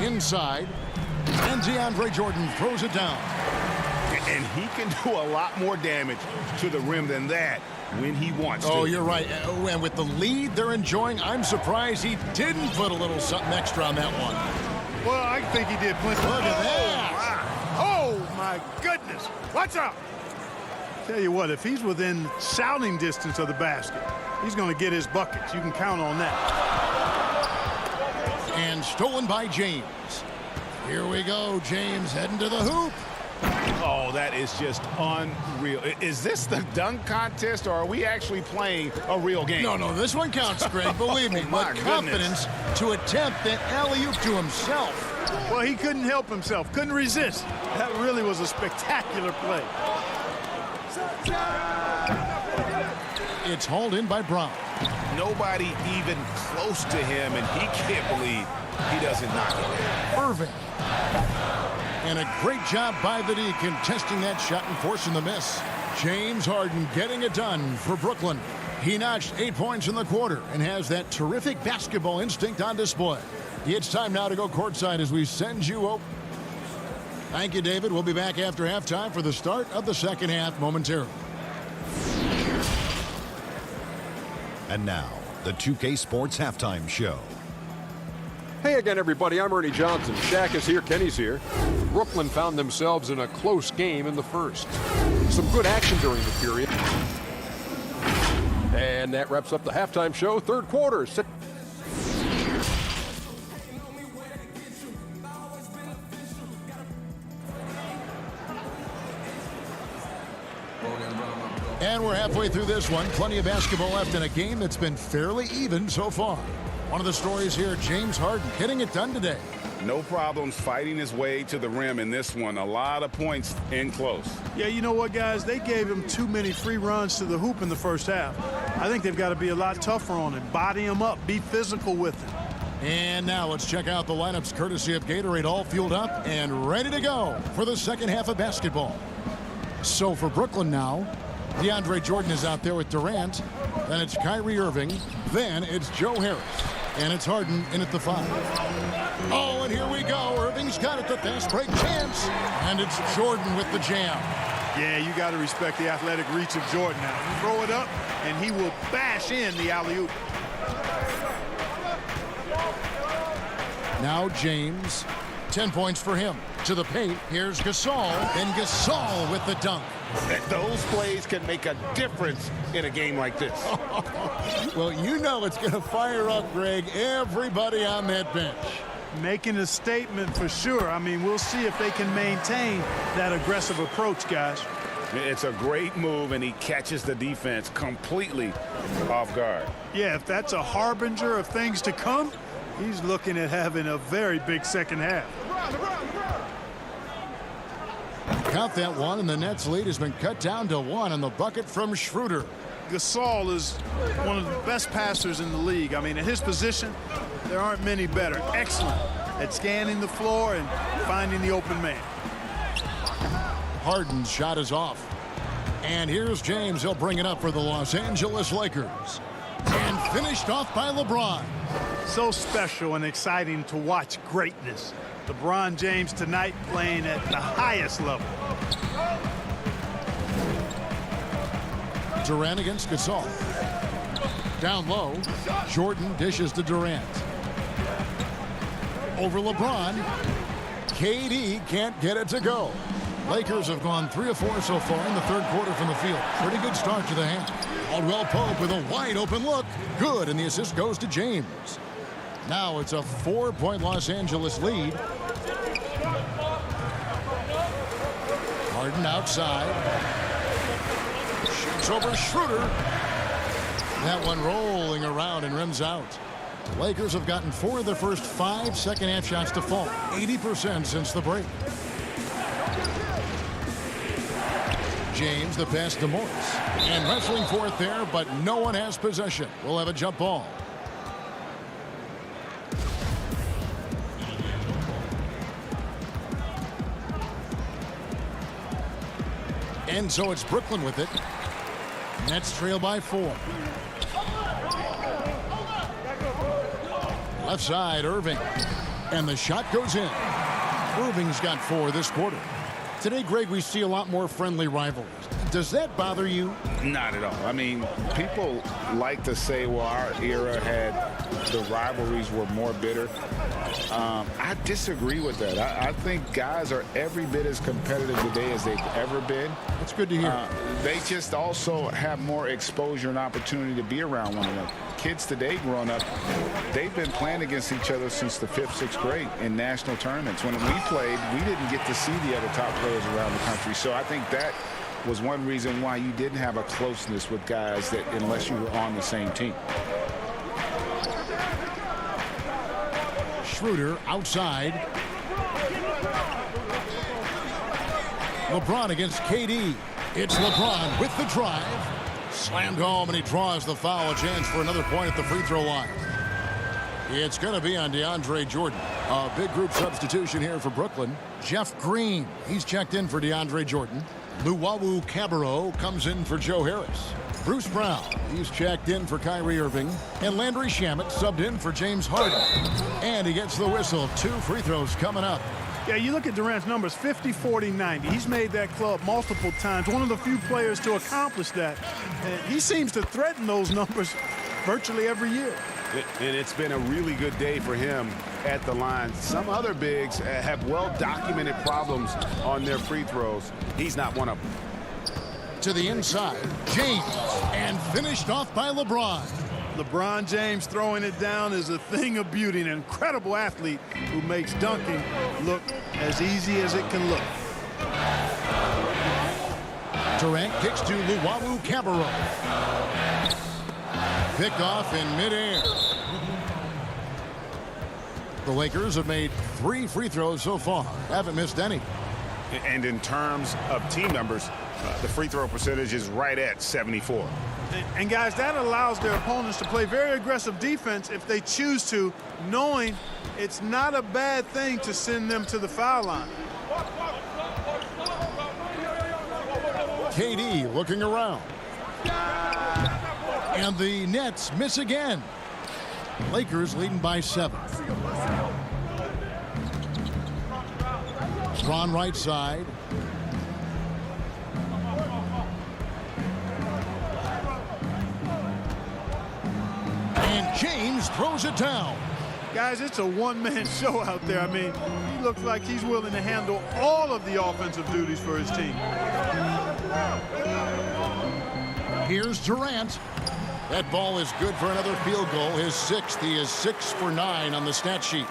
Inside. And DeAndre Jordan throws it down. And he can do a lot more damage to the rim than that when he wants to. Oh, you're right. And with the lead they're enjoying, I'm surprised he didn't put a little something extra on that one. Well, I think he did plenty. Look at that. Oh, my goodness. Watch out. Tell you what, if he's within shouting distance of the basket, he's going to get his buckets. You can count on that. And stolen by James. Here we go. James heading to the hoop. Oh, that is just unreal. Is this the dunk contest, or are we actually playing a real game? No, this one counts, Greg. Believe me. With confidence to attempt that alley-oop to himself. Well, he couldn't help himself. Couldn't resist. That really was a spectacular play. It's hauled in by Brown. Nobody even close to him, and he can't believe he doesn't knock it. Irving. And a great job by the D contesting that shot and forcing the miss. James Harden getting it done for Brooklyn. He notched 8 points in the quarter and has that terrific basketball instinct on display. It's time now to go courtside as we send you home. Thank you, David. We'll be back after halftime for the start of the second half momentarily. And now, the 2K Sports Halftime Show. Hey again, everybody. I'm Ernie Johnson. Shaq is here. Kenny's here. Brooklyn found themselves in a close game in the first. Some good action during the period. And that wraps up the halftime show. Third quarter. And we're halfway through this one. Plenty of basketball left in a game that's been fairly even so far. One of the stories here, James Harden getting it done today. No problems fighting his way to the rim in this one. A lot of points in close. Yeah, you know what, guys? They gave him too many free runs to the hoop in the first half. I think they've got to be a lot tougher on him. Body him up. Be physical with him. And now let's check out the lineups courtesy of Gatorade, all fueled up and ready to go for the second half of basketball. So for Brooklyn now, DeAndre Jordan is out there with Durant. Then it's Kyrie Irving. Then it's Joe Harris. And it's Harden in at the 5. Oh, and here we go. Irving's got it, the fast break chance. And it's Jordan with the jam. Yeah, you got to respect the athletic reach of Jordan now. Throw it up, and he will bash in the alley-oop. Now James. 10 points for him. To the paint. Here's Gasol. And Gasol with the dunk. Those plays can make a difference in a game like this. Well, you know it's going to fire up, Greg, everybody on that bench. Making a statement for sure. I mean, we'll see if they can maintain that aggressive approach, guys. It's a great move, and he catches the defense completely off guard. Yeah, if that's a harbinger of things to come, he's looking at having a very big second half. Count that one, and the Nets' lead has been cut down to 1 on the bucket from Schroeder. Gasol is one of the best passers in the league. I mean, at his position, there aren't many better. Excellent at scanning the floor and finding the open man. Harden's shot is off. And here's James. He'll bring it up for the Los Angeles Lakers. And finished off by LeBron. So special and exciting to watch greatness. LeBron James tonight playing at the highest level. Durant against Gasol. Down low, Jordan dishes to Durant. Over LeBron. KD can't get it to go. Lakers have gone 3 of 4 so far in the third quarter from the field. Pretty good start to the half. Caldwell Pope with a wide open look. Good, and the assist goes to James. Now it's a 4-point Los Angeles lead. Harden outside. Shoots over Schroeder. That one rolling around and rims out. The Lakers have gotten 4 of their first 5 second-half shots to fall. 80% since the break. James, the pass to Morris. And wrestling for it there, but no one has possession. We'll have a jump ball. And so it's Brooklyn with it. Nets trail by 4. Left side, Irving. And the shot goes in. Irving's got 4 this quarter. Today, Greg, we see a lot more friendly rivalries. Does that bother you? Not at all. I mean, people like to say, well, our era had the rivalries were more bitter. I disagree with that. I think guys are every bit as competitive today as they've ever been. That's good to hear. They just also have more exposure and opportunity to be around one another. Kids today growing up, they've been playing against each other since the 5th, 6th grade in national tournaments. When we played, we didn't get to see the other top players around the country. So I think that was one reason why you didn't have a closeness with guys that unless you were on the same team. Schroeder outside. LeBron against KD. It's LeBron with the drive. Slammed home, and he draws the foul. A chance for another point at the free throw line. It's going to be on DeAndre Jordan. A big group substitution here for Brooklyn. Jeff Green, he's checked in for DeAndre Jordan. Luwawu Cabarro comes in for Joe Harris. Bruce Brown, he's checked in for Kyrie Irving. And Landry Shamet subbed in for James Harden. And he gets the whistle. 2 free throws coming up. Yeah, you look at Durant's numbers, 50, 40, 90. He's made that club multiple times. One of the few players to accomplish that. And he seems to threaten those numbers virtually every year. And it's been a really good day for him at the line. Some other bigs have well-documented problems on their free throws. He's not one of them. To the inside, James, and finished off by LeBron. LeBron James throwing it down is a thing of beauty, an incredible athlete who makes dunking look as easy as it can look. Durant kicks to Luwawu Cabarro. Picked off in midair. The Lakers have made 3 free throws so far. Haven't missed any. And in terms of team numbers, the free throw percentage is right at 74. And guys, that allows their opponents to play very aggressive defense if they choose to, knowing it's not a bad thing to send them to the foul line. KD looking around. And the Nets miss again. Lakers leading by 7. Ron right side. And James throws it down. Guys, it's a one-man show out there. I mean, he looks like he's willing to handle all of the offensive duties for his team. Here's Durant. That ball is good for another field goal. His 6th. He is 6 for 9 on the stat sheet.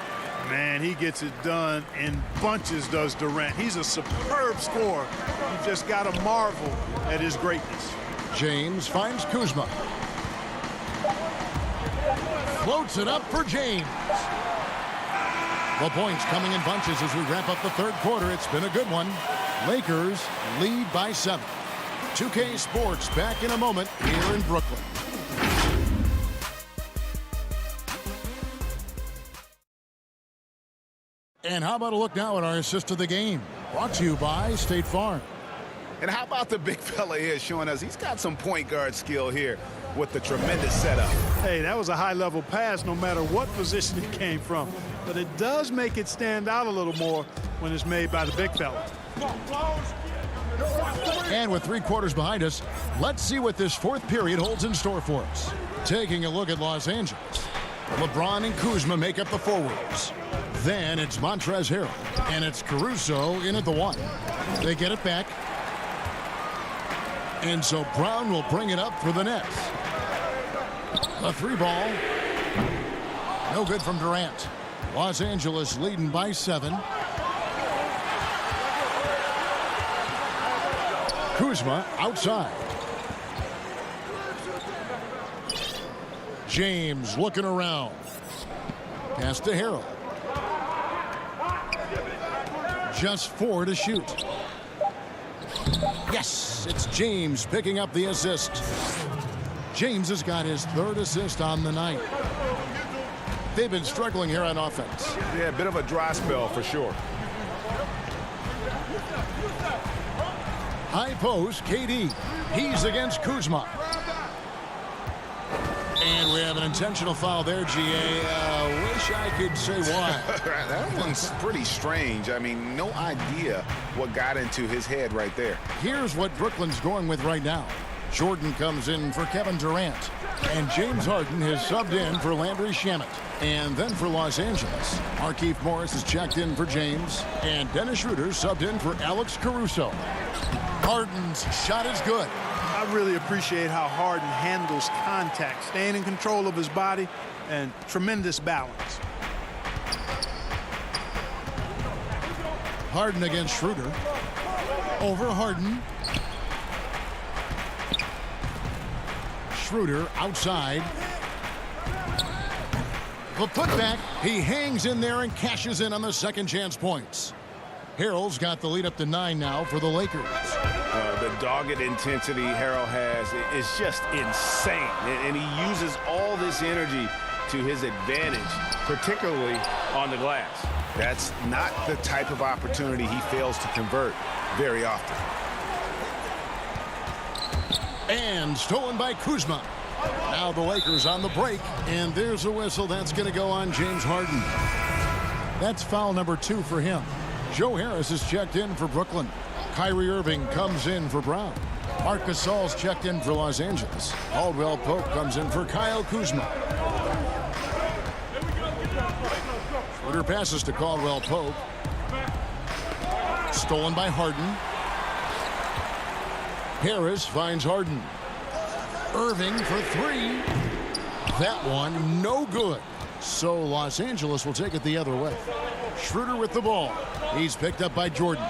Man, he gets it done in bunches, does Durant. He's a superb scorer. You just got to marvel at his greatness. James finds Kuzma. Floats it up for James. The points coming in bunches as we wrap up the 3rd quarter. It's been a good one. Lakers lead by 7. 2K Sports back in a moment here in Brooklyn. And how about a look now at our assist of the game? Brought to you by State Farm. And how about the big fella here showing us he's got some point guard skill here with the tremendous setup. Hey, that was a high-level pass no matter what position it came from. But it does make it stand out a little more when it's made by the big fella. And with 3 quarters behind us, let's see what this 4th period holds in store for us. Taking a look at Los Angeles. LeBron and Kuzma make up the forwards. Then it's Montrezl Harrell, and it's Caruso in at the 1. They get it back. And so Brown will bring it up for the Nets. A 3 ball. No good from Durant. Los Angeles leading by 7. Kuzma outside. James looking around. Pass to Harrell. Just 4 to shoot. Yes, it's James picking up the assist. James has got his 3rd assist on the night. They've been struggling here on offense. Yeah, a bit of a dry spell for sure. High post, KD. He's against Kuzma. And we have an intentional foul there, GA. Wish I could say why. That one's pretty strange. I mean, no idea what got into his head right there. Here's what Brooklyn's going with right now. Jordan comes in for Kevin Durant. And James Harden has subbed in for Landry Shamet. And then for Los Angeles, Markieff Morris has checked in for James. And Dennis Schroeder subbed in for Alex Caruso. Harden's shot is good. I really appreciate how Harden handles contact, staying in control of his body, and tremendous balance. Harden against Schroeder. Over Harden. Schroeder outside. The putback. He hangs in there and cashes in on the second chance points. Harrell's got the lead up to 9 now for the Lakers. The dogged intensity Harrell has is just insane. And he uses all this energy to his advantage, particularly on the glass. That's not the type of opportunity he fails to convert very often. And stolen by Kuzma. Now the Lakers on the break, and there's a whistle that's going to go on James Harden. That's foul number 2 for him. Joe Harris is checked in for Brooklyn. Kyrie Irving comes in for Brown. Marc Gasol's checked in for Los Angeles. Caldwell Pope comes in for Kyle Kuzma. Schroeder passes to Caldwell Pope. Stolen by Harden. Harris finds Harden. Irving for 3. That one no good. So Los Angeles will take it the other way. Schroeder with the ball. He's picked up by Jordan.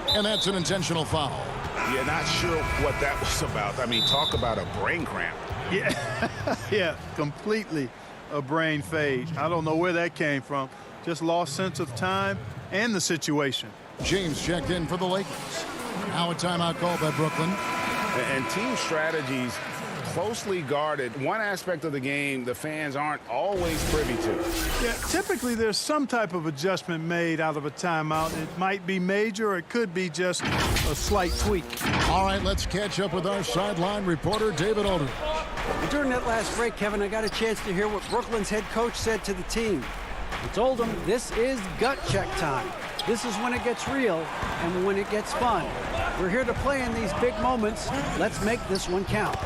And that's an intentional foul. Yeah, not sure what that was about. I mean, talk about a brain cramp. Yeah, yeah, completely a brain fade. I don't know where that came from. Just lost sense of time and the situation. James checked in for the Lakers. Now a timeout called by Brooklyn. And team strategies closely guarded. One aspect of the game the fans aren't always privy to. Yeah, typically there's some type of adjustment made out of a timeout. It might be major or it could be just a slight tweak. All right, let's catch up with our sideline reporter, David Aldridge. During that last break, Kevin, I got a chance to hear what Brooklyn's head coach said to the team. He told them this is gut check time. This is when it gets real and when it gets fun. We're here to play in these big moments. Let's make this one count.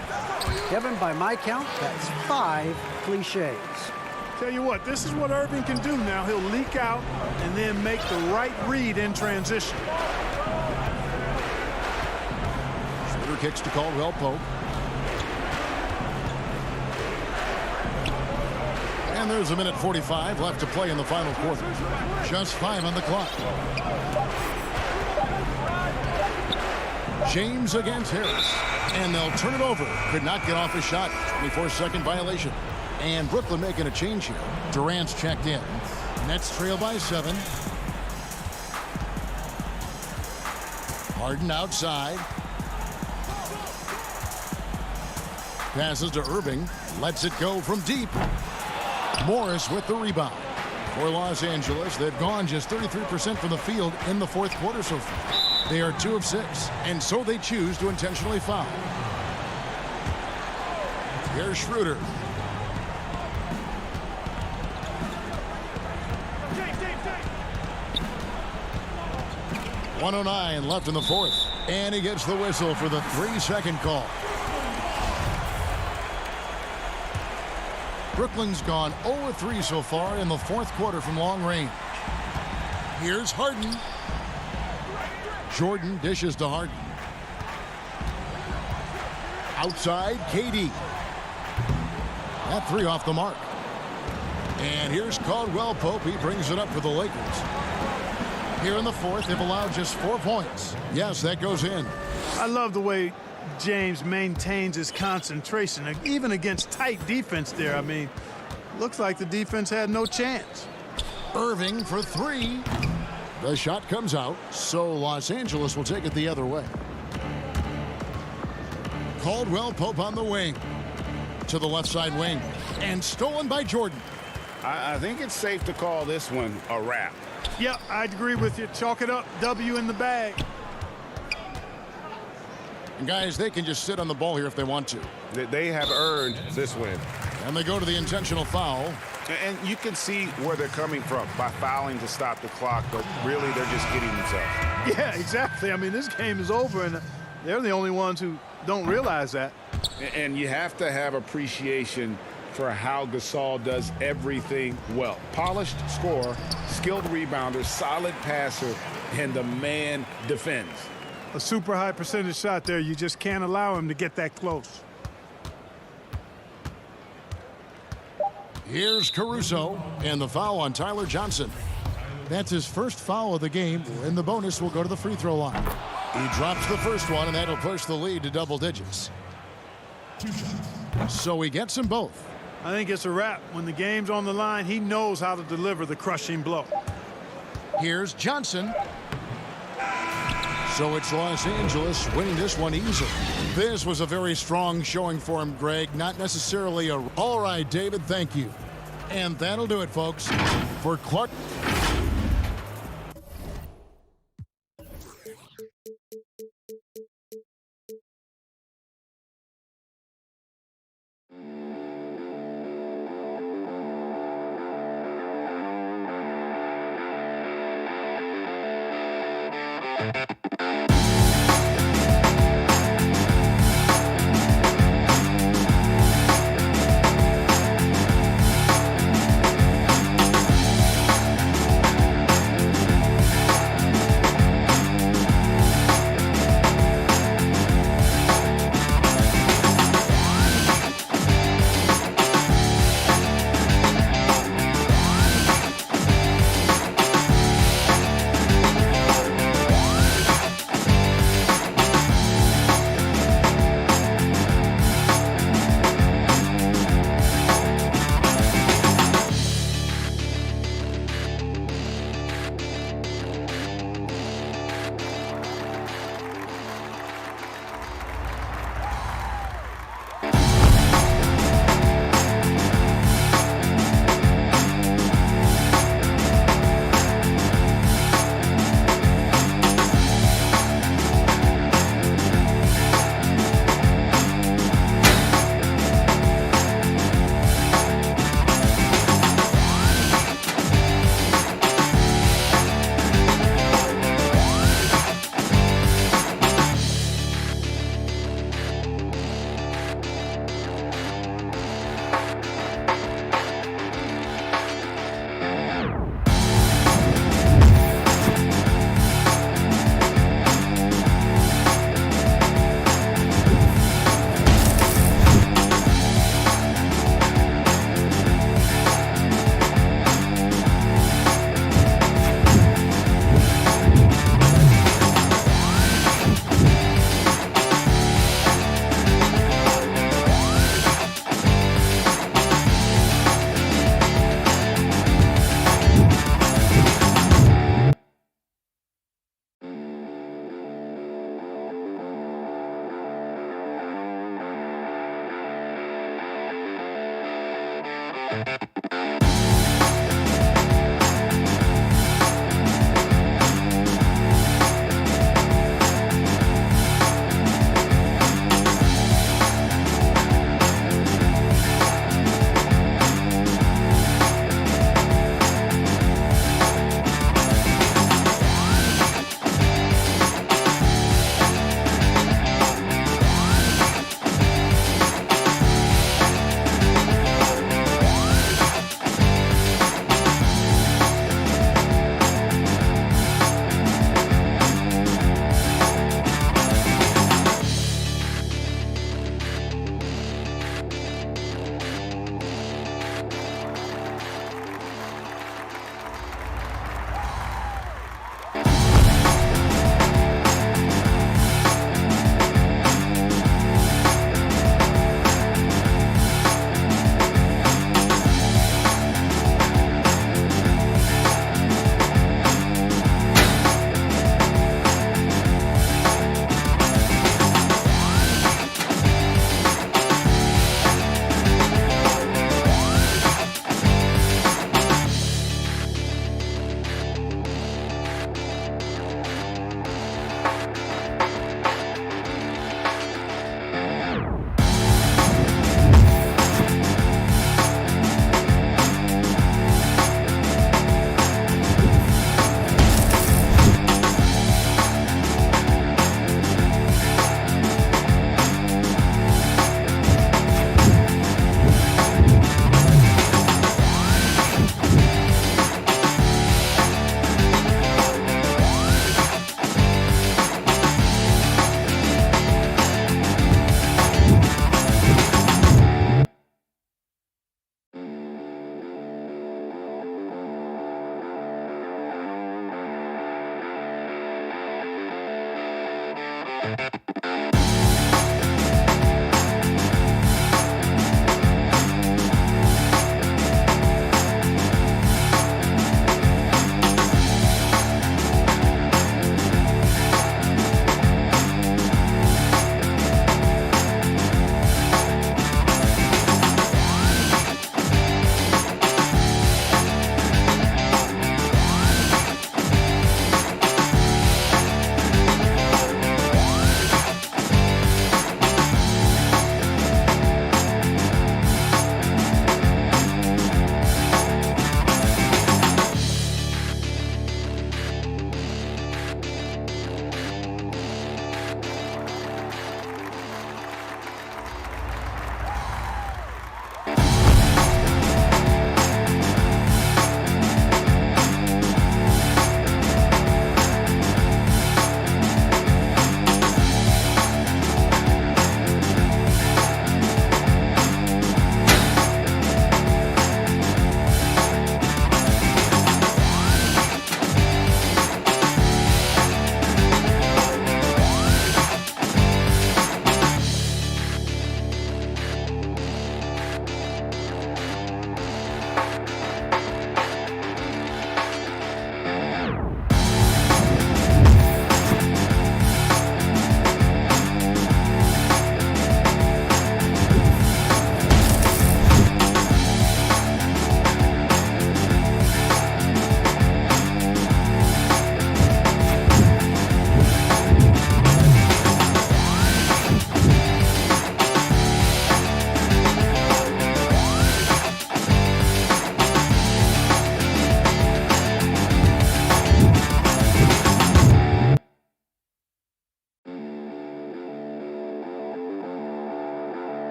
Kevin, by my count, that's 5 cliches. Tell you what, this is what Irving can do now. He'll leak out and then make the right read in transition. Schroeder kicks to Caldwell Pope. And there's a minute 45 left to play in the final quarter. Just 5 on the clock. James against Harris. And they'll turn it over. Could not get off a shot. 24-second violation. And Brooklyn making a change here. Durant's checked in. Nets trail by 7. Harden outside. Passes to Irving. Lets it go from deep. Morris with the rebound. For Los Angeles, they've gone just 33% from the field in the fourth quarter so far. They are 2 of 6, and so they choose to intentionally foul. Here's Schroeder. .109 left in the fourth, and he gets the whistle for the 3-second call. Brooklyn's gone 0-3 so far in the fourth quarter from long range. Here's Harden. Jordan dishes to Harden. Outside, KD. That 3 off the mark. And here's Caldwell Pope. He brings it up for the Lakers. Here in the fourth, they've allowed just 4 points. Yes, that goes in. I love the way James maintains his concentration, even against tight defense there. I mean, looks like the defense had no chance. Irving for 3. The shot comes out, so Los Angeles will take it the other way. Caldwell Pope on the wing. To the left side wing. And stolen by Jordan. I think it's safe to call this one a wrap. Yep, I'd agree with you. Chalk it up. W in the bag. And guys, they can just sit on the ball here if they want to. They have earned this win. And they go to the intentional foul. And you can see where they're coming from by fouling to stop the clock, but really they're just kidding themselves. Yeah, exactly. I mean, this game is over, and they're the only ones who don't realize that. And you have to have appreciation for how Gasol does everything well. Polished scorer, skilled rebounder, solid passer, and the man defends. A super high percentage shot there. You just can't allow him to get that close. Here's Caruso, and the foul on Tyler Johnson. That's his first foul of the game, and the bonus will go to the free throw line. He drops the first one, and that'll push the lead to double digits. So he gets them both. I think it's a wrap. When the game's on the line, he knows how to deliver the crushing blow. Here's Johnson. So it's Los Angeles winning this one easily. This was a very strong showing for him, Greg. Not necessarily a... All right, David, thank you. And that'll do it, folks, for Clark.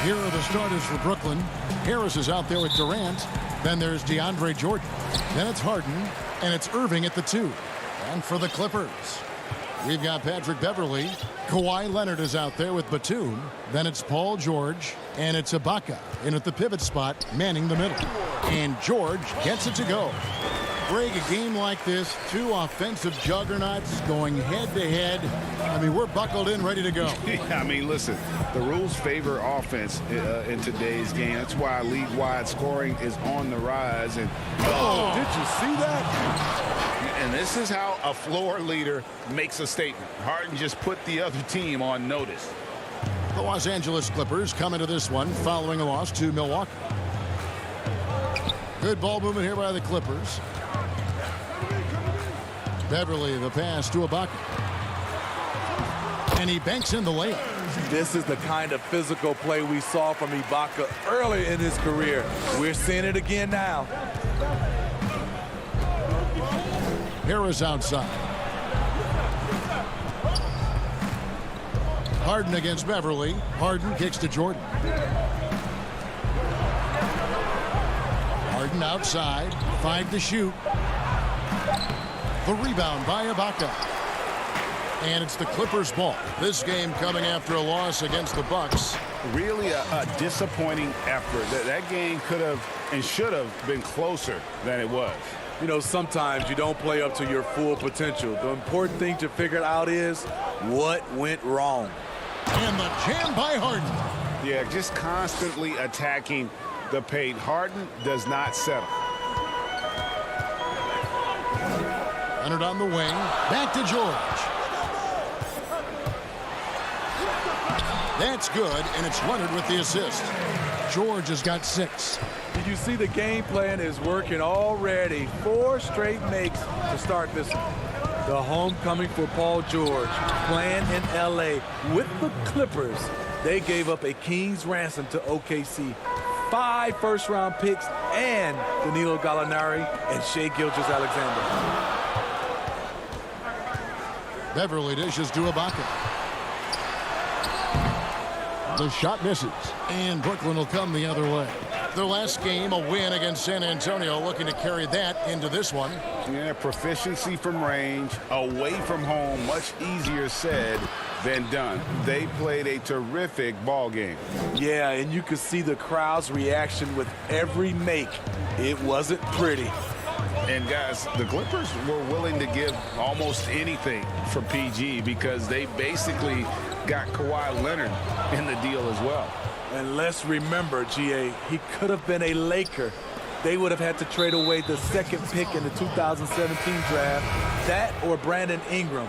Here are the starters for Brooklyn. Harris is out there with Durant. Then there's DeAndre Jordan. Then it's Harden, and it's Irving at the 2. And for the Clippers, we've got Patrick Beverley. Kawhi Leonard is out there with Batum. Then it's Paul George, and it's Ibaka in at the pivot spot, manning the middle. And George gets it to go. Greg, a game like this, two offensive juggernauts going head-to-head. I mean, we're buckled in, ready to go. I mean, listen, the rules favor offense in today's game. That's why league-wide scoring is on the rise. And oh, did you see that? And this is how a floor leader makes a statement. Harden just put the other team on notice. The Los Angeles Clippers come into this one following a loss to Milwaukee. Good ball movement here by the Clippers. Beverly, the pass to Ibaka. And he banks in the layup. This is the kind of physical play we saw from Ibaka early in his career. We're seeing it again now. Harris outside. Harden against Beverly. Harden kicks to Jordan. Harden outside. 5 to shoot. The rebound by Ibaka. And it's the Clippers' ball. This game coming after a loss against the Bucks. Really a disappointing effort. That game could have and should have been closer than it was. You know, sometimes you don't play up to your full potential. The important thing to figure out is what went wrong. And the jam by Harden. Yeah, just constantly attacking the paint. Harden does not settle. Leonard on the wing. Back to George. That's good, and it's Leonard with the assist. George has got 6. Did you see the game plan is working already? 4 straight makes to start this one. The homecoming for Paul George, playing in LA with the Clippers. They gave up a king's ransom to OKC. 5 first-round picks and Danilo Gallinari and Shai Gilgeous-Alexander. Beverly dishes to Ibaka. The shot misses, and Brooklyn will come the other way. Their last game, a win against San Antonio, looking to carry that into this one. Yeah, proficiency from range, away from home, much easier said than done. They played a terrific ball game. Yeah, and you could see the crowd's reaction with every make. It wasn't pretty. And guys, the Clippers were willing to give almost anything for PG because they basically got Kawhi Leonard in the deal as well. And let's remember, GA, he could have been a Laker. They would have had to trade away the 2nd pick in the 2017 draft, that or Brandon Ingram.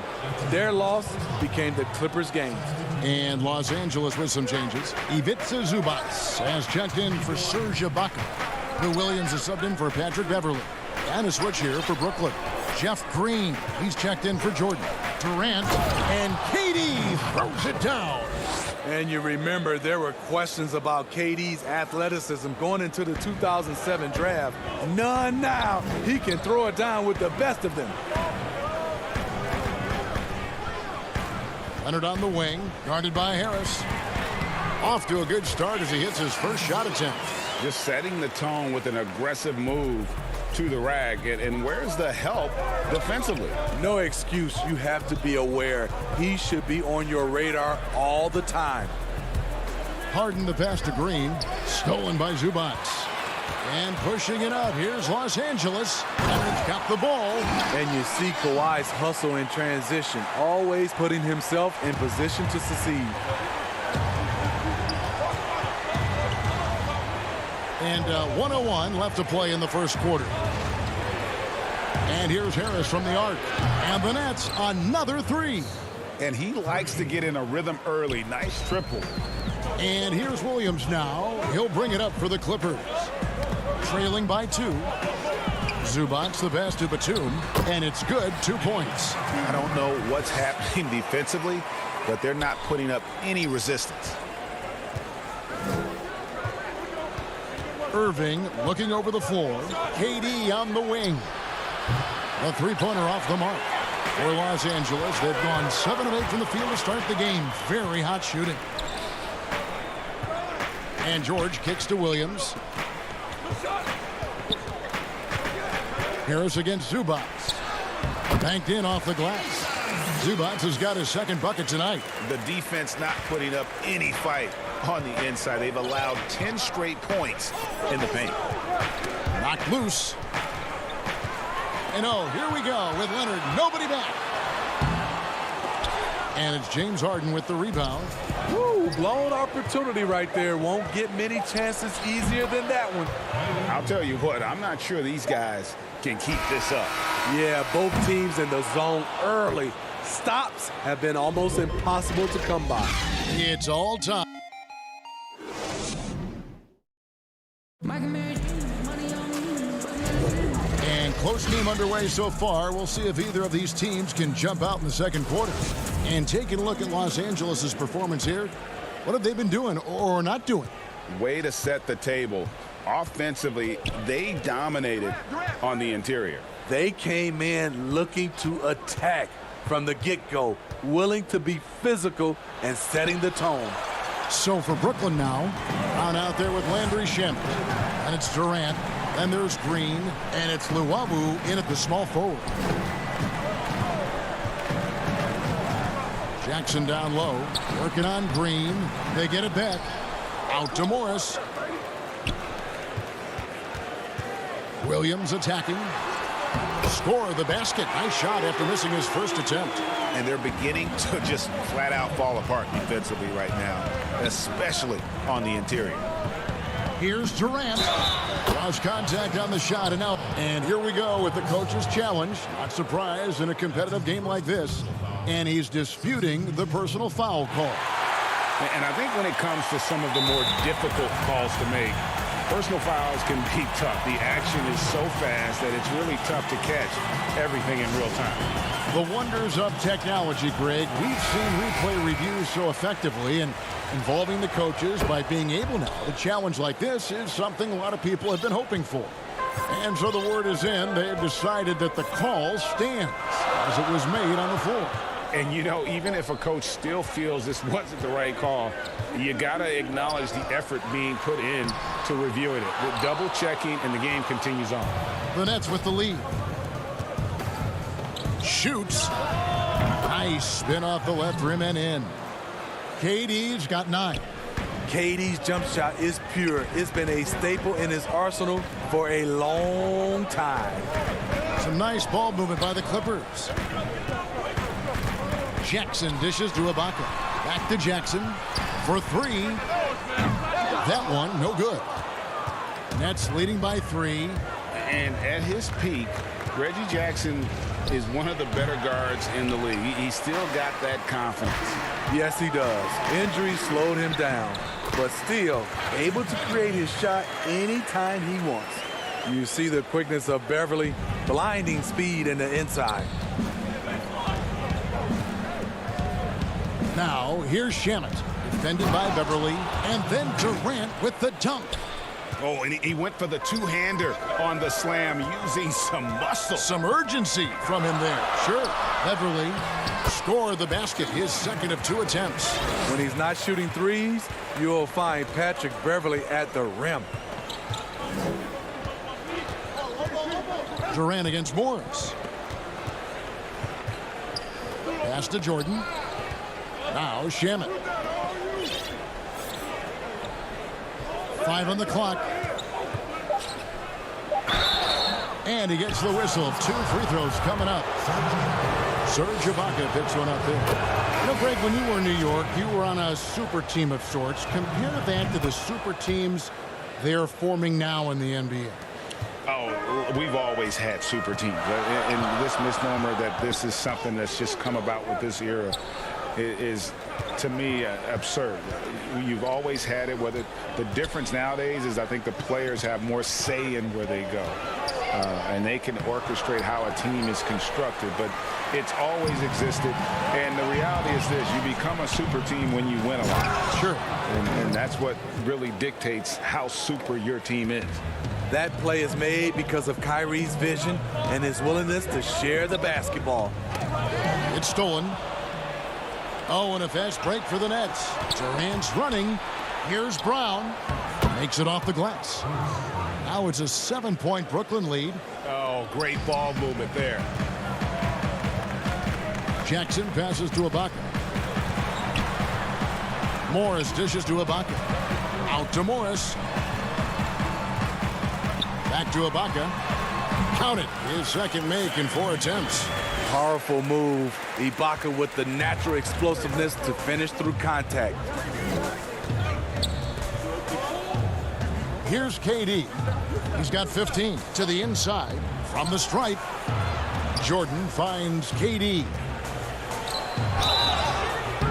Their loss became the Clippers' game. And Los Angeles with some changes. Ivica Zubac has checked in for Serge Ibaka. Lou Williams is subbed in for Patrick Beverly. And a switch here for Brooklyn. Jeff Green, he's checked in for Jordan. Durant, and KD throws it down. And you remember there were questions about KD's athleticism going into the 2007 draft. None now. He can throw it down with the best of them. Leonard on the wing, guarded by Harris. Off to a good start as he hits his first shot attempt. Just setting the tone with an aggressive move to the rack. And where's the help defensively? No excuse. You have to be aware. He should be on your radar all the time. Harden the pass to Green. Stolen by Zubac. And pushing it out. Here's Los Angeles. Leonard's got the ball. And you see Kawhi's hustle in transition. Always putting himself in position to succeed. And 1:01 left to play in the first quarter. And here's Harris from the arc. And the Nets, another 3. And he likes to get in a rhythm early. Nice triple. And here's Williams now. He'll bring it up for the Clippers. Trailing by 2. Zubac the pass to Batum. And it's good, 2 points. I don't know what's happening defensively, but they're not putting up any resistance. Irving looking over the floor. KD on the wing. A 3-pointer off the mark. For Los Angeles, they've gone 7 of 8 from the field to start the game. Very hot shooting. And George kicks to Williams. Harris against Zubac. Banked in off the glass. Zubac has got his 2nd bucket tonight. The defense not putting up any fight on the inside. They've allowed 10 straight points in the paint. Knocked loose. And oh, here we go with Leonard. Nobody back. And it's James Harden with the rebound. Woo, blown opportunity right there. Won't get many chances easier than that one. I'll tell you what, I'm not sure these guys can keep this up. Yeah, both teams in the zone early. Stops have been almost impossible to come by. It's all time. And close game underway so far. We'll see if either of these teams can jump out in the second quarter. And taking a look at Los Angeles' performance here, what have they been doing or not doing? Way to set the table. Offensively, they dominated on the interior. They came in looking to attack from the get-go, willing to be physical and setting the tone. So for Brooklyn now, on out there with Landry Shamet. And it's Durant. And there's Green. And it's Luwawu in at the small forward. Jackson down low, working on Green. They get it back. Out to Morris. Williams attacking. Score the basket. Nice shot after missing his first attempt. And they're beginning to just flat out fall apart defensively right now, especially on the interior. Here's Durant. Draws contact on the shot and out. And here we go with the coach's challenge. Not surprised in a competitive game like this. And he's disputing the personal foul call. And I think when it comes to some of the more difficult calls to make, personal fouls can be tough. The action is so fast that it's really tough to catch everything in real time. The wonders of technology, Greg. We've seen replay reviews so effectively, and involving the coaches by being able now to challenge like this is something a lot of people have been hoping for. And so the word is in. They've decided that the call stands as it was made on the floor. And, you know, even if a coach still feels this wasn't the right call, you got to acknowledge the effort being put in to reviewing it. With double checking, and the game continues on. The Nets with the lead. Shoots. Nice spin off the left rim and in. KD's got 9. KD's jump shot is pure. It's been a staple in his arsenal for a long time. Some nice ball movement by the Clippers. Jackson dishes to Ibaka. Back to Jackson for 3. That one, no good. Nets leading by 3. And at his peak, Reggie Jackson is one of the better guards in the league. He's still got that confidence. Yes, he does. Injuries slowed him down, but still able to create his shot anytime he wants. You see the quickness of Beverly, blinding speed in the inside. Now, here's Shamet, defended by Beverly, and then Durant with the dunk. Oh, and he went for the two-hander on the slam, using some muscle. Some urgency from him there. Sure, Beverly scored the basket, his second of 2 attempts. When he's not shooting threes, you'll find Patrick Beverly at the rim. Durant against Morris. Pass to Jordan. Now Shamet. 5 on the clock. And he gets the whistle. 2 free throws coming up. Serge Ibaka picks one up there. You know, Greg, when you were in New York, you were on a super team of sorts. Compare that to the super teams they're forming now in the NBA. Oh, we've always had super teams. And this misnomer that this is something that's just come about with this era is, to me, absurd. You've always had it. Whether the difference nowadays is I think the players have more say in where they go. And they can orchestrate how a team is constructed. But it's always existed. And the reality is this. You become a super team when you win a lot. Sure. And that's what really dictates how super your team is. That play is made because of Kyrie's vision and his willingness to share the basketball. It's stolen. Oh, and a fast break for the Nets. Durant's running. Here's Brown. Makes it off the glass. Now it's a 7-point Brooklyn lead. Oh, great ball movement there. Jackson passes to Ibaka. Morris dishes to Ibaka. Out to Morris. Back to Ibaka. Count it. His second make in 4 attempts. Powerful move. Ibaka with the natural explosiveness to finish through contact. Here's KD. He's got 15 to the inside from the stripe. Jordan finds KD.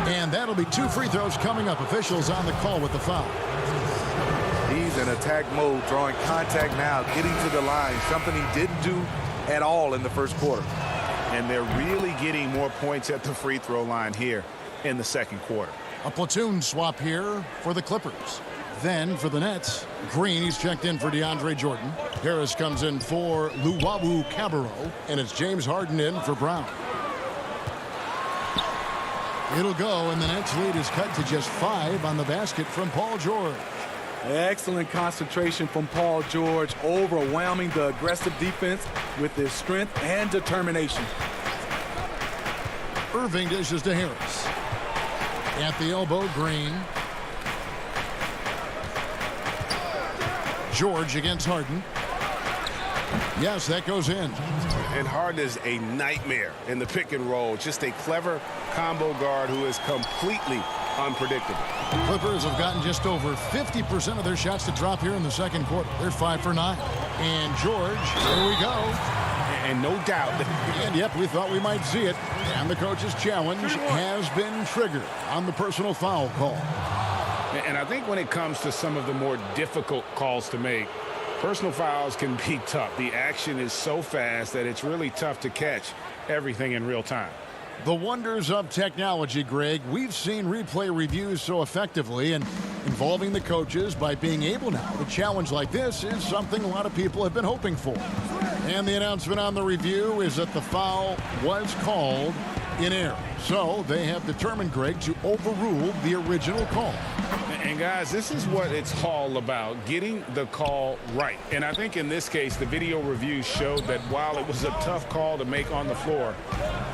And that'll be 2 free throws coming up. Officials on the call with the foul. He's in attack mode, drawing contact now, getting to the line, something he didn't do at all in the first quarter. And they're really getting more points at the free throw line here in the second quarter. A platoon swap here for the Clippers. Then for the Nets, Green, he's checked in for DeAndre Jordan. Harris comes in for Luwawu Cabarro, and it's James Harden in for Brown. It'll go, and the Nets lead is cut to just 5 on the basket from Paul George. Excellent concentration from Paul George, overwhelming the aggressive defense with his strength and determination. Irving dishes to Harris. At the elbow, Green. George against Harden. Yes, that goes in. And Harden is a nightmare in the pick and roll. Just a clever combo guard who is completely unpredictable. Clippers have gotten just over 50% of their shots to drop here in the second quarter. They're 5 for 9. And George, here we go. And no doubt. And yep, we thought we might see it. And the coach's challenge has been triggered on the personal foul call. And I think when it comes to some of the more difficult calls to make, personal fouls can be tough. The action is so fast that it's really tough to catch everything in real time. The wonders of technology, Greg. We've seen replay reviews so effectively, and involving the coaches by being able now to challenge like this is something a lot of people have been hoping for. And the announcement on the review is that the foul was called in error. So they have determined, Greg, to overrule the original call. And guys, this is what it's all about, getting the call right. And I think in this case, the video review showed that while it was a tough call to make on the floor,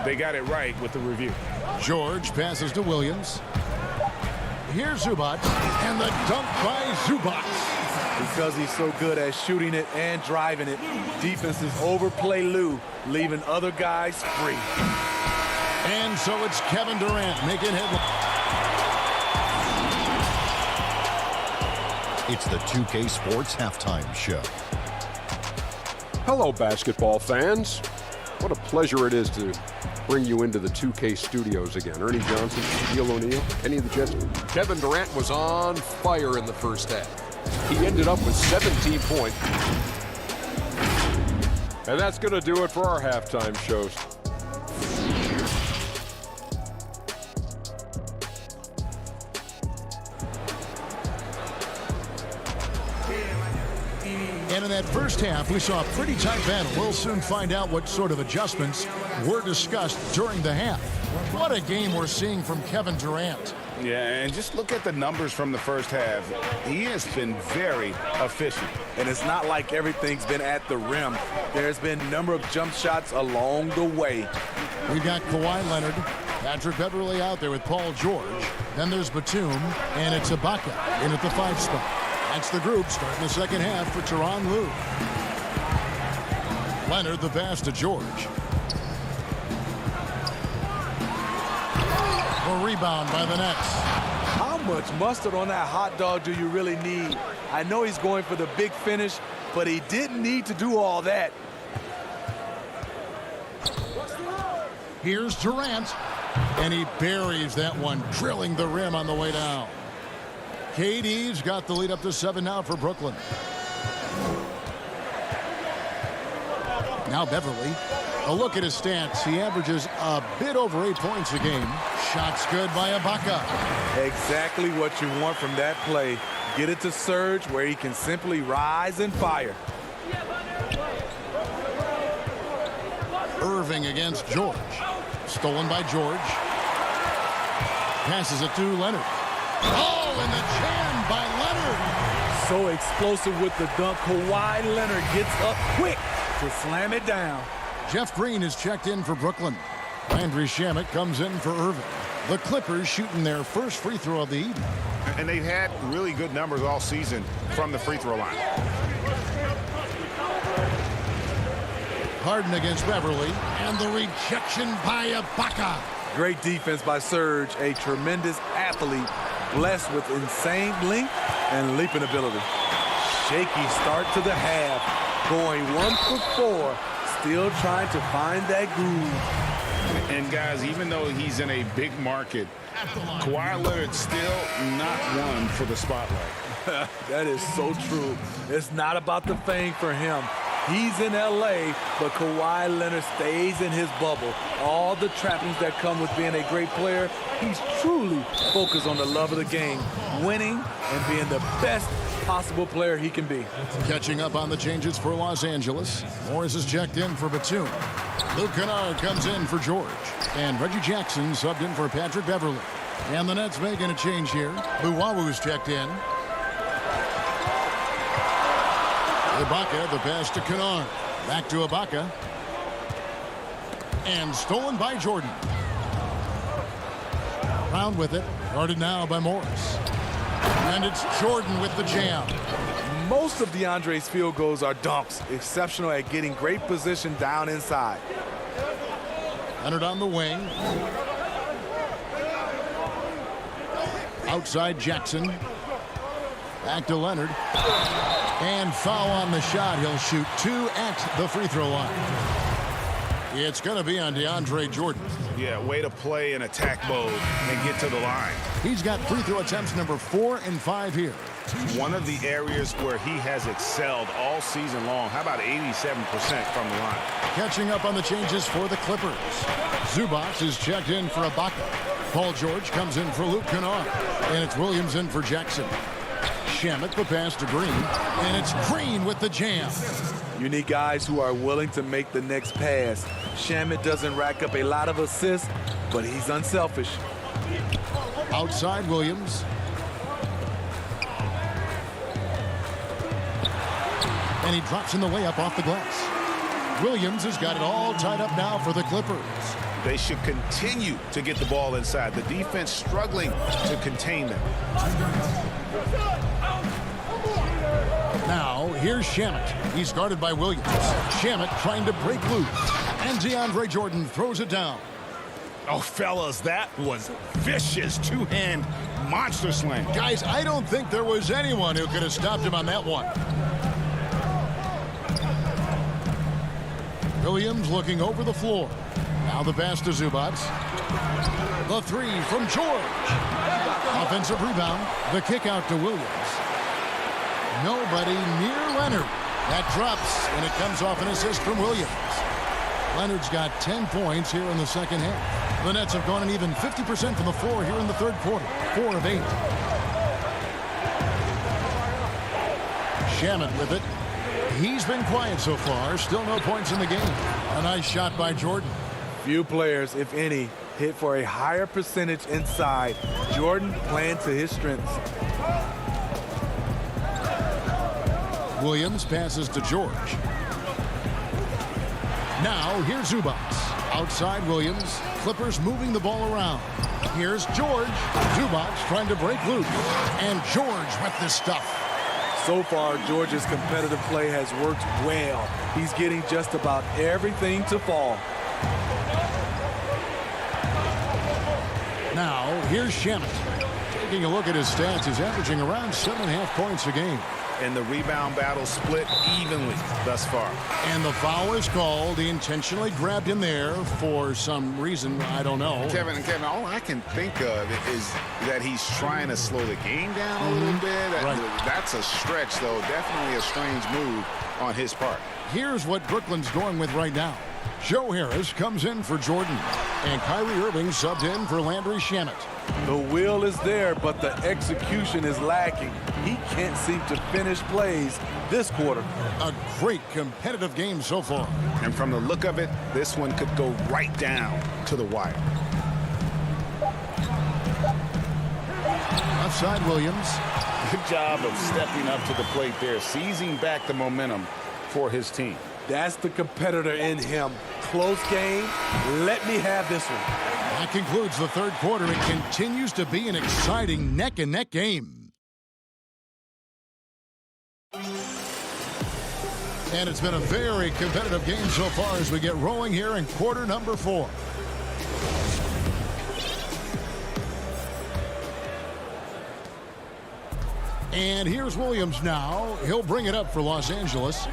they got it right with the review. George passes to Williams. Here's Zubac, and the dunk by Zubac. Because he's so good at shooting it and driving it, defenses overplay Lou, leaving other guys free. And so it's Kevin Durant making headlines. It's the 2K Sports Halftime Show. Hello, basketball fans. What a pleasure it is to bring you into the 2K studios again. Ernie Johnson, Shaquille O'Neal, Kenny the Jets. Kevin Durant was on fire in the first half. He ended up with 17 points. And that's going to do it for our halftime shows. And in that first half, we saw a pretty tight battle. We'll soon find out what sort of adjustments were discussed during the half. What a game we're seeing from Kevin Durant. Yeah, and just look at the numbers from the first half. He has been very efficient. And it's not like everything's been at the rim. There's been a number of jump shots along the way. We've got Kawhi Leonard, Patrick Beverly out there with Paul George. Then there's Batum, and it's Ibaka in at the 5 spot. That's the group starting the second half for Tyronn Lue. Leonard the pass to George. A rebound by the Nets. How much mustard on that hot dog do you really need? I know he's going for the big finish, but he didn't need to do all that. Here's Durant, and he buries that one, drilling the rim on the way down. KD's got the lead up to 7 now for Brooklyn. Now Beverly. A look at his stats. He averages a bit over 8 points a game. Shots good by Ibaka. Exactly what you want from that play. Get it to Serge where he can simply rise and fire. Irving against George. Stolen by George. Passes it to Leonard. Oh, and the jam by Leonard. So explosive with the dunk. Kawhi Leonard gets up quick to slam it down. Jeff Green is checked in for Brooklyn. Landry Shamet comes in for Irving. The Clippers shooting their first free throw of the evening. And they've had really good numbers all season from the free throw line. Harden against Beverly, and the rejection by Ibaka. Great defense by Serge, a tremendous athlete, blessed with insane length and leaping ability. Shaky start to the half, going 1 for 4, still trying to find that groove. And guys, even though he's in a big market, Kawhi Leonard's still not one for the spotlight. That is so true. It's not about the fame for him. He's in LA, but Kawhi Leonard stays in his bubble. All the trappings that come with being a great player, he's truly focused on the love of the game, winning and being the best possible player he can be. Catching up on the changes for Los Angeles. Morris is checked in for Batum. Luke Kennard comes in for George. And Reggie Jackson subbed in for Patrick Beverly. And the Nets making a change here. Luwawu is checked in. Ibaka, the pass to Kennard. Back to Ibaka. And stolen by Jordan. around with it. Guarded now by Morris. And it's Jordan with the jam. Most of DeAndre's field goals are dunks. Exceptional at getting great position down inside. Leonard on the wing. Outside Jackson. Back to Leonard. And foul on the shot. He'll shoot 2 at the free throw line. It's going to be on DeAndre Jordan. Yeah, way to play in attack mode and get to the line. He's got free throw attempts number 4 and 5 here. One of the areas where he has excelled all season long. How about 87% from the line? Catching up on the changes for the Clippers. Zubac is checked in for Ibaka. Paul George comes in for Luke Kennard. And it's Williams in for Jackson. Shamet the pass to Green. And it's Green with the jam. You need guys who are willing to make the next pass. Shamet doesn't rack up a lot of assists, but he's unselfish. Outside Williams. And he drops in the layup off the glass. Williams has got it all tied up now for the Clippers. They should continue to get the ball inside. The defense struggling to contain them. Now, here's Shamet. He's guarded by Williams. Shamet trying to break loose. And DeAndre Jordan throws it down. Oh, fellas, that was vicious two-hand monster slam. Guys, I don't think there was anyone who could have stopped him on that one. Williams looking over the floor. Now the pass to Zubac. The 3 from George. Offensive rebound. The kick out to Williams. Nobody near Leonard. That drops, and it comes off an assist from Williams. Leonard's got 10 points here in the second half. The Nets have gone an even 50% from the floor here in the third quarter. 4 of 8. Shamet with it. He's been quiet so far. Still no points in the game. A nice shot by Jordan. Few players, if any, hit for a higher percentage inside. Jordan playing to his strengths. Williams passes to George. Now here's Zubac. Outside Williams. Clippers moving the ball around. Here's George. Zubac trying to break loose. And George with this stuff. So far, George's competitive play has worked well. He's getting just about everything to fall. Now, here's Shamet. Taking a look at his stats, he's averaging around 7.5 points a game. And the rebound battle split evenly thus far. And the foul is called. He intentionally grabbed him there for some reason. I don't know. Kevin, all I can think of is that he's trying to slow the game down a little bit. That's a stretch, though. Definitely a strange move on his part. Here's what Brooklyn's going with right now. Joe Harris comes in for Jordan. And Kyrie Irving subbed in for Landry Shamet. The will is there, but the execution is lacking. He can't seem to finish plays this quarter. A great competitive game so far. And from the look of it, this one could go right down to the wire. Outside Williams. Good job of stepping up to the plate there, seizing back the momentum for his team. That's the competitor in him. Close game. Let me have this one. That concludes the third quarter. It continues to be an exciting neck-and-neck game. And it's been a very competitive game so far as we get rolling here in quarter number 4. And here's Williams now. He'll bring it up for Los Angeles.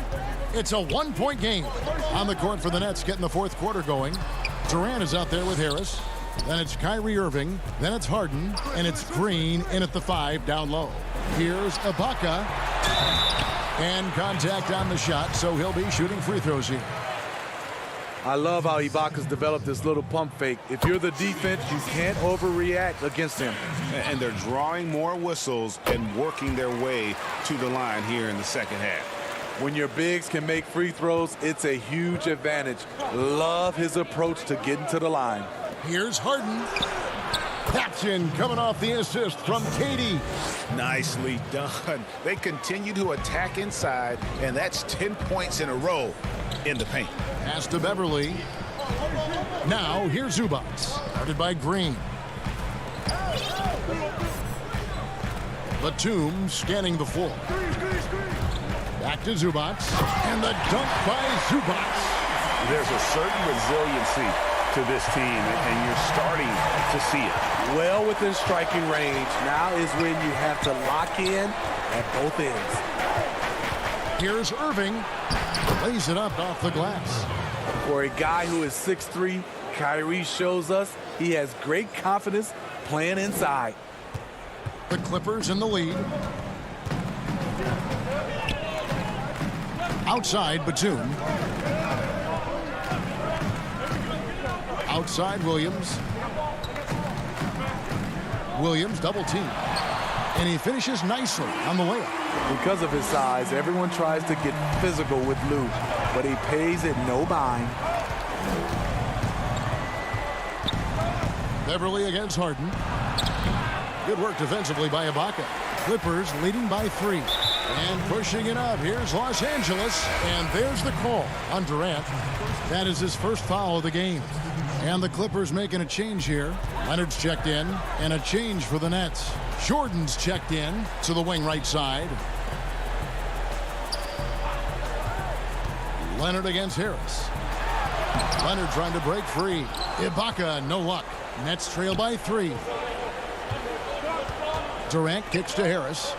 It's a 1-point game on the court for the Nets, getting the fourth quarter going. Durant is out there with Harris. Then it's Kyrie Irving. Then it's Harden. And it's Green in at the 5 down low. Here's Ibaka. And contact on the shot, so he'll be shooting free throws here. I love how Ibaka's developed this little pump fake. If you're the defense, you can't overreact against him. And they're drawing more whistles and working their way to the line here in the second half. When your bigs can make free throws, it's a huge advantage. Love his approach to getting to the line. Here's Harden. Patchen coming off the assist from Katie. Nicely done. They continue to attack inside, and that's 10 points in a row in the paint. Pass to Beverly. Now here's Zubac. Guarded by Green. Batum scanning the floor. Back to Zubac. And the dunk by Zubac. There's a certain resiliency to this team, and you're starting to see it. Well within striking range. Now is when you have to lock in at both ends. Here's Irving. Lays it up off the glass. For a guy who is 6'3", Kyrie shows us he has great confidence playing inside. The Clippers in the lead. Outside, Batum. Outside, Williams. Williams double team. And he finishes nicely on the layup. Because of his size, everyone tries to get physical with Lou, but he pays it no mind. Beverly against Harden. Good work defensively by Ibaka. Clippers leading by 3. And pushing it up. Here's Los Angeles. And there's the call on Durant. That is his first foul of the game. And the Clippers making a change here. Leonard's checked in. And a change for the Nets. Jordan's checked in to the wing right side. Leonard against Harris. Leonard trying to break free. Ibaka, no luck. Nets trail by 3. Durant kicks to Harris.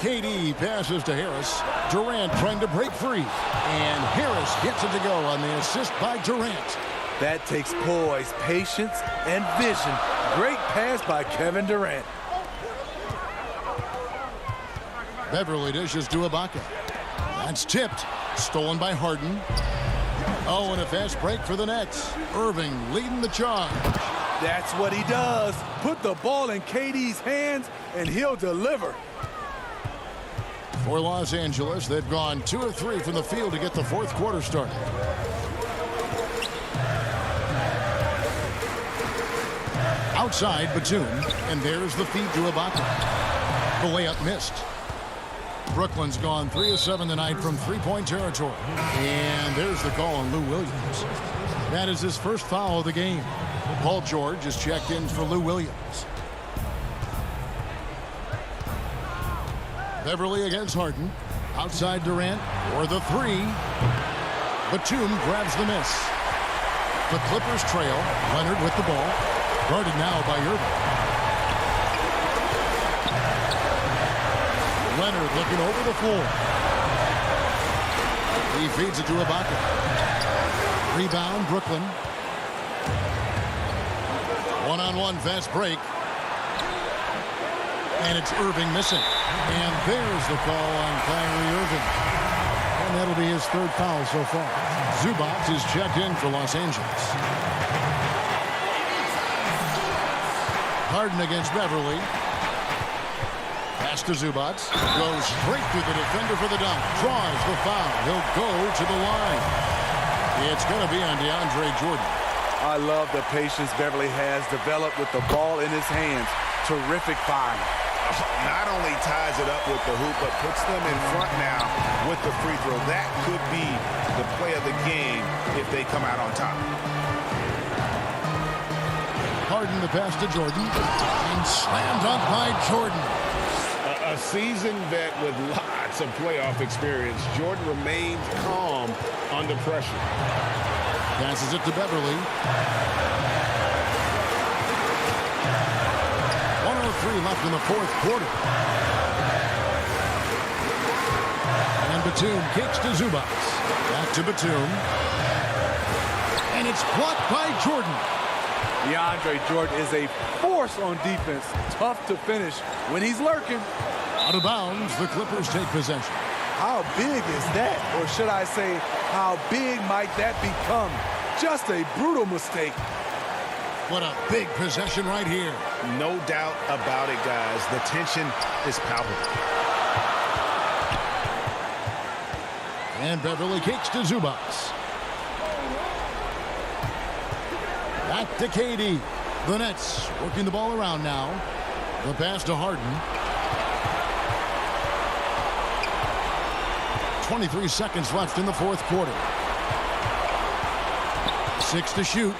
KD passes to Harris. Durant trying to break free. And Harris gets it to go on the assist by Durant. That takes poise, patience, and vision. Great pass by Kevin Durant. Beverly dishes to Ibaka. That's tipped. Stolen by Harden. Oh, and a fast break for the Nets. Irving leading the charge. That's what he does. Put the ball in KD's hands, and he'll deliver. For Los Angeles, they've gone 2 of 3 from the field to get the fourth quarter started. Outside, Batum, and there's the feed to Ibaka. The layup missed. Brooklyn's gone 3 of 7 tonight from three-point territory. And there's the call on Lou Williams. That is his first foul of the game. Paul George is checked in for Lou Williams. Beverly against Harden. Outside Durant for the 3. Batum grabs the miss. The Clippers trail. Leonard with the ball. Guarded now by Irving. Leonard looking over the floor. He feeds it to Ibaka. Rebound, Brooklyn. One-on-one fast break. And it's Irving missing. And there's the call on Kyrie Irving. And that'll be his third foul so far. Zubac is checked in for Los Angeles. Harden against Beverly. Pass to Zubac. Goes straight through the defender for the dunk. Draws the foul. He'll go to the line. It's going to be on DeAndre Jordan. I love the patience Beverly has developed with the ball in his hands. Terrific find. Not only ties it up with the hoop, but puts them in front now with the free throw. That could be the play of the game if they come out on top. Harden the pass to Jordan. And slammed up by Jordan. A seasoned vet with lots of playoff experience, Jordan remains calm under pressure. Passes it to Beverly. 1:03 left in the fourth quarter. And Batum kicks to Zubac. Back to Batum. And it's blocked by Jordan. DeAndre Jordan is a force on defense. Tough to finish when he's lurking. Out of bounds, the Clippers take possession. How big is that? Or should I say, how big might that become? Just a brutal mistake. What a big possession right here. No doubt about it, guys. The tension is palpable. And Beverly kicks to Zubac. Back to KD. The Nets working the ball around now. The pass to Harden. 23 seconds left in the fourth quarter. 6 to shoot.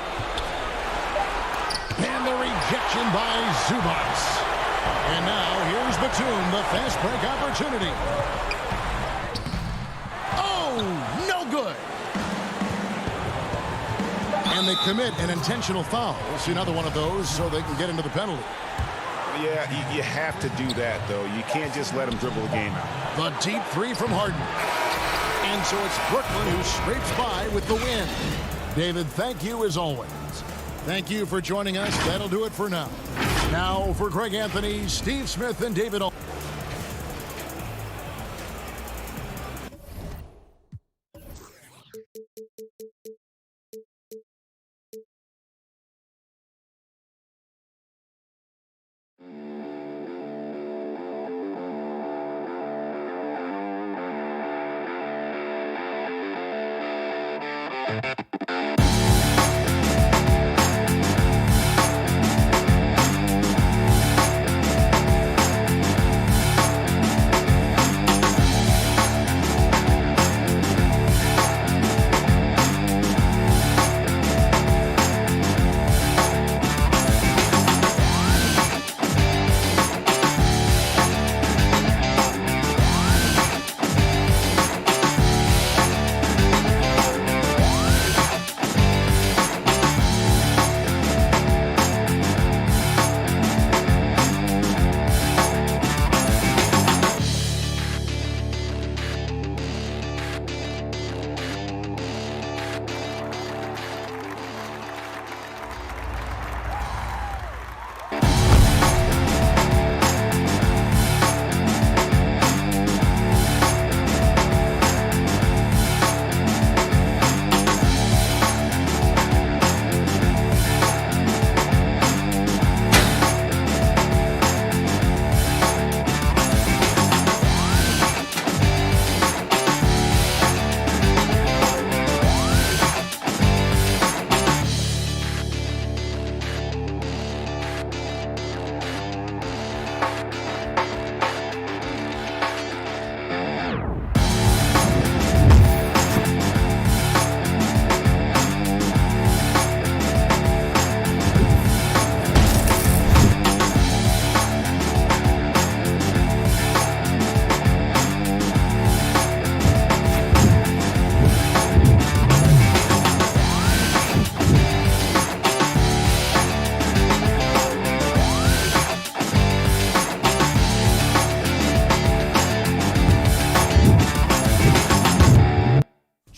And the rejection by Zubats. And now here's Batum, the fast break opportunity. Oh, no good. And they commit an intentional foul. We'll see another one of those so they can get into the penalty. Yeah, you have to do that, though. You can't just let them dribble the game out. The deep three from Harden. And so it's Brooklyn who scrapes by with the win. David, thank you as always. Thank you for joining us. That'll do it for now. Now for Greg Anthony, Steve Smith, and David.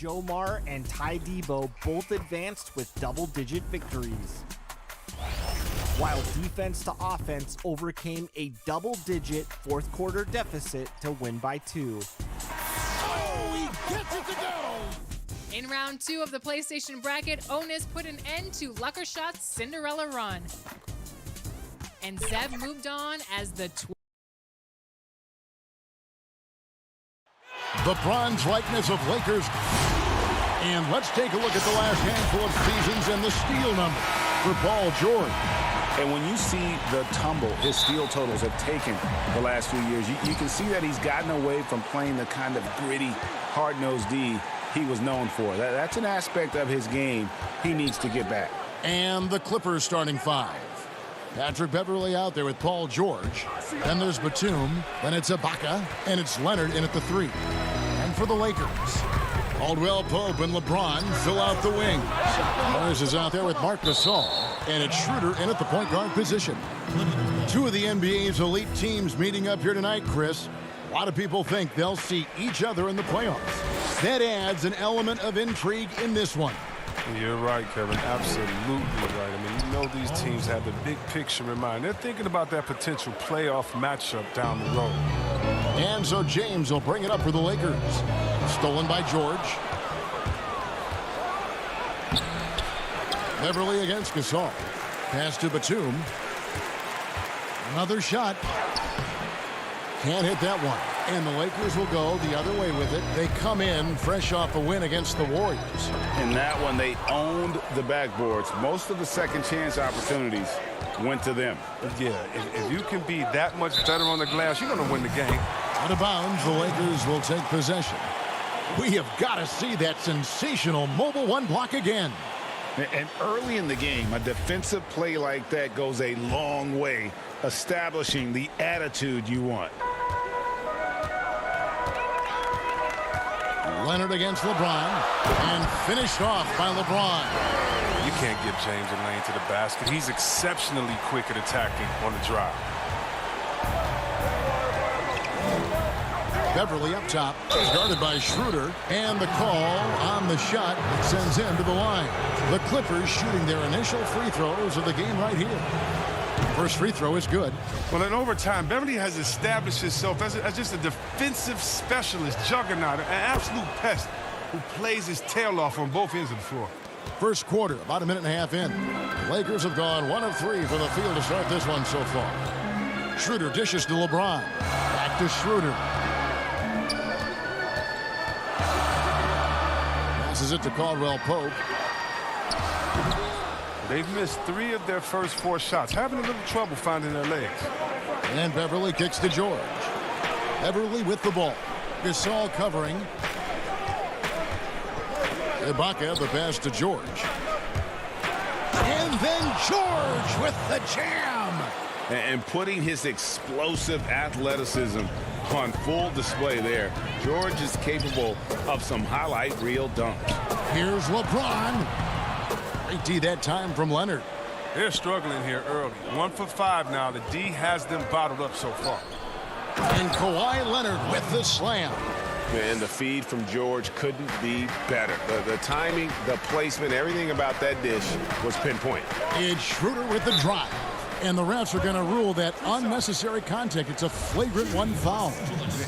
Omar and Ty Debo both advanced with double-digit victories, while defense to offense overcame a double-digit fourth-quarter deficit to win by 2. Oh, he gets it to go! In round 2 of the PlayStation bracket, Onus put an end to Luckershot's Cinderella run. And Zev moved on as the the bronze likeness of Lakers. And let's take a look at the last handful of seasons and the steal number for Paul George. And when you see the tumble his steal totals have taken the last few years, you can see that he's gotten away from playing the kind of gritty, hard-nosed D he was known for. That's an aspect of his game he needs to get back. And the Clippers starting 5. Patrick Beverley out there with Paul George. Then there's Batum. Then it's Ibaka. And it's Leonard in at the 3. And for the Lakers, Caldwell Pope and LeBron fill out the wings. Myers is out there with Marc Gasol. And it's Schroeder in at the point guard position. 2 of the NBA's elite teams meeting up here tonight, Chris. A lot of people think they'll see each other in the playoffs. That adds an element of intrigue in this one. You're right, Kevin. Absolutely right. I mean, you know these teams have the big picture in mind. They're thinking about that potential playoff matchup down the road. And so James will bring it up for the Lakers. Stolen by George. Beverly against Gasol. Pass to Batum. Another shot. Can't hit that one. And the Lakers will go the other way with it. They come in fresh off a win against the Warriors. In that one, they owned the backboards. Most of the second chance opportunities went to them. Yeah, if you can be that much better on the glass, you're going to win the game. Out of bounds, the Lakers will take possession. We have got to see that sensational mobile one block again. And early in the game, a defensive play like that goes a long way, establishing the attitude you want. Leonard against LeBron, and finished off by LeBron. You can't get James a lane to the basket. He's exceptionally quick at attacking on the drive. Beverly up top, guarded by Schroeder, and the call on the shot that sends him to the line. The Clippers shooting their initial free throws of the game right here. First free throw is good. Well, in overtime, Beverly has established himself as just a defensive specialist, juggernaut, an absolute pest who plays his tail off on both ends of the floor. First quarter, about a minute and a half in. The Lakers have gone 1 of 3 from the field to start this one so far. Schroeder dishes to LeBron. Back to Schroeder. Passes it to Caldwell Pope. They've missed 3 of their first 4 shots, having a little trouble finding their legs. And Beverly kicks to George. Beverly with the ball. Gasol covering. Ibaka, the pass to George. And then George with the jam. And putting his explosive athleticism on full display there. George is capable of some highlight reel dunks. Here's LeBron. Great D that time from Leonard. They're struggling here early. 1 for 5 now. The D has them bottled up so far. And Kawhi Leonard with the slam. And the feed from George couldn't be better. The timing, the placement, everything about that dish was pinpoint. It's Schroeder with the drive. And the refs are going to rule that unnecessary contact. It's a flagrant 1 foul.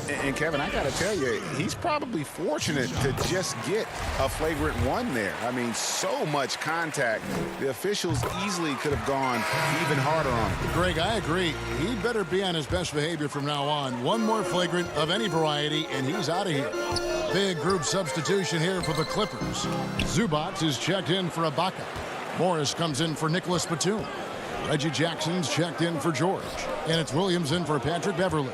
And Kevin, I got to tell you, he's probably fortunate to just get a flagrant 1 there. I mean, so much contact. The officials easily could have gone even harder on him. Greg, I agree. He'd better be on his best behavior from now on. 1 more flagrant of any variety, and he's out of here. Big group substitution here for the Clippers. Zubac is checked in for Ibaka. Morris comes in for Nicholas Batum. Reggie Jackson's checked in for George. And it's Williams in for Patrick Beverly.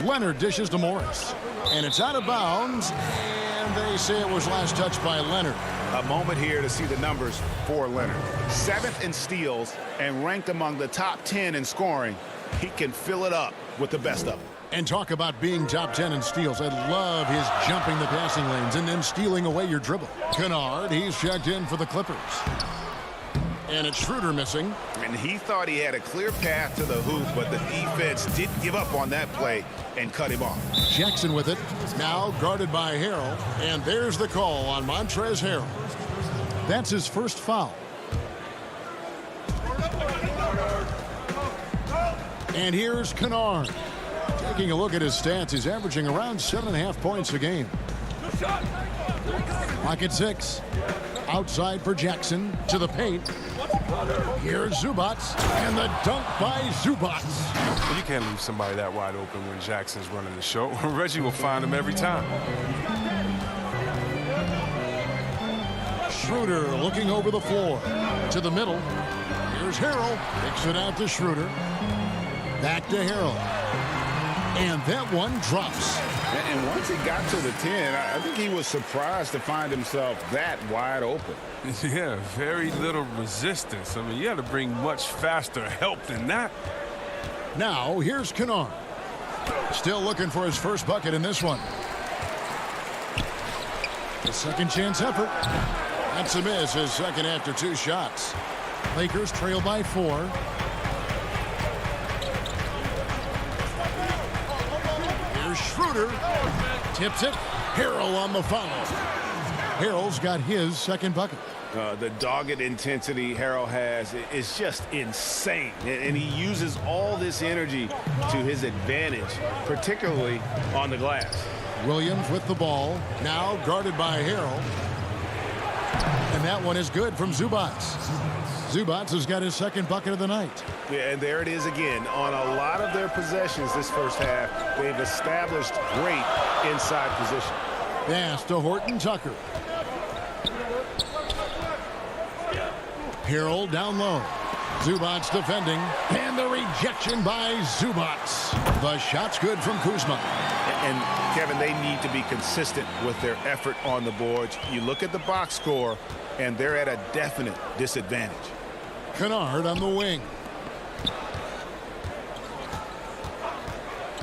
Leonard dishes to Morris. And it's out of bounds. And they say it was last touched by Leonard. A moment here to see the numbers for Leonard. 7th in steals and ranked among the top 10 in scoring. He can fill it up with the best of them. And talk about being top 10 in steals. I love his jumping the passing lanes and then stealing away your dribble. Kennard, he's checked in for the Clippers. And it's Schroeder missing. And he thought he had a clear path to the hoop, but the defense didn't give up on that play and cut him off. Jackson with it. Now guarded by Harrell. And there's the call on Montrezl Harrell. That's his first foul. And here's Kennard. Taking a look at his stats, he's averaging around 7.5 points a game. Clock at 6. Outside for Jackson to the paint. Here's Zubac, and the dunk by Zubac. Well, you can't leave somebody that wide open when Jackson's running the show. Reggie will find him every time. Schroeder looking over the floor to the middle. Here's Harrell. Kicks it out to Schroeder. Back to Harrell. And that one drops. And once he got to the 10, I think he was surprised to find himself that wide open. Yeah, very little resistance. I mean, you had to bring much faster help than that. Now, here's Kennard. Still looking for his first bucket in this one. A second chance effort. That's a miss, his second after 2 shots. Lakers trail by 4. Schroeder tips it. Harrell on the foul. Harrell's got his second bucket. The dogged intensity Harrell has is just insane. And he uses all this energy to his advantage, particularly on the glass. Williams with the ball. Now guarded by Harrell. And that one is good from Zubac. Zubac has got his second bucket of the night. Yeah, and there it is again. On a lot of their possessions this first half, they've established great inside position. Pass to Horton Tucker. Harrell down low. Zubac defending. And the rejection by Zubac. The shot's good from Kuzma. And Kevin, they need to be consistent with their effort on the boards. You look at the box score, and they're at a definite disadvantage. Kennard on the wing.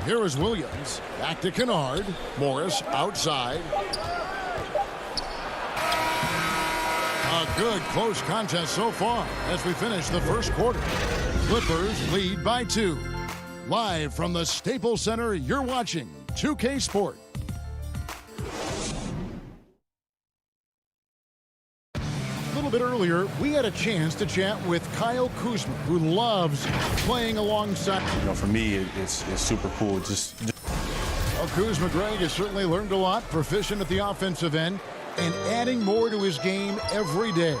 Here is Williams. Back to Kennard. Morris outside. A good close contest so far as we finish the first quarter. Clippers lead by 2. Live from the Staples Center, you're watching 2K Sport. A little bit earlier, we had a chance to chat with Kyle Kuzma, who loves playing alongside. You know, for me, it's super cool. Well, Kuzma, Greg, has certainly learned a lot, proficient at the offensive end, and adding more to his game every day.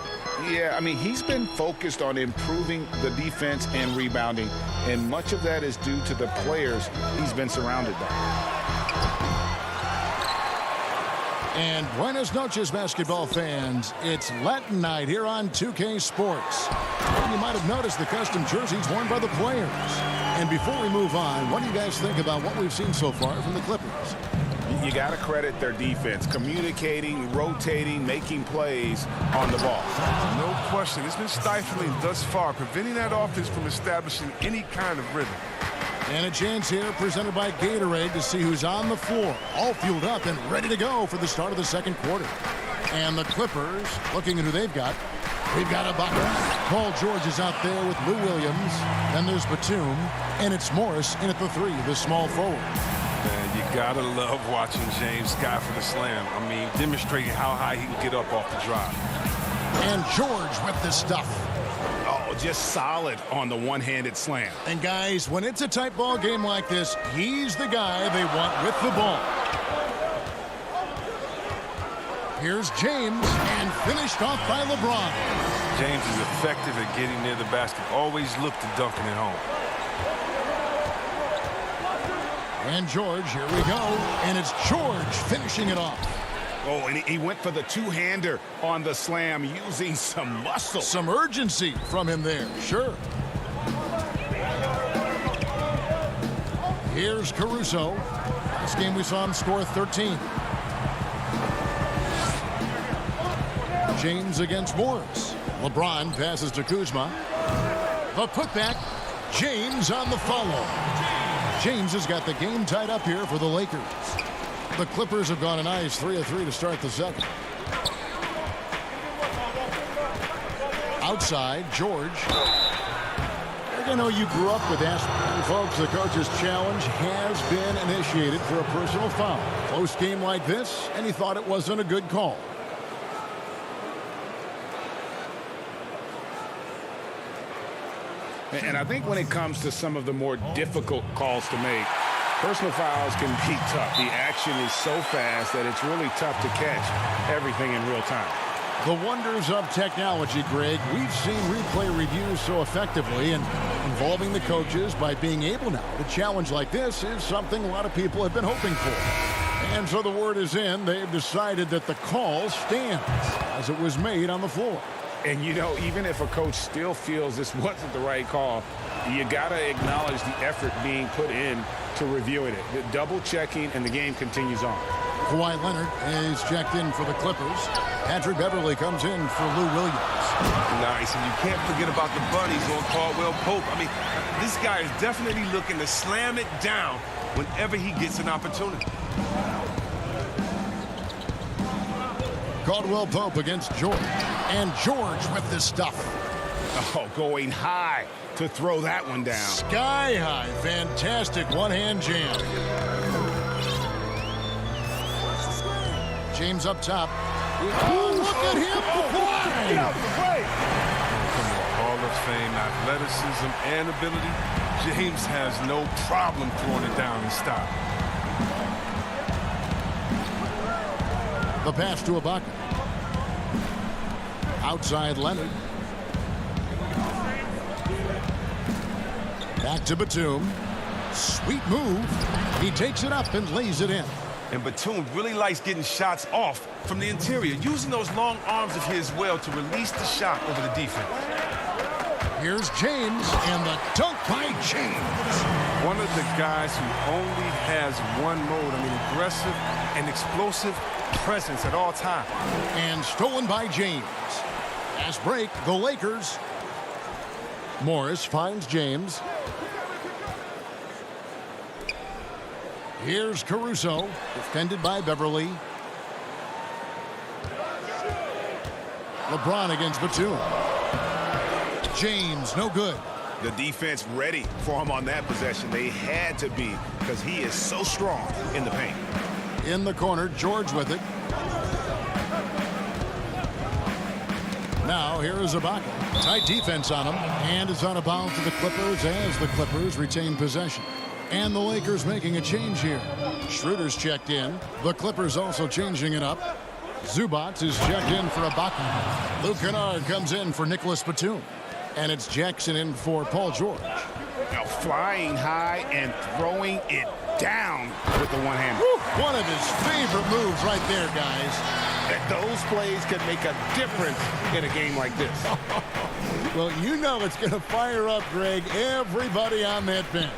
Yeah, I mean, he's been focused on improving the defense and rebounding, and much of that is due to the players he's been surrounded by. And buenas noches, basketball fans. It's Latin night here on 2K Sports. You might have noticed the custom jerseys worn by the players. And before we move on, what do you guys think about what we've seen so far from the Clippers? You got to credit their defense, communicating, rotating, making plays on the ball. No question. It's been stifling thus far, preventing that offense from establishing any kind of rhythm. And a chance here presented by Gatorade to see who's on the floor, all fueled up and ready to go for the start of the second quarter. And the Clippers, looking at who they've got. We've got Ibaka. Paul George is out there with Lou Williams. Then there's Batum. And it's Morris in at the 3, the small forward. Man, you gotta love watching James Guy for the slam. I mean, demonstrating how high he can get up off the drive. And George with the stuff. Oh, just solid on the one-handed slam. And guys, when it's a tight ball game like this, he's the guy they want with the ball. Here's James, and finished off by LeBron. James is effective at getting near the basket. Always look to dunking it home. And George, here we go. And it's George finishing it off. Oh, and he went for the two-hander on the slam using some muscle. Some urgency from him there, sure. Here's Caruso. This game we saw him score 13. James against Morris. LeBron passes to Kuzma. The putback. James on the follow. James has got the game tied up here for the Lakers. The Clippers have gone a nice 3 of 3 to start the second. Outside, George. I know you grew up with that. And folks, the coach's challenge has been initiated for a personal foul. Close game like this, and he thought it wasn't a good call. And I think when it comes to some of the more difficult calls to make, personal fouls can be tough. The action is so fast that it's really tough to catch everything in real time. The wonders of technology, Greg. We've seen replay reviews so effectively, and involving the coaches by being able now to challenge like this is something a lot of people have been hoping for. And so the word is in. They've decided that the call stands as it was made on the floor. And, you know, even if a coach still feels this wasn't the right call, you got to acknowledge the effort being put in to reviewing it. The double checking, and the game continues on. Kawhi Leonard is checked in for the Clippers. Patrick Beverly comes in for Lou Williams. Nice, and you can't forget about the bunnies on Caldwell Pope. I mean, this guy is definitely looking to slam it down whenever he gets an opportunity. Caldwell Pope against George. And George with the stuff. Oh, going high to throw that one down. Sky high. Fantastic one-hand jam. James up top. Oh, look at him fly! Get out the way! From the Hall of Fame athleticism and ability, James has no problem throwing it down in style. The pass to Ibaka. Outside Leonard. Back to Batum. Sweet move. He takes it up and lays it in. And Batum really likes getting shots off from the interior, using those long arms of his well to release the shot over the defense. Here's James, and the dunk by James. one of the guys who only has one mode. I mean, aggressive and explosive presence at all times. And stolen by James. Fast break, the Lakers. Morris finds James. Here's Caruso, defended by Beverly. LeBron against Batum. James, no good. The defense ready for him on that possession. They had to be, because he is so strong in the paint. In the corner, George with it. Now here is Ibaka. Tight defense on him, and it's out of bounds to the Clippers as the Clippers retain possession. And the Lakers making a change here. Schroeder's checked in. The Clippers also changing it up. Zubac is checked in for Ibaka. Luke Kennard comes in for Nicholas Batum. And it's Jackson in for Paul George. Now flying high and throwing it down with the one hand. One of his favorite moves right there, guys. Those plays can make a difference in a game like this. Well, you know it's going to fire up, Greg, everybody on that bench.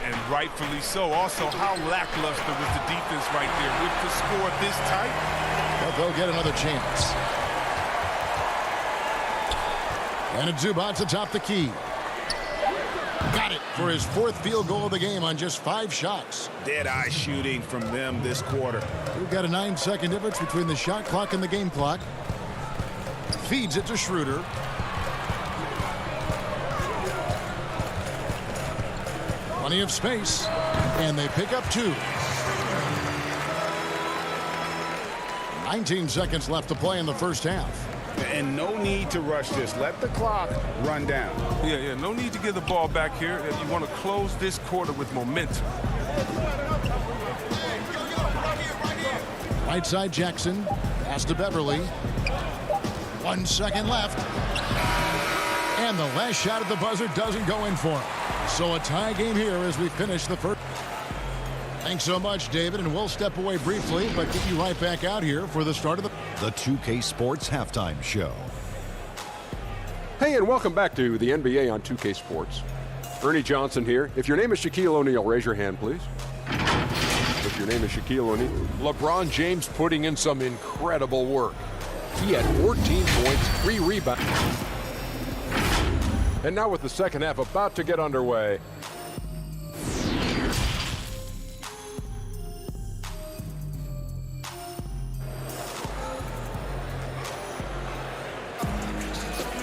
And rightfully so. Also, how lackluster was the defense right there with the score this tight? But they'll get another chance. And it's Zubac atop the key. Got it for his fourth field goal of the game on just 5 shots. Dead-eye shooting from them this quarter. We've got a 9-second difference between the shot clock and the game clock. Feeds it to Schroeder. Plenty of space, and they pick up 2. 19 seconds left to play in the first half. And no need to rush this. Let the clock run down. Yeah, no need to give the ball back here. You want to close this quarter with momentum. Right side Jackson. Pass to Beverly. 1 second left. And the last shot at the buzzer doesn't go in for him. So a tie game here as we finish the first. Thanks so much, David, and we'll step away briefly, but get you right back out here for the start of the 2K Sports Halftime Show. Hey, and welcome back to the NBA on 2K Sports. Ernie Johnson here. If your name is Shaquille O'Neal, raise your hand, please. If your name is Shaquille O'Neal, LeBron James putting in some incredible work. He had 14 points, 3 rebounds. And now with the second half about to get underway.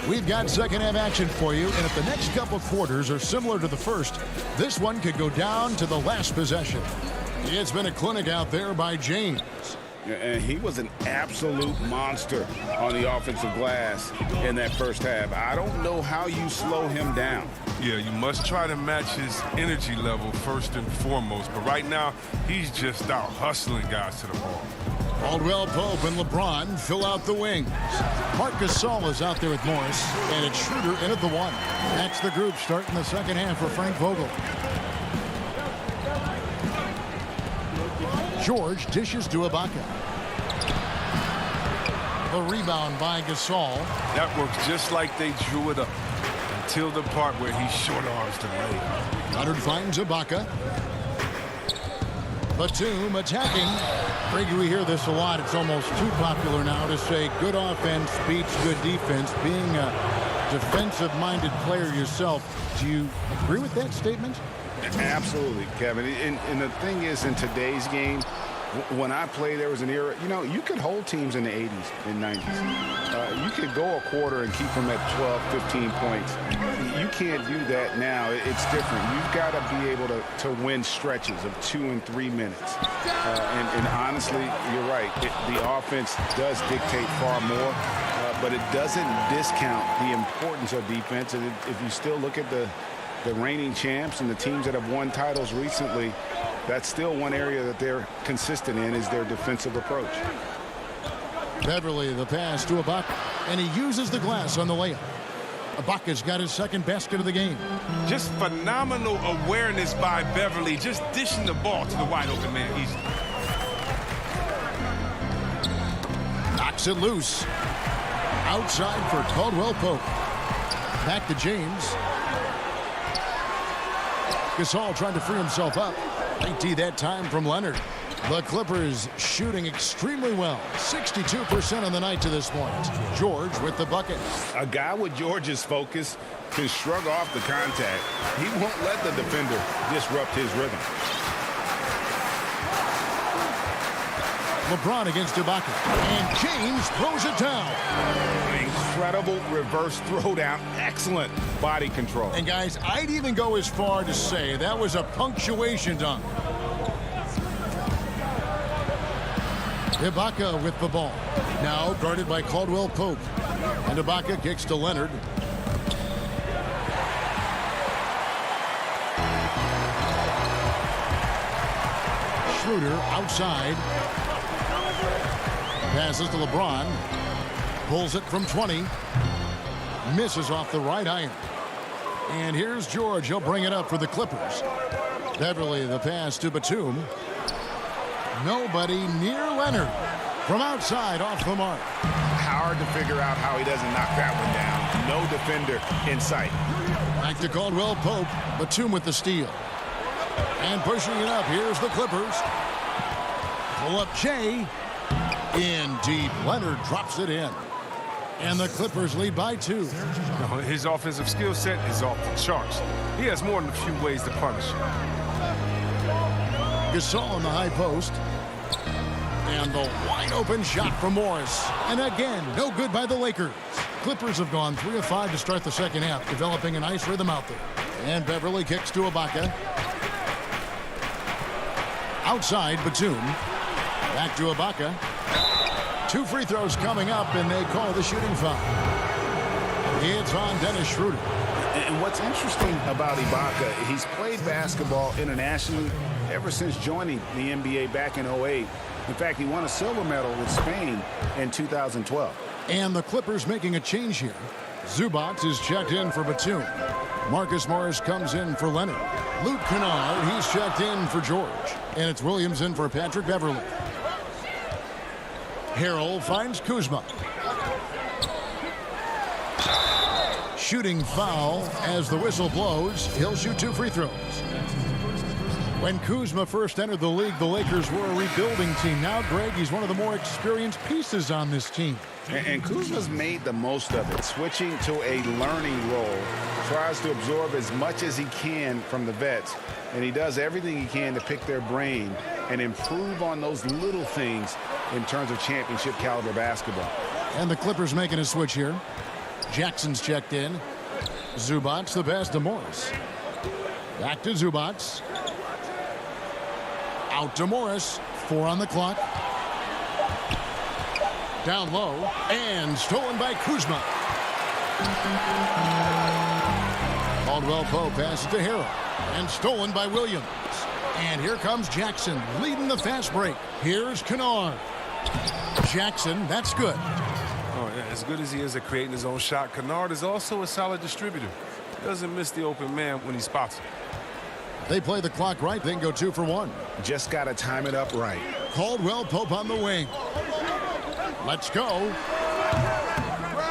We've got second half action for you, and if the next couple quarters are similar to the first, this one could go down to the last possession. It's been a clinic out there by James. And he was an absolute monster on the offensive glass in that first half. I don't know how you slow him down. Yeah, you must try to match his energy level first and foremost. But right now, he's just out hustling guys to the ball. Caldwell Pope and LeBron fill out the wings. Marc Gasol is out there with Morris, and it's Schroeder in at the 1. That's the group starting the second half for Frank Vogel. George dishes to Ibaka. The rebound by Gasol. That works just like they drew it up until the part where he short arms the lay. Leonard finds Ibaka. Batum attacking. Greg, we hear this a lot. It's almost too popular now to say good offense beats good defense. Being a defensive-minded player yourself, do you agree with that statement? Absolutely, Kevin. And the thing is, in today's game, when I played, there was an era, you could hold teams in the 80s and 90s. You could go a quarter and keep them at 12, 15 points. You can't do that now. It's different. You've got to be able to win stretches of 2 and 3 minutes. And honestly, you're right. The offense does dictate far more, but it doesn't discount the importance of defense. And if you still look at the reigning champs and the teams that have won titles recently, that's still one area that they're consistent in, is their defensive approach. Beverly, the pass to Ibaka, and he uses the glass on the layup. Ibaka's got his second basket of the game. Just phenomenal awareness by Beverly, just dishing the ball to the wide open man easily. Knocks it loose. Outside for Caldwell Pope. Back to James. Gasol trying to free himself up. Late D that time from Leonard. The Clippers shooting extremely well. 62% on the night to this point. George with the bucket. A guy with George's focus can shrug off the contact. He won't let the defender disrupt his rhythm. LeBron against Ibaka. And James throws it down. Incredible reverse throwdown. Excellent body control. And guys, I'd even go as far to say that was a punctuation dunk. Ibaka with the ball. Now guarded by Caldwell Pope. And Ibaka kicks to Leonard. Schroeder outside. Passes to LeBron. Pulls it from 20. Misses off the right iron. And here's George. He'll bring it up for the Clippers. Beverly the pass to Batum. Nobody near Leonard. From outside off the mark. Hard to figure out how he doesn't knock that one down. No defender in sight. Back to Caldwell Pope. Batum with the steal. And pushing it up. Here's the Clippers. Pull up Jay. In deep. Leonard drops it in. And the Clippers lead by 2. His offensive skill set is off the charts. He has more than a few ways to punish. Gasol on the high post. And the wide open shot from Morris. And again, no good by the Lakers. Clippers have gone 3 of 5 to start the second half, developing a nice rhythm out there. And Beverly kicks to Ibaka. Outside, Batum. Back to Ibaka. 2 free throws coming up, and they call the shooting foul. It's on Dennis Schroeder. And what's interesting about Ibaka, he's played basketball internationally ever since joining the NBA back in 08. In fact, he won a silver medal with Spain in 2012. And the Clippers making a change here. Zubac is checked in for Batum. Marcus Morris comes in for Leonard. Luke Kennard, he's checked in for George. And it's Williams in for Patrick Beverly. Harrell finds Kuzma. Shooting foul as the whistle blows. He'll shoot 2 free throws. When Kuzma first entered the league, the Lakers were a rebuilding team. Now, Greg, he's one of the more experienced pieces on this team. And Kuzma's made the most of it, switching to a learning role. Tries to absorb as much as he can from the vets. And he does everything he can to pick their brain and improve on those little things in terms of championship caliber basketball. And the Clippers making a switch here. Jackson's checked in. Zubac the pass to Morris. Back to Zubac. Out to Morris. 4 on the clock. Down low. And stolen by Kuzma. Caldwell Pope passes to Harrell. And stolen by Williams. And here comes Jackson leading the fast break. Here's Kennard. Jackson, that's good. Oh, yeah, as good as he is at creating his own shot, Kennard is also a solid distributor. He doesn't miss the open man when he spots it. They play the clock right, then go 2 for 1. Just got to time it up right. Caldwell Pope on the wing. Let's go.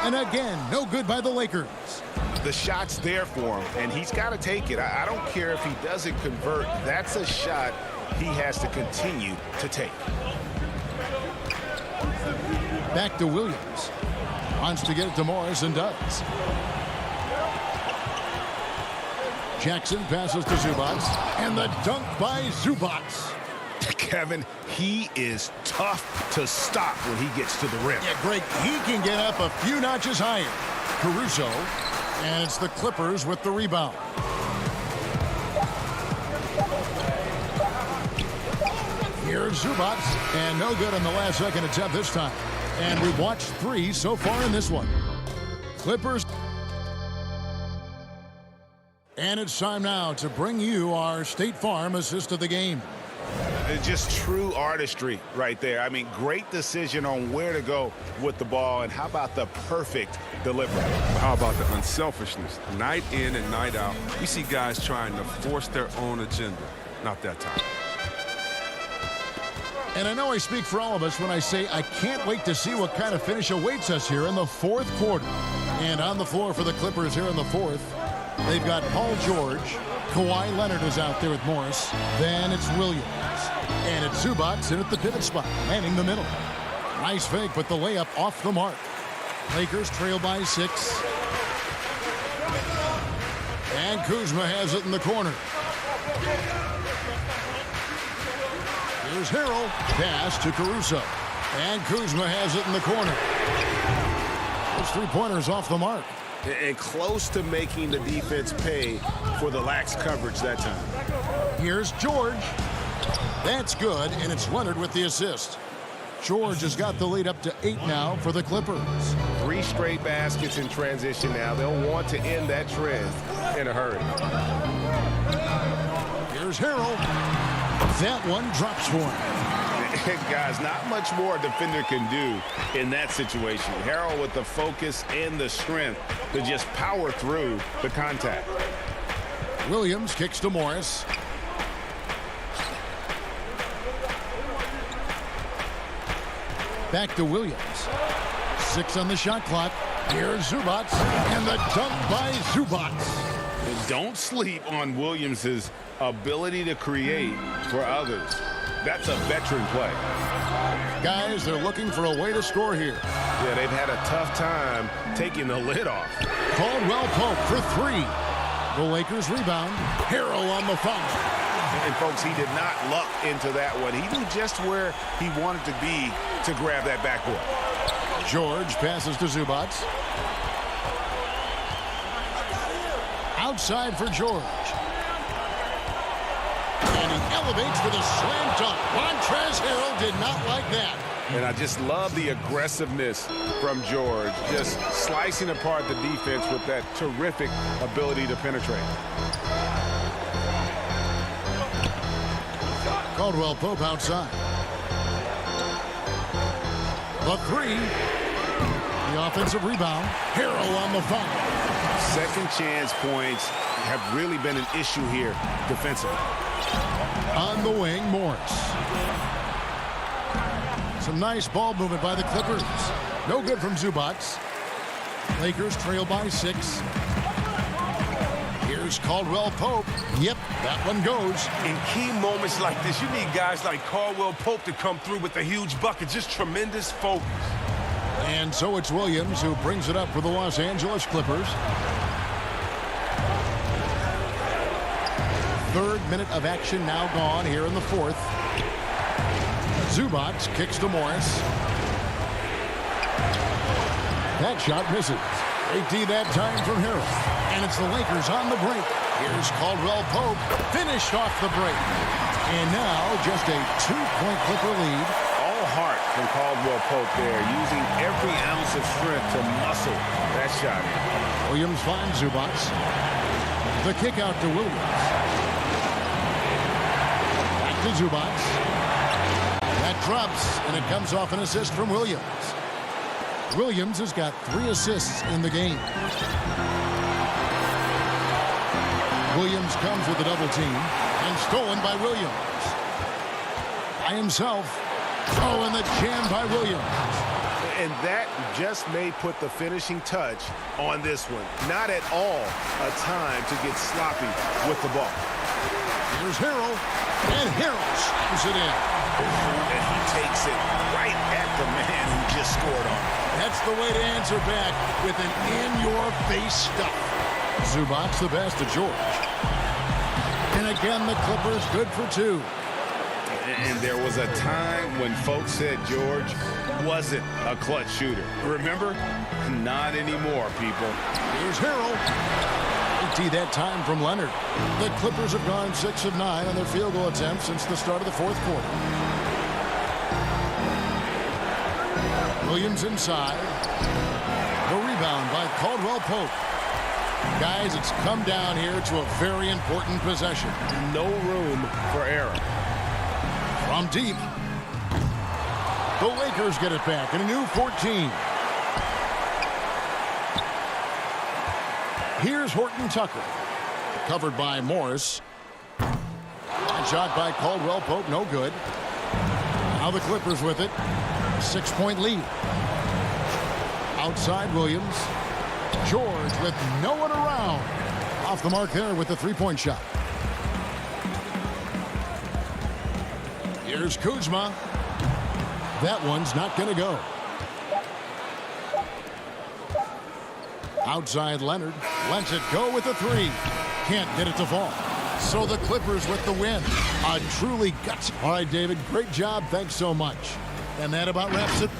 And again, no good by the Lakers. The shot's there for him, and he's got to take it. I don't care if he doesn't convert. That's a shot he has to continue to take. Back to Williams. Wants to get it to Morris and does. Jackson passes to Zubac. And the dunk by Zubac. Kevin, he is tough to stop when he gets to the rim. Yeah, Greg, he can get up a few notches higher. Caruso. And it's the Clippers with the rebound. Here's Zubac. And no good on the last second attempt this time. And we've watched 3 so far in this one. Clippers. And it's time now to bring you our State Farm assist of the game. It's just true artistry right there. I mean, great decision on where to go with the ball. And how about the perfect delivery? How about the unselfishness? Night in and night out, we see guys trying to force their own agenda. Not that time. And I know I speak for all of us when I say I can't wait to see what kind of finish awaits us here in the 4th quarter. And on the floor for the Clippers here in the 4th, they've got Paul George, Kawhi Leonard is out there with Morris. Then it's Williams. And it's Zubac in at the pivot spot, manning the middle. Nice fake, but the layup off the mark. Lakers trail by 6. And Kuzma has it in the corner. Here's Harrell. Pass to Caruso. And Kuzma has it in the corner. Those three-pointers off the mark. And close to making the defense pay for the lax coverage that time. Here's George. That's good, and it's Leonard with the assist. George has got the lead up to 8 now for the Clippers. 3 straight baskets in transition now. They'll want to end that trend in a hurry. Here's Harrell. That one drops for him. Guys, not much more a defender can do in that situation. Harrell with the focus and the strength to just power through the contact. Williams kicks to Morris. Back to Williams. 6 on the shot clock. Here's Zubac, and the dunk by Zubac. Don't sleep on Williams' ability to create for others. That's a veteran play. Guys, they're looking for a way to score here. Yeah, they've had a tough time taking the lid off. Caldwell Pope for 3. The Lakers rebound. Harrell on the foul. And folks, he did not luck into that one. He knew just where he wanted to be to grab that backboard. George passes to Zubac. Outside for George. And he elevates with a slam dunk. Montrezl Harrell did not like that. And I just love the aggressiveness from George, just slicing apart the defense with that terrific ability to penetrate. Caldwell Pope outside. The 3. The offensive rebound. Harrell on the foul. Second chance points have really been an issue here defensively. On the wing, Morris. Some nice ball movement by the Clippers. No good from Zubac. Lakers trail by 6. Here's Caldwell Pope. Yep, that one goes. In key moments like this, you need guys like Caldwell Pope to come through with a huge bucket. Just tremendous focus. And so it's Williams who brings it up for the Los Angeles Clippers. 3rd minute of action now gone here in the 4th. Zubac kicks to Morris. That shot misses. Great D that time from Harrell. And it's the Lakers on the break. Here's Caldwell Pope. Finished off the break. And now just a 2-point Clipper lead. All heart from Caldwell Pope there, using every ounce of strength to muscle that shot in. Williams finds Zubac. The kick out to Williams. Back to Zubac. That drops, and it comes off an assist from Williams. Williams has got 3 assists in the game. Williams comes with a double team, and stolen by Williams. By himself. Oh, and the jam by Williams. And that just may put the finishing touch on this one. Not at all a time to get sloppy with the ball. Here's Harrell, and Harrell slams it in. And he takes it right at the man who just scored on him. That's the way to answer back with an in-your-face stuff. Zubac the best to George. And again, the Clippers good for 2. And there was a time when folks said George wasn't a clutch shooter. Remember? Not anymore, people. Here's Harrell. AT that time from Leonard. The Clippers have gone 6 of 9 on their field goal attempts since the start of the 4th quarter. Williams inside. The rebound by Caldwell Pope. Guys, it's come down here to a very important possession. No room for error. From deep. The Lakers get it back in a new 14. Here's Horton Tucker. Covered by Morris. And shot by Caldwell Pope, no good. Now the Clippers with it. 6-point lead. Outside Williams. George with no one around. Off the mark there with the 3-point shot. Here's Kuzma. That one's not going to go. Outside Leonard. Lets it go with a three. Can't get it to fall. So the Clippers with the win. A truly gutsy. All right, David, great job. Thanks so much. And that about wraps it